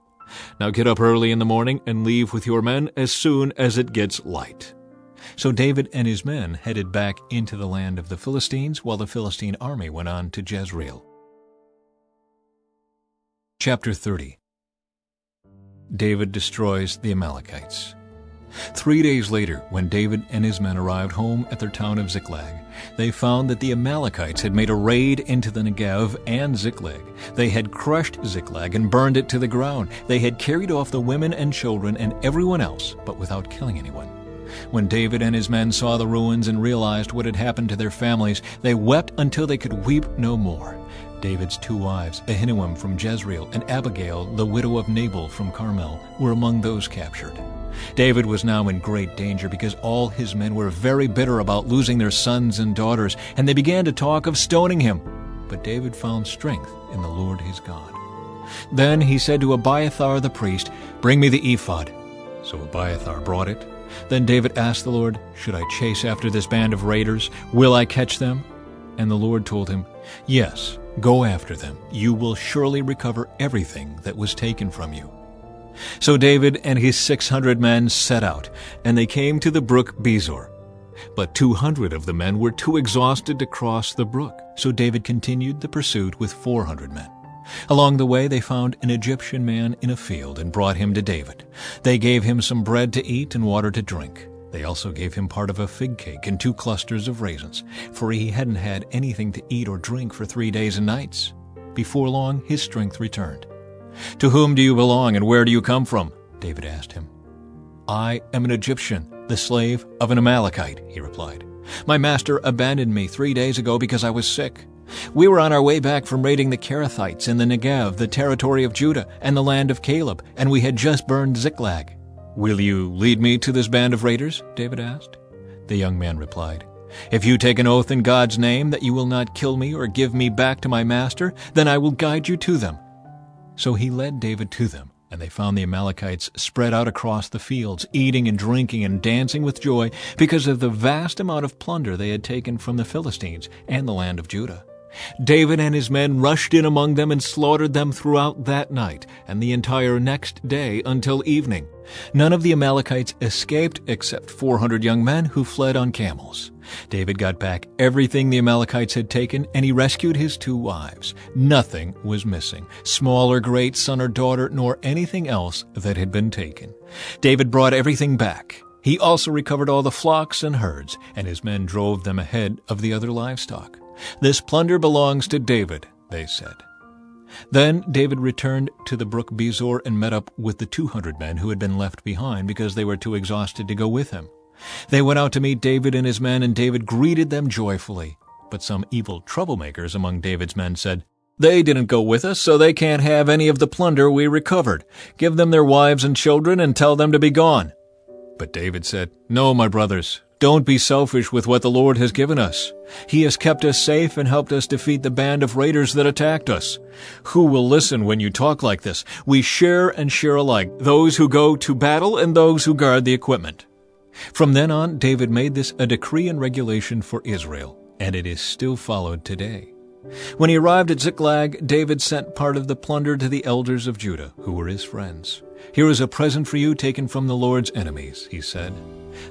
Now get up early in the morning and leave with your men as soon as it gets light." So David and his men headed back into the land of the Philistines, while the Philistine army went on to Jezreel. Chapter 30. David destroys the Amalekites. 3 days later, when David and his men arrived home at their town of Ziklag, they found that the Amalekites had made a raid into the Negev and Ziklag. They had crushed Ziklag and burned it to the ground. They had carried off the women and children and everyone else, but without killing anyone. When David and his men saw the ruins and realized what had happened to their families, they wept until they could weep no more. David's 2 wives, Ahinoam from Jezreel and Abigail, the widow of Nabal from Carmel, were among those captured. David was now in great danger because all his men were very bitter about losing their sons and daughters, and they began to talk of stoning him. But David found strength in the Lord his God. Then he said to Abiathar the priest, "Bring me the ephod." So Abiathar brought it. Then David asked the Lord, "Should I chase after this band of raiders? Will I catch them?" And the Lord told him, "Yes, go after them. You will surely recover everything that was taken from you." So David and his 600 men set out, and they came to the brook Bezor. But 200 of the men were too exhausted to cross the brook, so David continued the pursuit with 400 men. Along the way they found an Egyptian man in a field and brought him to David. They gave him some bread to eat and water to drink. They also gave him part of a fig cake and 2 clusters of raisins, for he hadn't had anything to eat or drink for 3 days and nights. Before long his strength returned. "To whom do you belong and where do you come from?" David asked him. "I am an Egyptian, the slave of an Amalekite," he replied. "My master abandoned me 3 days ago because I was sick. We were on our way back from raiding the Kerethites in the Negev, the territory of Judah, and the land of Caleb, and we had just burned Ziklag." "Will you lead me to this band of raiders?" David asked. The young man replied, "If you take an oath in God's name that you will not kill me or give me back to my master, then I will guide you to them." So he led David to them, and they found the Amalekites spread out across the fields, eating and drinking and dancing with joy because of the vast amount of plunder they had taken from the Philistines and the land of Judah. David and his men rushed in among them and slaughtered them throughout that night and the entire next day until evening. None of the Amalekites escaped except 400 young men who fled on camels. David got back everything the Amalekites had taken, and he rescued his 2 wives. Nothing was missing, small or great, son or daughter, nor anything else that had been taken. David brought everything back. He also recovered all the flocks and herds, and his men drove them ahead of the other livestock. "This plunder belongs to David," they said. Then David returned to the brook Bezor and met up with the 200 men who had been left behind because they were too exhausted to go with him. They went out to meet David and his men, and David greeted them joyfully. But some evil troublemakers among David's men said, "They didn't go with us, so they can't have any of the plunder we recovered. Give them their wives and children and tell them to be gone." But David said, "No, my brothers, Don't be selfish with what the Lord has given us. He has kept us safe and helped us defeat the band of raiders that attacked us. Who will listen when you talk like this? We share and share alike, those who go to battle and those who guard the equipment." From then on, David made this a decree and regulation for Israel, and it is still followed today. When he arrived at Ziklag, David sent part of the plunder to the elders of Judah, who were his friends. "Here is a present for you taken from the Lord's enemies," he said.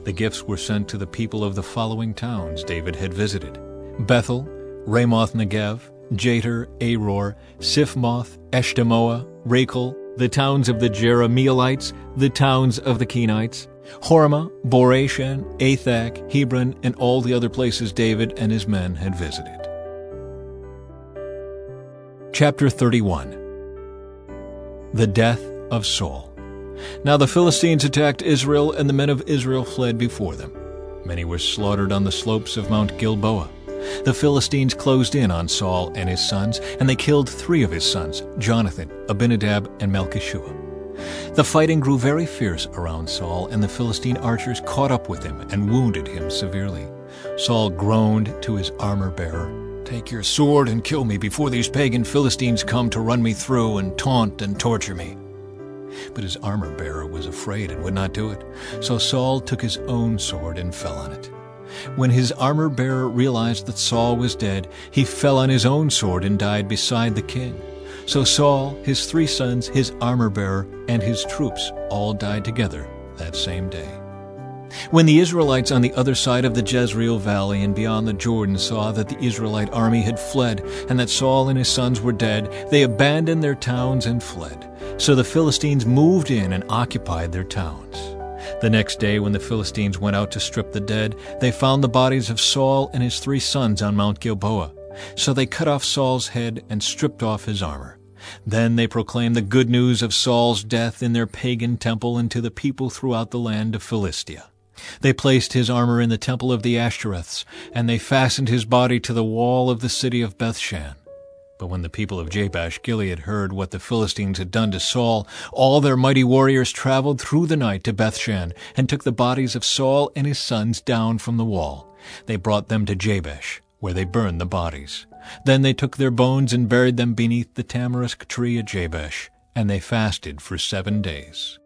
The gifts were sent to the people of the following towns David had visited: Bethel, Ramoth Negev, Jatir, Aror, Siphmoth, Eshtemoa, Rachel, the towns of the Jerahmeelites, the towns of the Kenites, Hormah, Boreshan, Athak, Hebron, and all the other places David and his men had visited. Chapter 31. The death of Saul. Now the Philistines attacked Israel, and the men of Israel fled before them. Many were slaughtered on the slopes of Mount Gilboa. The Philistines closed in on Saul and his sons, and they killed 3 of his sons, Jonathan, Abinadab, and Malchishua. The fighting grew very fierce around Saul, and the Philistine archers caught up with him and wounded him severely. Saul groaned to his armor-bearer, "Take your sword and kill me before these pagan Philistines come to run me through and taunt and torture me." But his armor-bearer was afraid and would not do it. So Saul took his own sword and fell on it. When his armor-bearer realized that Saul was dead, he fell on his own sword and died beside the king. So Saul, his 3 sons, his armor-bearer, and his troops all died together that same day. When the Israelites on the other side of the Jezreel Valley and beyond the Jordan saw that the Israelite army had fled and that Saul and his sons were dead, they abandoned their towns and fled. So the Philistines moved in and occupied their towns. The next day, when the Philistines went out to strip the dead, they found the bodies of Saul and his 3 sons on Mount Gilboa. So they cut off Saul's head and stripped off his armor. Then they proclaimed the good news of Saul's death in their pagan temple and to the people throughout the land of Philistia. They placed his armor in the temple of the Ashtoreths, and they fastened his body to the wall of the city of Bethshan. But when the people of Jabesh Gilead heard what the Philistines had done to Saul, all their mighty warriors traveled through the night to Bethshan and took the bodies of Saul and his sons down from the wall. They brought them to Jabesh, where they burned the bodies. Then they took their bones and buried them beneath the tamarisk tree at Jabesh, and they fasted for 7 days.